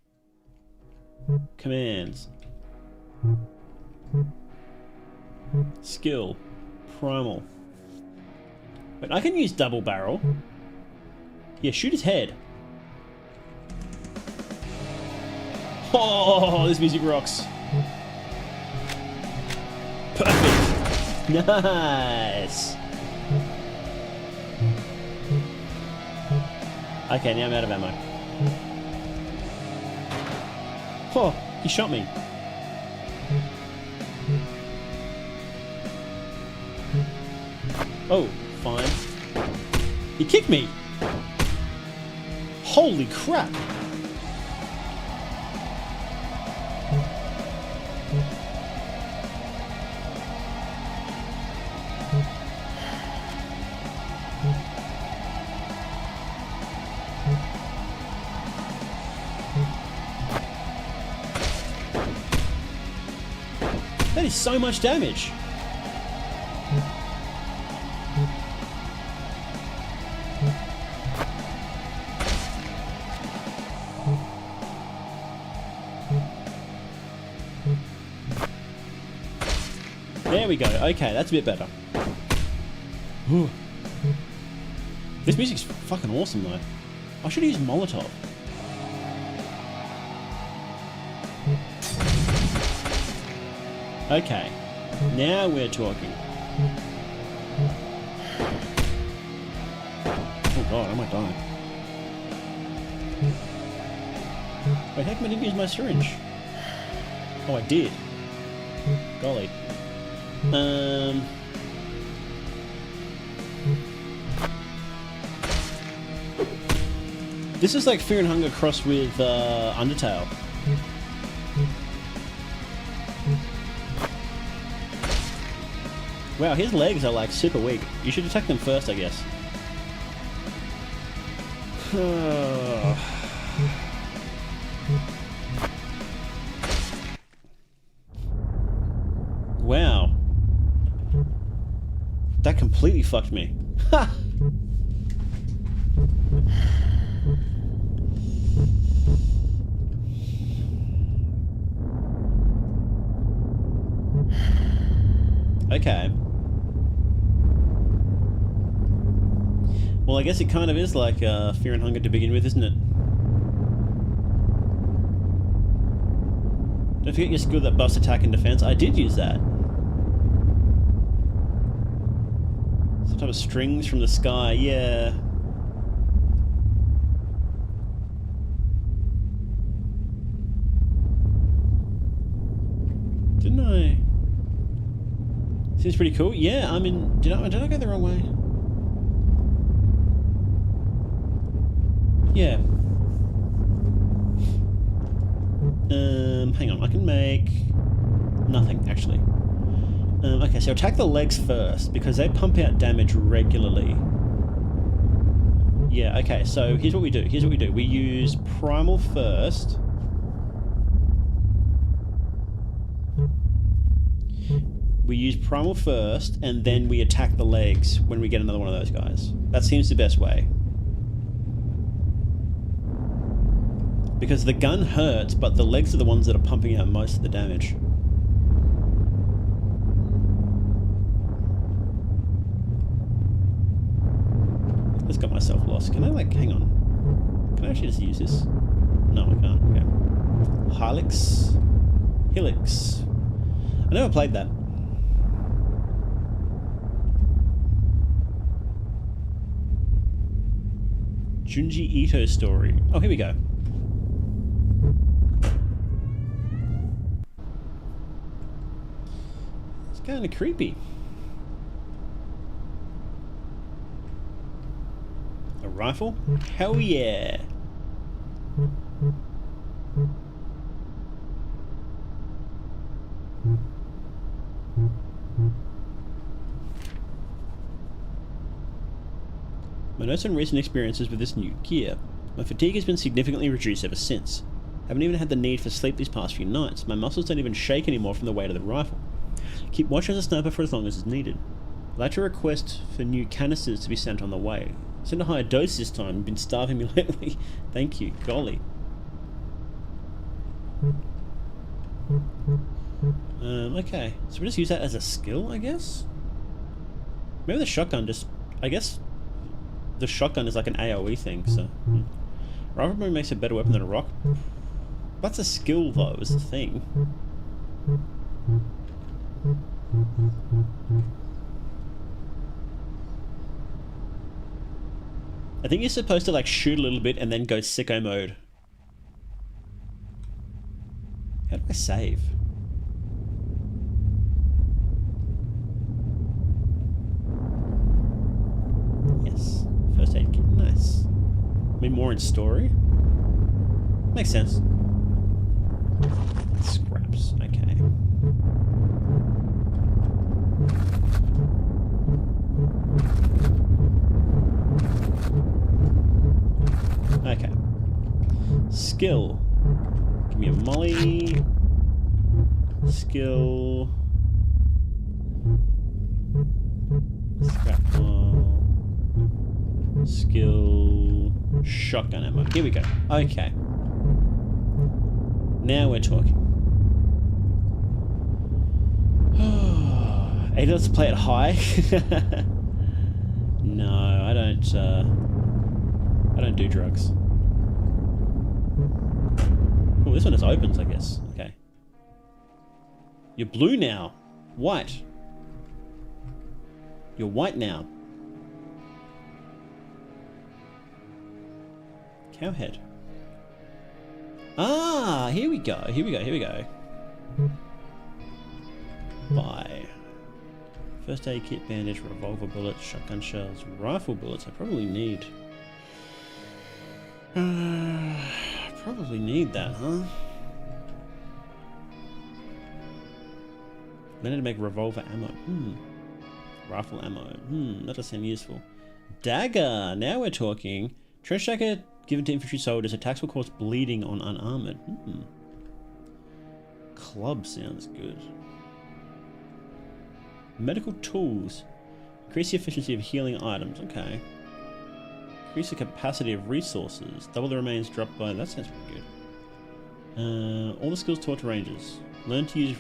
Commands. Skill. Primal. But I can use double barrel. Yeah, shoot his head. Oh, this music rocks. Perfect. Nice. Okay, now I'm out of ammo. Oh, he shot me. Oh, fine. He kicked me. Holy crap. That is so much damage. There we go. Okay, that's a bit better. Ooh. This music's fucking awesome though. I should use Molotov. Okay, now we're talking. Oh god, I might die. Wait, how come I didn't use my syringe? Oh, I did. Golly. This is like Fear and Hunger crossed with Undertale. Wow, his legs are like super weak. You should attack them first, I guess. Wow. That completely fucked me. Ha! Okay. Well, I guess it kind of is like Fear and Hunger to begin with, isn't it? Don't forget your skill that buffs attack and defense. I did use that. Some type of strings from the sky, yeah. Didn't I? Seems pretty cool. Yeah, I mean, did I go the wrong way? Yeah. Hang on, I can make nothing, actually. Okay, so attack the legs first, because they pump out damage regularly. Yeah, okay, so here's what we do. We use Primal first. We use Primal first, and then we attack the legs when we get another one of those guys. That seems the best way. Because the gun hurts, but the legs are the ones that are pumping out most of the damage. I just got myself lost. Can I, like, hang on. Can I actually just use this? No, I can't. Okay. Helix. I never played that. Junji Ito story. Oh, here we go. It's kind of creepy. A rifle? Hell yeah. My notes on recent experiences with this new gear. My fatigue has been significantly reduced ever since. I haven't even had the need for sleep these past few nights. My muscles don't even shake anymore from the weight of the rifle. Keep watch as a sniper for as long as is needed. I'd like to request for new canisters to be sent on the way. Send a higher dose this time. You've been starving me lately. Thank you. Golly. Okay. So we just use that as a skill, I guess? Maybe the shotgun just... I guess the shotgun is like an AoE thing, so... Rifle makes a better weapon than a rock. That's a skill, though, is the thing. I think you're supposed to, like, shoot a little bit and then go sicko mode. How do I save? Yes. First aid kit. Nice. I mean, more in story? Makes sense. Scraps. Okay. Okay. Skill. Give me a molly. Skill. Scrap ball. Skill. Shotgun ammo. Here we go. Okay. Now we're talking. Hey, let's play it high. No, I don't do drugs. Oh, this one just opens, I guess. Okay. You're blue now. White. You're white now. Cowhead. Ah, here we go. Here we go. Here we go. Buy. First aid kit, bandage, revolver bullets, shotgun shells, rifle bullets. I probably need. Probably need that, huh? Then to make revolver ammo. Rifle ammo. That does sound useful. Dagger. Now we're talking. Trench dagger given to infantry soldiers. Attacks will cause bleeding on unarmored. Club sounds good. Medical tools. Increase the efficiency of healing items. Okay. Increase the capacity of resources. Double the remains dropped by... That sounds pretty good. All the skills taught to rangers. Learn to use...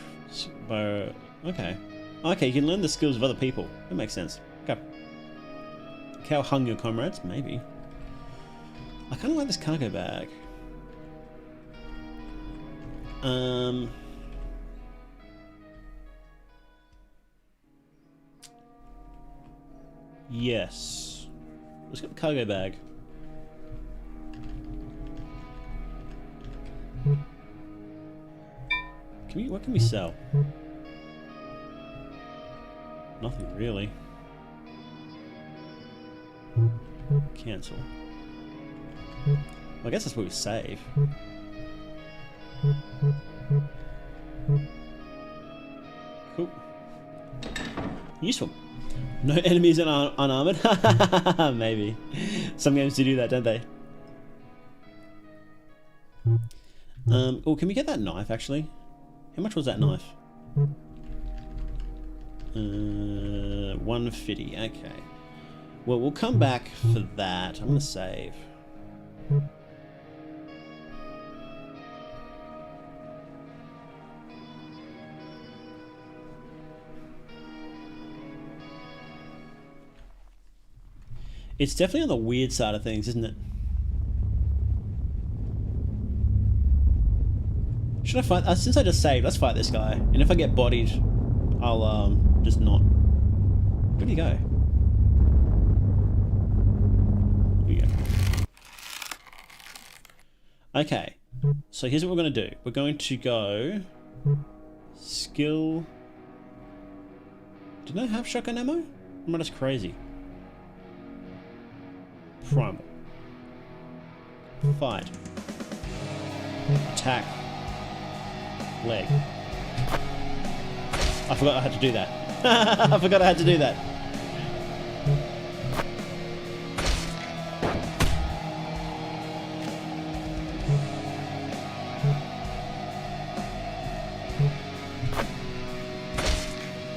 by... Okay. Okay, you can learn the skills of other people. That makes sense. Okay. Cow hung your comrades? Maybe. I kind of like this cargo bag. Yes. Let's get the cargo bag. What can we sell? Nothing really. Cancel. Well, I guess that's where we save. Cool. Useful. No enemies are unarmored? Maybe. Some games do that, don't they? Oh, can we get that knife, actually? How much was that knife? 150, okay. Well, we'll come back for that. I'm gonna save. It's definitely on the weird side of things, isn't it? Should I fight? Since I just saved, let's fight this guy. And if I get bodied, I'll just not. Where'd he go? Here we go. Okay. So here's what we're going to do. We're going to go... Skill... Didn't I have shotgun ammo? Am I just crazy? Primal. Fight. Attack. Leg. I forgot I had to do that. I forgot I had to do that.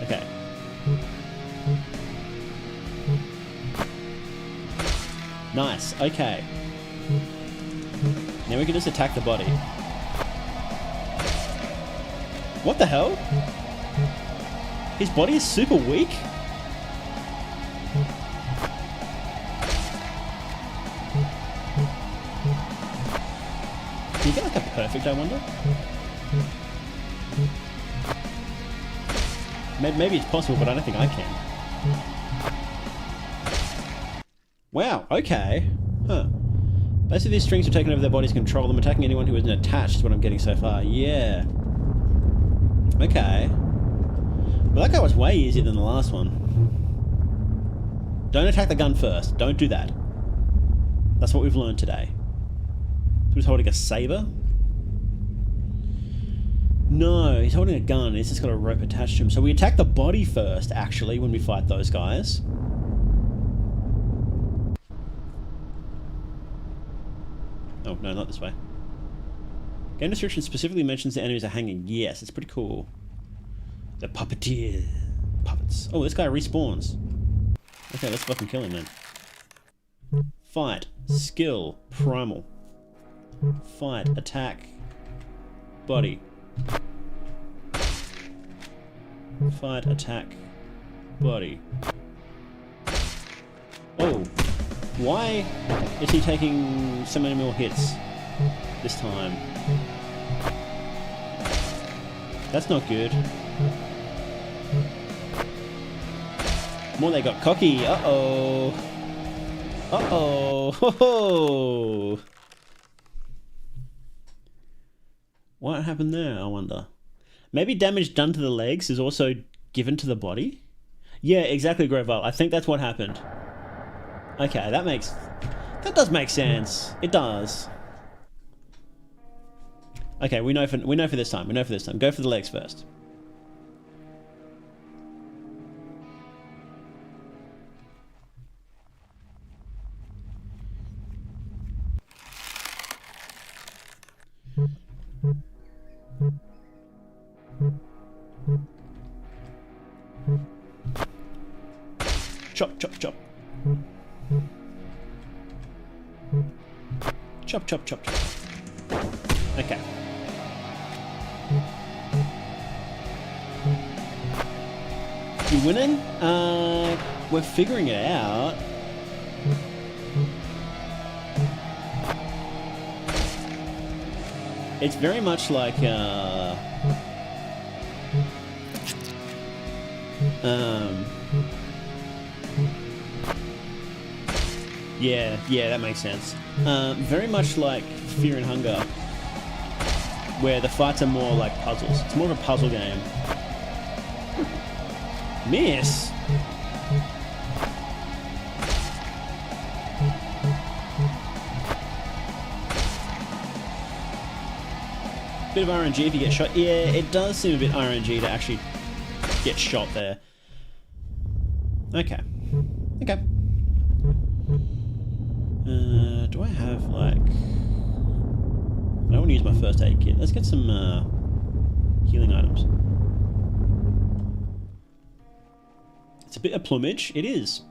Okay. Nice. Okay. Now we can just attack the body. What the hell? His body is super weak? Can you get like a perfect, I wonder? Maybe it's possible, but I don't think I can. Wow, okay. Huh. Basically, these strings are taken over their bodies, control them, attacking anyone who isn't attached is what I'm getting so far. Yeah. Okay. Well, that guy was way easier than the last one. Don't attack the gun first. Don't do that. That's what we've learned today. So he's holding a saber? No, he's holding a gun. He's just got a rope attached to him. So we attack the body first, actually, when we fight those guys. Oh, no, not this way. Game description specifically mentions the enemies are hanging. Yes, it's pretty cool. The puppeteer. Puppets. Oh, this guy respawns. Okay, let's fucking kill him then. Fight. Skill. Primal. Fight. Attack. Body. Fight. Attack. Body. Oh. Why is he taking so many more hits this time? That's not good. More they got cocky. Uh-oh. Uh-oh. Ho-ho. What happened there, I wonder? Maybe damage done to the legs is also given to the body? Yeah, exactly, Groval. I think that's what happened. Okay, that does make sense. It does. Okay, we know for this time. We know for this time. Go for the legs first. Chop, chop, chop. Chop, chop, chop, chop. Okay. You winning? We're figuring it out. It's very much like, yeah, that makes sense. Very much like Fear and Hunger, where the fights are more like puzzles. It's more of a puzzle game. Miss? Bit of RNG if you get shot. Yeah, it does seem a bit RNG to actually get shot there. Okay. Okay. Do I have, like... I don't want to use my first aid kit. Let's get some healing items. It's a bit of plumage. It is.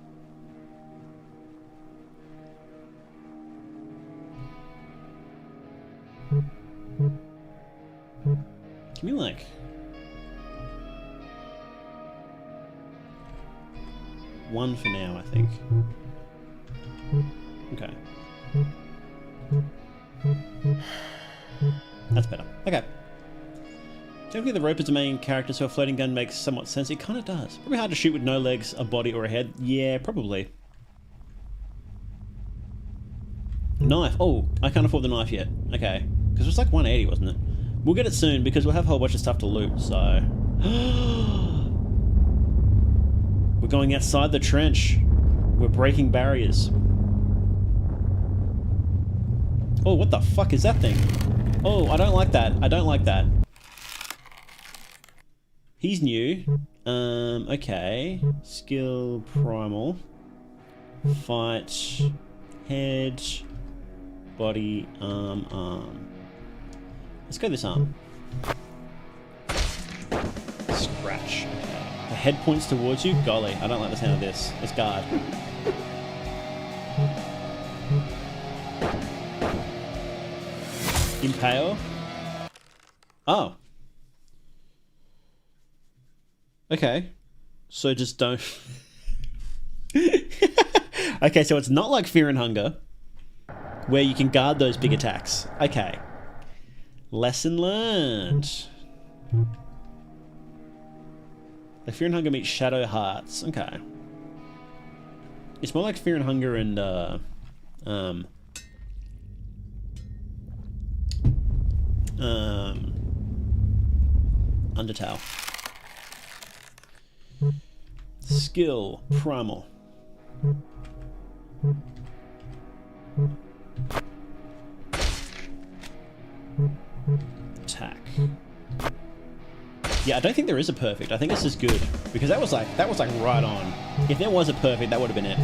Give me, like... one for now, I think. Okay. That's better. Okay. Technically, the rope is the main character, so a floating gun makes somewhat sense. It kind of does. Probably hard to shoot with no legs, a body, or a head. Yeah, probably. Knife. Oh, I can't afford the knife yet. Okay. Because it was like 180, wasn't it? We'll get it soon, because we'll have a whole bunch of stuff to loot, so... We're going outside the trench. We're breaking barriers. Oh, what the fuck is that thing? Oh, I don't like that. I don't like that. He's new. Okay. Skill primal. Fight. Head. Body. Arm. Let's go this arm. Scratch. Okay. The head points towards you. Golly, I don't like the sound of this. Let's guard. Impale. Oh. Okay. So just don't... Okay, so it's not like Fear and Hunger, where you can guard those big attacks. Okay. Lesson learned. Like Fear and Hunger meets Shadow Hearts. Okay. It's more like Fear and Hunger and, Undertale. Skill primal. Attack. Yeah, I don't think there is a perfect. I think this is good because that was like right on. If there was a perfect, that would have been it.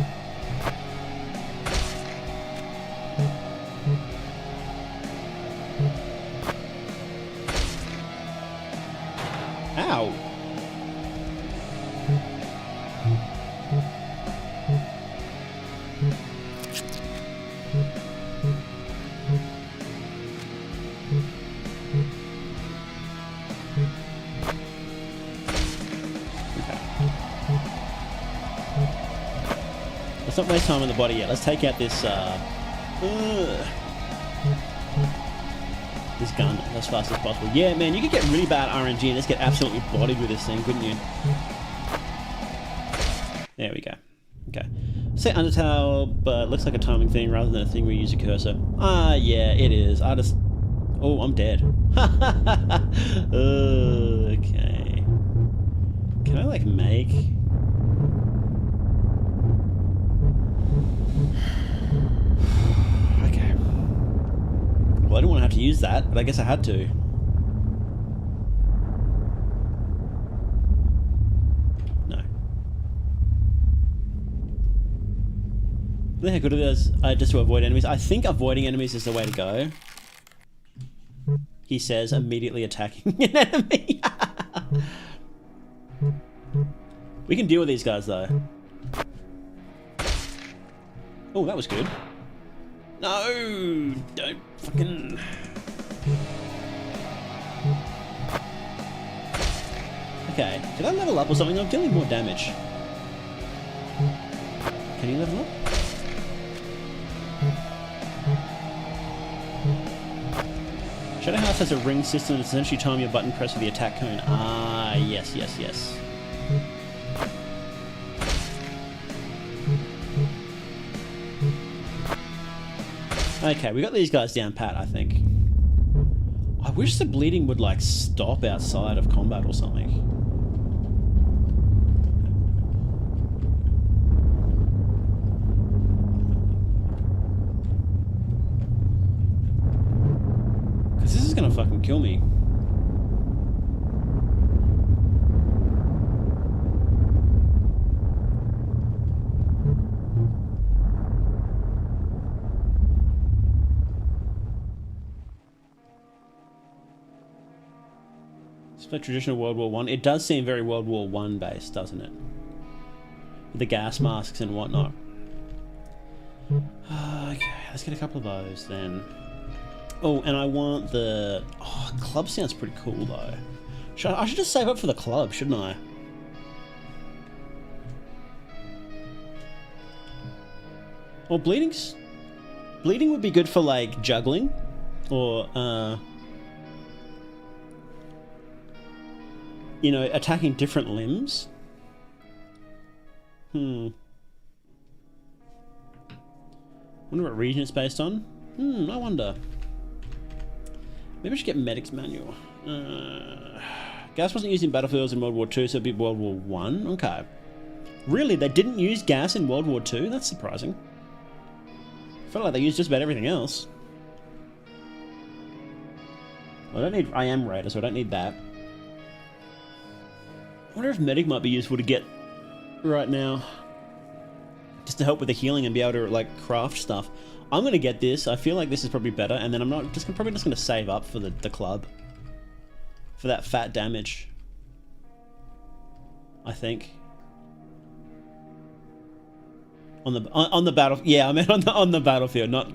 Ow. Let's not waste time on the body yet. Let's take out this this gun as fast as possible. Yeah, man, you could get really bad RNG and just get absolutely bodied with this thing, couldn't you? There we go. Okay. Say Undertale, but it looks like a timing thing rather than a thing where you use a cursor. Ah, yeah, it is. I just... Oh, I'm dead. Okay. Can I, like, make... Okay. Well, I didn't want to have to use that, but I guess I had to. No. The heck, what it is, just to avoid enemies. I think avoiding enemies is the way to go. He says, immediately attacking an enemy. We can deal with these guys, though. Oh, that was good. No! Don't fucking... Okay, did I level up or something? I'm dealing more damage. Can you level up? Shadow House has a ring system that essentially time your button press with the attack cone. Ah, yes, yes, yes. Okay, we got these guys down pat, I think. I wish the bleeding would, like, stop outside of combat or something. Because this is gonna fucking kill me. Like traditional World War One. It does seem very World War One based, doesn't it? With the gas masks and whatnot. Okay, let's get a couple of those then. Oh, and I want the... Oh, club sounds pretty cool though. I should just save up for the club, shouldn't I? Well, bleeding would be good for like juggling or you know, attacking different limbs. Wonder what region it's based on. I wonder. Maybe I should get Medic's Manual. Gas wasn't used in battlefields in World War II, so it'd be World War One. Okay. Really? They didn't use gas in World War II? That's surprising. I felt like they used just about everything else. Well, I don't need... I am Raider, so I don't need that. I wonder if Medic might be useful to get right now. Just to help with the healing and be able to, like, craft stuff. I'm going to get this. I feel like this is probably better, and then I'm not just probably just going to save up for the club. For that fat damage. I think. On the battle, yeah, I meant on the battlefield, not.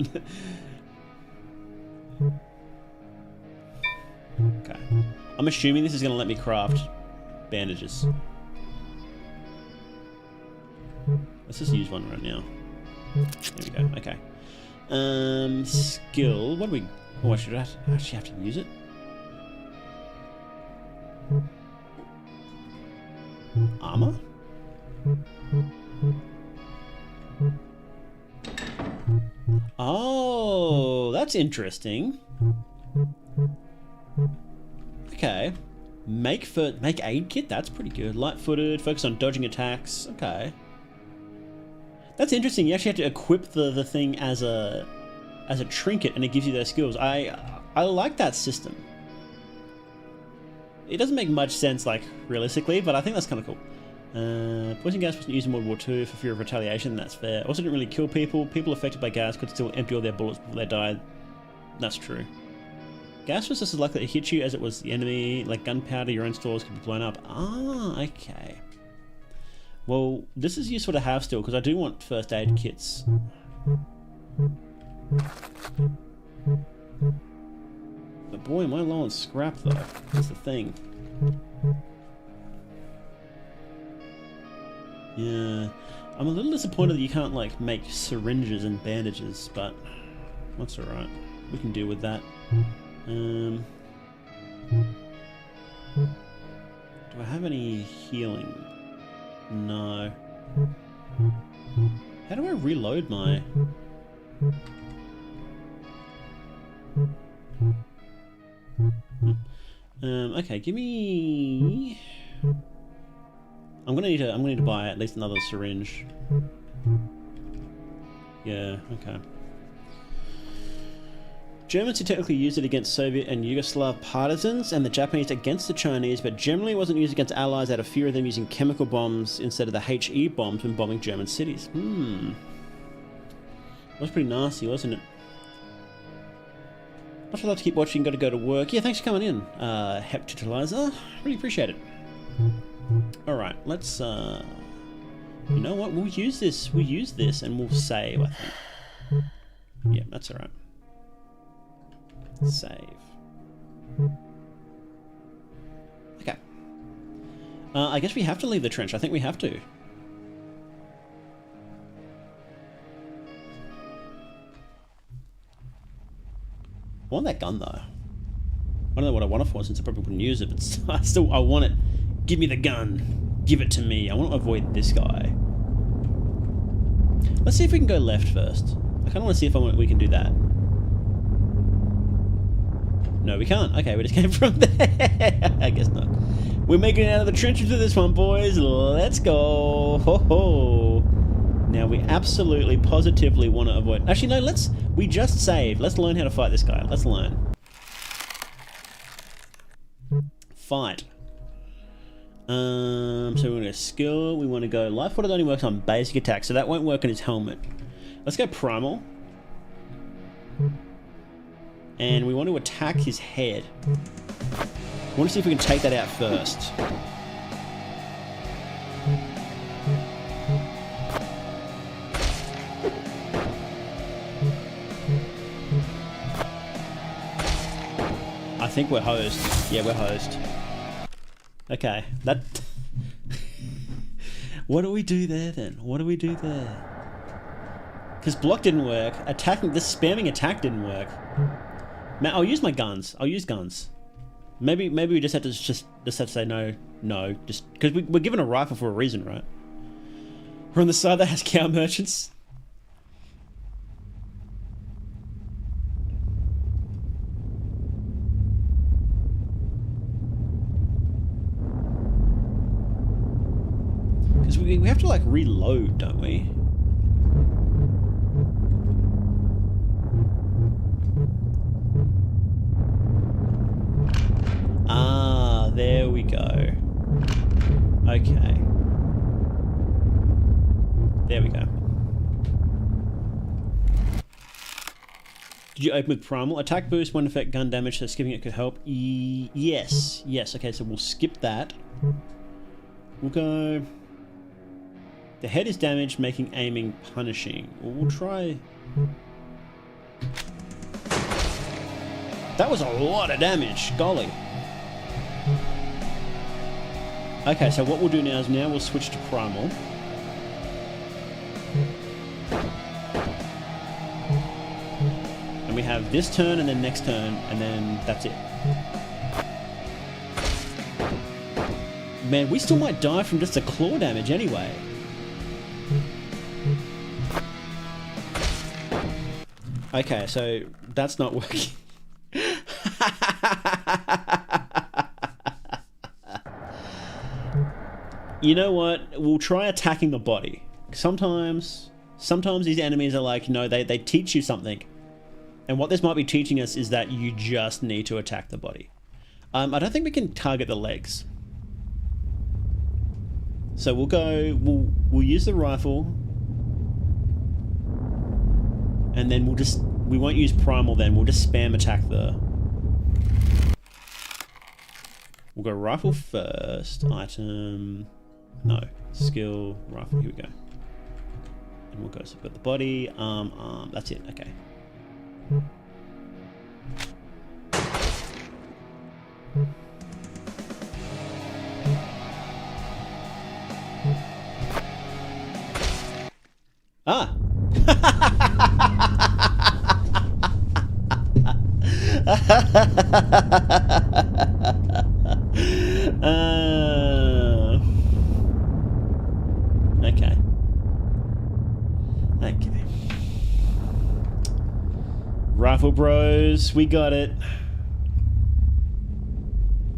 Okay, I'm assuming this is going to let me craft bandages. Let's just use one right now. There we go. Okay. Skill. What do we? Oh, I should actually have to use it. Armor. Oh, that's interesting. Okay. Make aid kit, that's pretty good. Light-footed, focus on dodging attacks. Okay. That's interesting. You actually have to equip the thing as a trinket and it gives you those skills. I like that system. It doesn't make much sense, like, realistically, but I think that's kind of cool. Poison gas wasn't used in World War II for fear of retaliation, that's fair. Also didn't really kill people. People affected by gas could still empty all their bullets before they died. That's true. Gas was just as likely to hit you as it was the enemy. Like gunpowder, your own stores could be blown up. Ah, okay. Well, this is useful to have still, because I do want first aid kits. But boy, am I low on scrap though. That's the thing. Yeah, I'm a little disappointed that you can't like make syringes and bandages, but that's alright. We can deal with that. Do I have any healing? No. How do I reload my... Okay, give me... I'm gonna need to buy at least another syringe. Yeah, okay. Germans who technically used it against Soviet and Yugoslav partisans, and the Japanese against the Chinese, but generally wasn't used against allies out of fear of them using chemical bombs instead of the HE bombs when bombing German cities. That was pretty nasty, wasn't it? Much I'd love to keep watching, gotta go to work. Yeah, thanks for coming in, Heptitalizer. Really appreciate it. Alright, let's, you know what, we'll use this and we'll save, I think. Yeah, that's alright. Save. Okay. I guess we have to leave the trench. I think we have to. I want that gun though. I don't know what I want it for since I probably wouldn't use it, but I want it. Give me the gun. Give it to me. I want to avoid this guy. Let's see if we can go left first. I kind of want to see if we can do that. No, we can't. Okay, we just came from there. I guess not. We're making it out of the trenches with this one, boys. Let's go. Ho ho. Now, we absolutely, positively want to avoid... Actually, no, we just saved. Let's learn how to fight this guy. Let's learn. Fight. So we're going to go skill. We want to go... Life Water only works on basic attack, so that won't work on his helmet. Let's go primal. And we want to attack his head. I want to see if we can take that out first. I think we're hosed. Yeah, we're hosed. Okay, that... What do we do there then? What do we do there? Because block didn't work. Attacking, this spamming attack didn't work. Man, I'll use my guns. I'll use guns. Maybe we just have to say no, just because we're given a rifle for a reason, right? We're on the side that has cow merchants. Because we have to like reload, don't we? Ah, there we go. Okay. There we go. Did you open with primal? Attack boost, one effect, gun damage, so skipping it could help. Yes. Yes, okay, so we'll skip that. We'll go... The head is damaged, making aiming punishing. We'll try... That was a lot of damage, golly. Okay, so what we'll do now is we'll switch to primal. And we have this turn and then next turn, and then that's it. Man, we still might die from just a claw damage anyway. Okay, so that's not working. You know what? We'll try attacking the body. Sometimes these enemies are like, no, they teach you something. And what this might be teaching us is that you just need to attack the body. I don't think we can target the legs. So we'll use the rifle. And then we won't use primal then, we'll just spam attack we'll go rifle first, item, no, skill, rifle, here we go. And we'll go, so we've got the body, arm, that's it, okay. Ah! Okay. Rifle bros, we got it.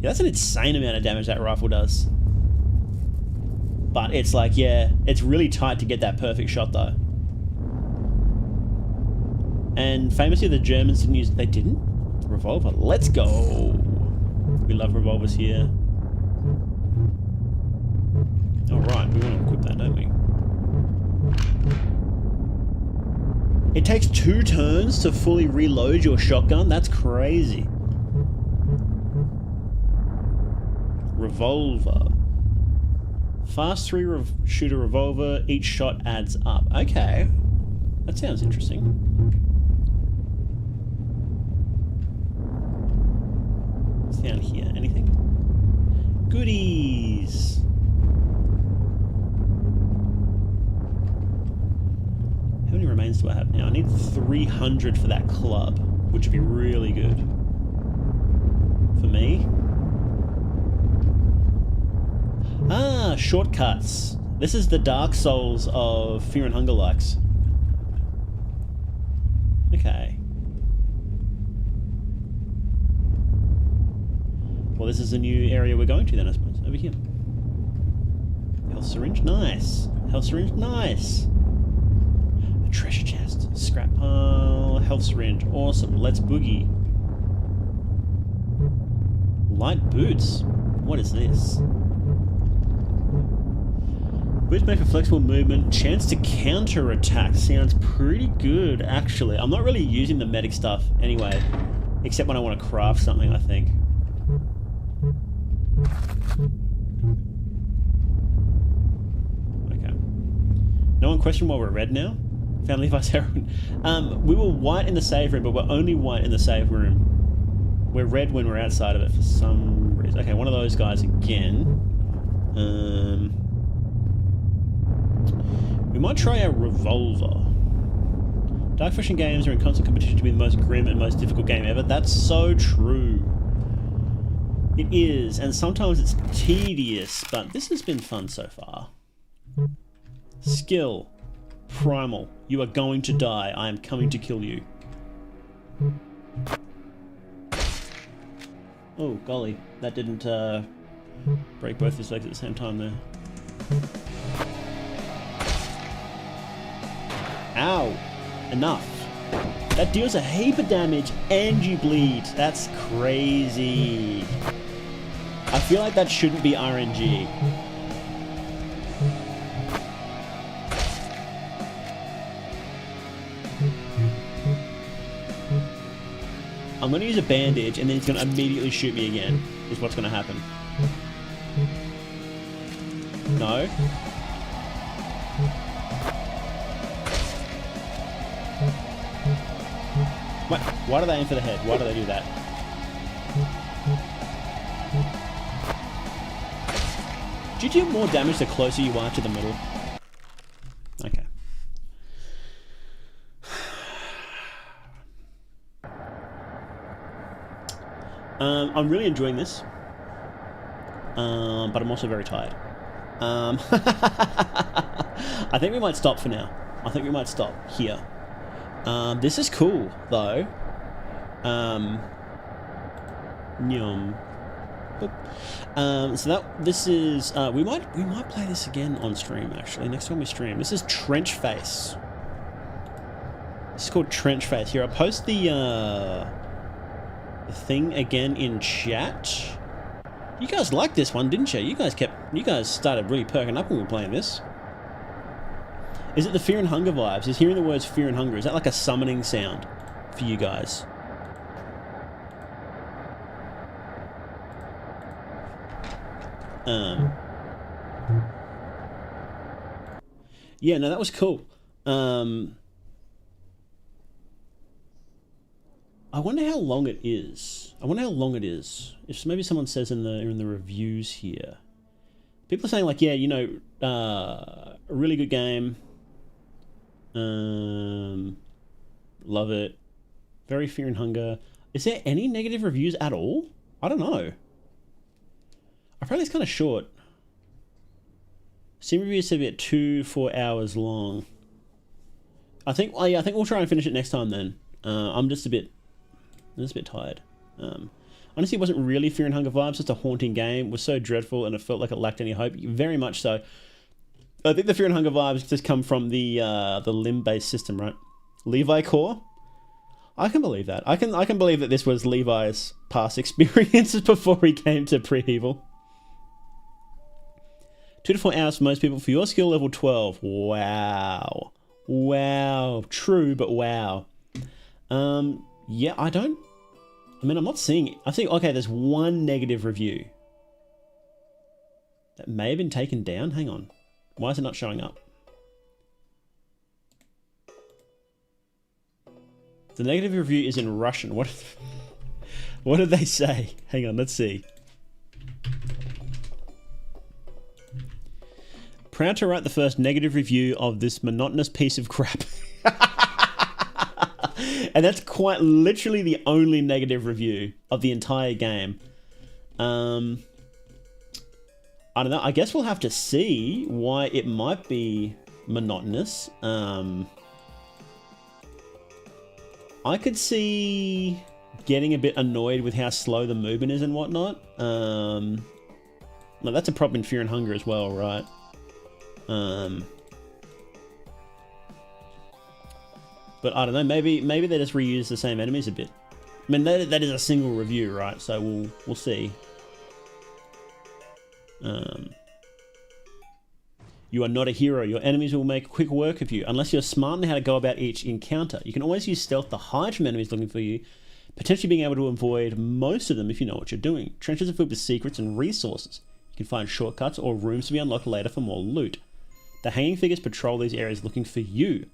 Yeah, that's an insane amount of damage that rifle does. But it's like, yeah, it's really tight to get that perfect shot though. And famously the Germans didn't use... They didn't? Revolver. Let's go! We love revolvers here. Alright, we want to equip that, don't we? It takes 2 turns to fully reload your shotgun? That's crazy. Revolver. Fast 3 shooter revolver. Each shot adds up. Okay. That sounds interesting. What's down here? Anything? Goodies! How many remains do I have now? I need 300 for that club, which would be really good. For me. Ah, shortcuts. This is the Dark Souls of Fear and Hunger likes. Okay. Well, this is a new area we're going to then, I suppose. Over here. Health syringe, nice. Health syringe, nice. A treasure chest, scrap pile, health syringe, awesome. Let's boogie. Light boots. What is this? Boots make for flexible movement. Chance to counter attack. Sounds pretty good, actually. I'm not really using the medic stuff anyway, except when I want to craft something, I think. Okay. No one question why we're red now? Found Levi's heroin. We were white in the save room, but we're only white in the save room. We're red when we're outside of it for some reason. Okay, one of those guys again. We might try a revolver. Dark Fishing games are in constant competition to be the most grim and most difficult game ever. That's so true. It is, and sometimes it's tedious, but this has been fun so far. Skill. Primal. You are going to die. I am coming to kill you. Oh, golly. That didn't break both his legs at the same time there. Ow. Enough. That deals a heap of damage and you bleed. That's crazy. I feel like that shouldn't be RNG. I'm going to use a bandage and then it's going to immediately shoot me again, is what's going to happen. No. What? Why do they aim for the head? Why do they do that? Do you do more damage the closer you are to the middle? Okay. I'm really enjoying this, but I'm also very tired. I think we might stop for now. I think we might stop here. This is cool though. Yum. So this is we might play this again on stream actually next time we stream. This is Trench Face. This is called Trench Face. Here, I'll post the thing again in chat. You guys liked this one, didn't you? You guys started really perking up when we were playing this. Is it the fear and hunger vibes? Is hearing the words fear and hunger, is that like a summoning sound for you guys? Yeah, no, that was cool. I wonder how long it is. If maybe someone says in the reviews here. People are saying like, yeah, you know, a really good game. Love it. Very fear and hunger. Is there any negative reviews at all? I don't know. Apparently it's kind of short. Steam reviews said about 2-4 hours long. I think we'll try and finish it next time then. I'm just a bit tired. Honestly, it wasn't really fear and hunger vibes. Just a haunting game. It was so dreadful and it felt like it lacked any hope. Very much so. I think the fear and hunger vibes just come from the limb-based system, right? Levi core. I can believe that. I can believe that this was Levi's past experiences before he came to Pre-Evil. 2 to 4 hours for most people. For your skill level 12. Wow. Wow. True, but wow. Yeah, I'm not seeing it. I think, okay, there's one negative review. That may have been taken down. Hang on. Why is it not showing up? The negative review is in Russian. What did they say? Hang on, let's see. Proud to write the first negative review of this monotonous piece of crap. And that's quite literally the only negative review of the entire game. I don't know. I guess we'll have to see why it might be monotonous. I could see getting a bit annoyed with how slow the movement is and whatnot. No, that's a problem in Fear and Hunger as well, right? But I don't know. Maybe they just reuse the same enemies a bit. I mean, that is a single review, right? So we'll see. You are not a hero. Your enemies will make quick work of you. Unless you're smart in how to go about each encounter. You can always use stealth to hide from enemies looking for you, potentially being able to avoid most of them if you know what you're doing. Trenches are filled with secrets and resources. You can find shortcuts or rooms to be unlocked later for more loot. The hanging figures patrol these areas looking for you.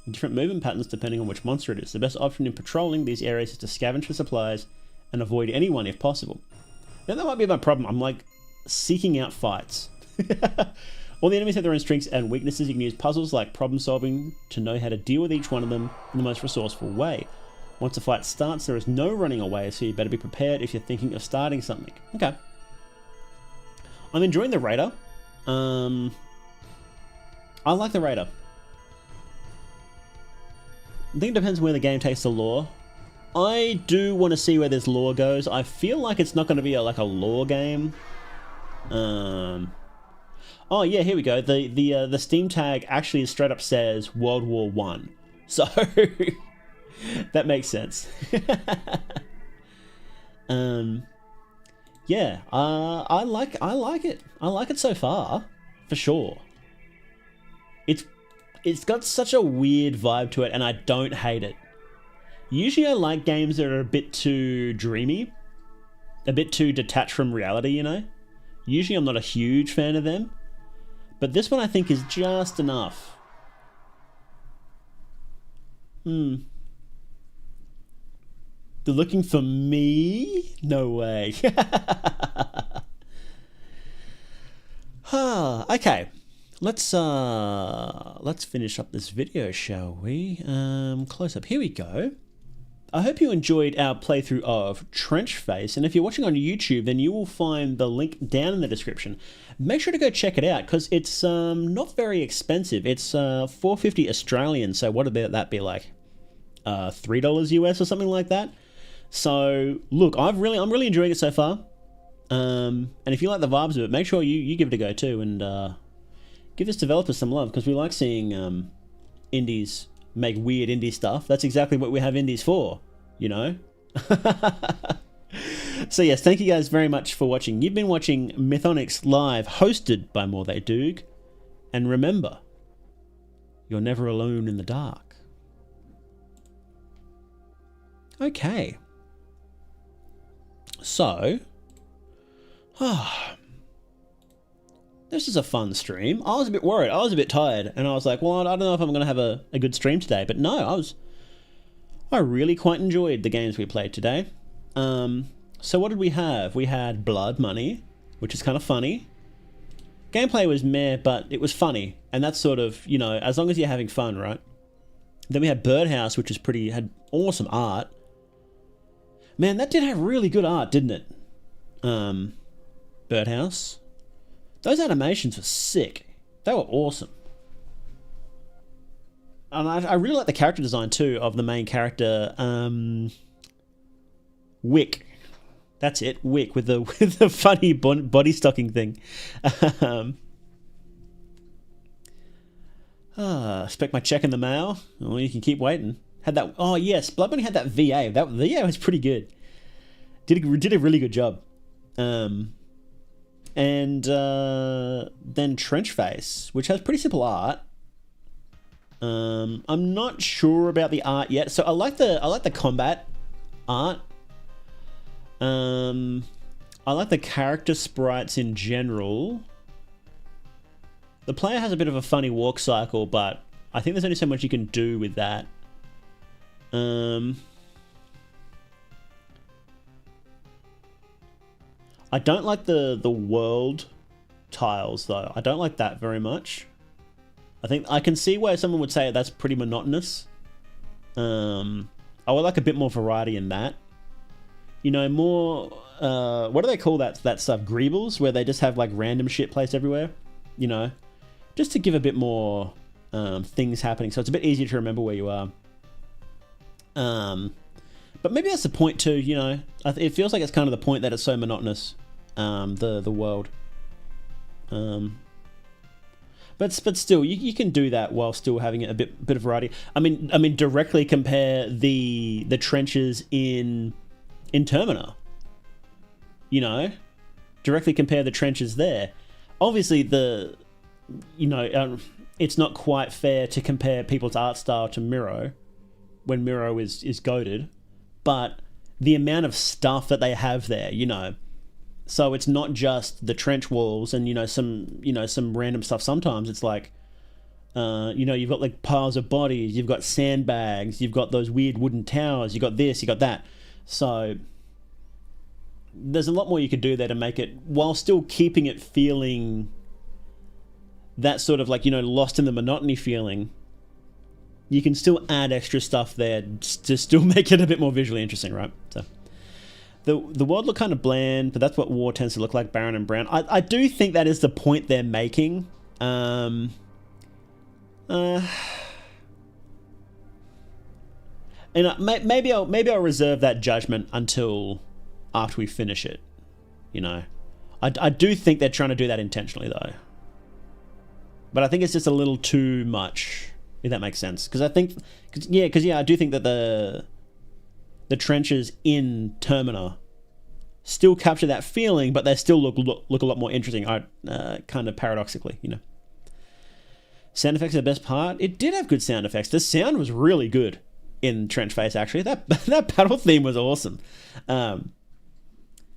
Different movement patterns depending on which monster it is. The best option in patrolling these areas is to scavenge for supplies and avoid anyone if possible. Now that might be my problem. I'm like seeking out fights. All the enemies have their own strengths and weaknesses. You can use puzzles like problem solving to know how to deal with each one of them in the most resourceful way. Once a fight starts, there is no running away, so you better be prepared if you're thinking of starting something. Okay. I'm enjoying the Raider. I like the Raider. I think it depends where the game takes the lore. I do want to see where this lore goes. I feel like it's not going to be like a lore game. Oh yeah, here we go. The Steam tag actually straight up says World War One, so that makes sense. Yeah, I like it. I like it so far, for sure. It's got such a weird vibe to it, and I don't hate it. Usually I like games that are a bit too dreamy, a bit too detached from reality, you know? Usually I'm not a huge fan of them, but this one I think is just enough. They're looking for me? No way. Okay. Let's finish up this video, shall we? Close up. Here we go. I hope you enjoyed our playthrough of Trench Face, and if you're watching on YouTube, then you will find the link down in the description. Make sure to go check it out, because it's not very expensive. It's $4.50 Australian, so what would that be like? $3 US or something like that? So, look, I'm really enjoying it so far. And if you like the vibes of it, make sure you give it a go too, and give this developer some love, because we like seeing indies make weird indie stuff. That's exactly what we have indies for, you know? So yes, thank you guys very much for watching. You've been watching Mythonics Live, hosted by More They Doog. And remember, you're never alone in the dark. Okay. So, this is a fun stream. I was a bit worried. I was a bit tired, and I was like, well, I don't know if I'm going to have a good stream today. But no, I really quite enjoyed the games we played today. So what did we have? We had Blood Money, which is kind of funny. Gameplay was meh, but it was funny. And that's sort of, you know, as long as you're having fun, right? Then we had Birdhouse, which is had awesome art. Man, that did have really good art, didn't it? Birdhouse. Those animations were sick. They were awesome. And I really like the character design too of the main character, Wick. That's it, Wick, with the funny body stocking thing. Expect my check in the mail. Oh, you can keep waiting. Had that. Oh yes, Blood Money had that VA. That VA was pretty good. Did a really good job. And then Trench Face, which has pretty simple art. I'm not sure about the art yet. So I like the combat art. I like the character sprites in general. The player has a bit of a funny walk cycle, but I think there's only so much you can do with that. I don't like the world tiles though. I don't like that very much. I think I can see why someone would say that's pretty monotonous. I would like a bit more variety in that. You know, more what do they call that stuff? Greebles, where they just have like random shit placed everywhere. You know, just to give a bit more things happening, so it's a bit easier to remember where you are. But maybe that's the point too. You know, it feels like it's kind of the point that it's so monotonous. The world. But still, you can do that while still having a bit of variety. I mean, directly compare the trenches in Termina. You know, directly compare the trenches there. Obviously, it's not quite fair to compare people's art style to Miro, when Miro is goated, but the amount of stuff that they have there, you know. So it's not just the trench walls and some random stuff. Sometimes it's like you've got like piles of bodies, you've got sandbags, you've got those weird wooden towers, you got this, you got that. So there's a lot more you could do there to make it, while still keeping it feeling that sort of like, lost in the monotony feeling. you can still add extra stuff there to still make it a bit more visually interesting, right? So the world looked kind of bland, but that's what war tends to look like, barren and brown. I do think that is the point they're making. And maybe I'll reserve that judgment until after we finish it. You know, I do think they're trying to do that intentionally though. But I think it's just a little too much, if that makes sense. Because I think, I do think that the trenches in Termina still capture that feeling, but they still look a lot more interesting. Kind of paradoxically, you know. Sound effects are the best part. It did have good sound effects. The sound was really good in Trench Face, actually. That battle theme was awesome. I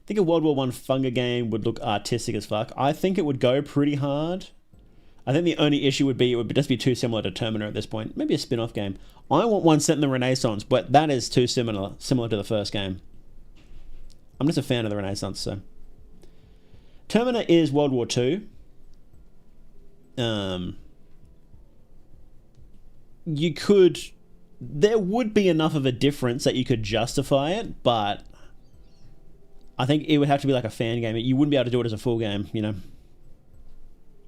think a World War I Funga game would look artistic as fuck. I think it would go pretty hard. I think the only issue would be it would just be too similar to Terminator at this point. Maybe a spin-off game. I want one set in the Renaissance, but that is too similar to the first game. I'm just a fan of the Renaissance, so. Terminator is World War II. There would be enough of a difference that you could justify it, but I think it would have to be like a fan game. You wouldn't be able to do it as a full game, you know.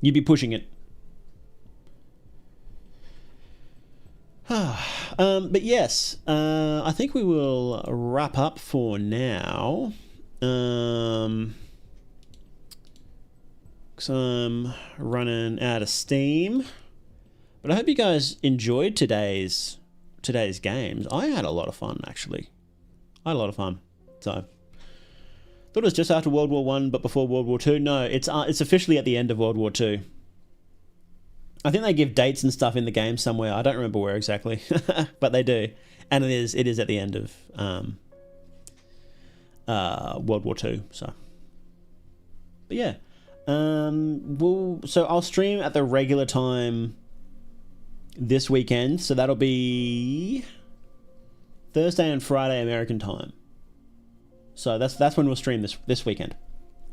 You'd be pushing it. But yes, I think we will wrap up for now. Because I'm running out of steam. But I hope you guys enjoyed today's games. I had a lot of fun, actually. I had a lot of fun. So, thought it was just after World War One, but before World War Two. No, it's officially at the end of World War Two. I think they give dates and stuff in the game somewhere. I don't remember where exactly, but they do, and it is at the end of World War Two. So, but yeah, so I'll stream at the regular time this weekend. So that'll be Thursday and Friday American time. So that's when we'll stream this weekend.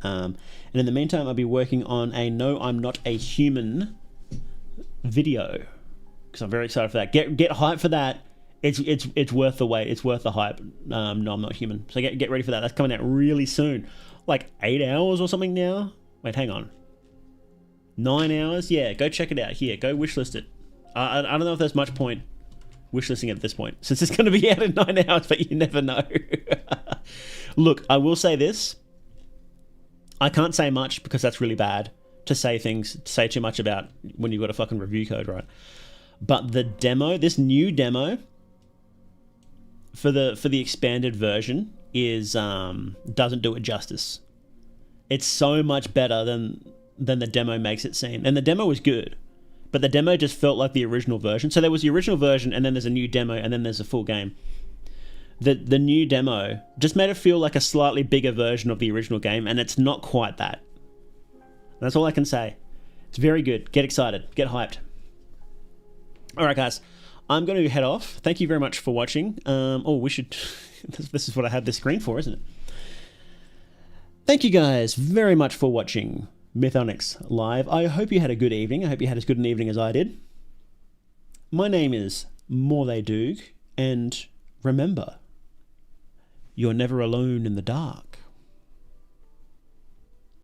And in the meantime, I'll be working on a No, I'm Not a Human video because I'm very excited for that. Get hyped for that. It's worth the wait. It's worth the hype. No, I'm Not Human. So get ready for that. That's coming out really soon. Like 8 hours or something now. Wait, hang on. 9 hours? Yeah, go check it out. Here, go wishlist it. I don't know if there's much point wishlisting it at this point, since it's going to be out in 9 hours, but you never know. Look, I will say this. I can't say much because that's really bad to say too much about when you've got a fucking review code, right? But the demo, this new demo for the expanded version is doesn't do it justice. It's so much better than the demo makes it seem. And the demo was good, but the demo just felt like the original version. So there was the original version, and then there's a new demo, and then there's a full game. The new demo just made it feel like a slightly bigger version of the original game, and it's not quite that. That's all I can say. It's very good. Get excited. Get hyped. Alright guys, I'm going to head off. Thank you very much for watching. We should... this is what I have this screen for, isn't it? Thank you guys very much for watching Mythonics Live. I hope you had a good evening. I hope you had as good an evening as I did. My name is Morley Doog, and remember, you're never alone in the dark.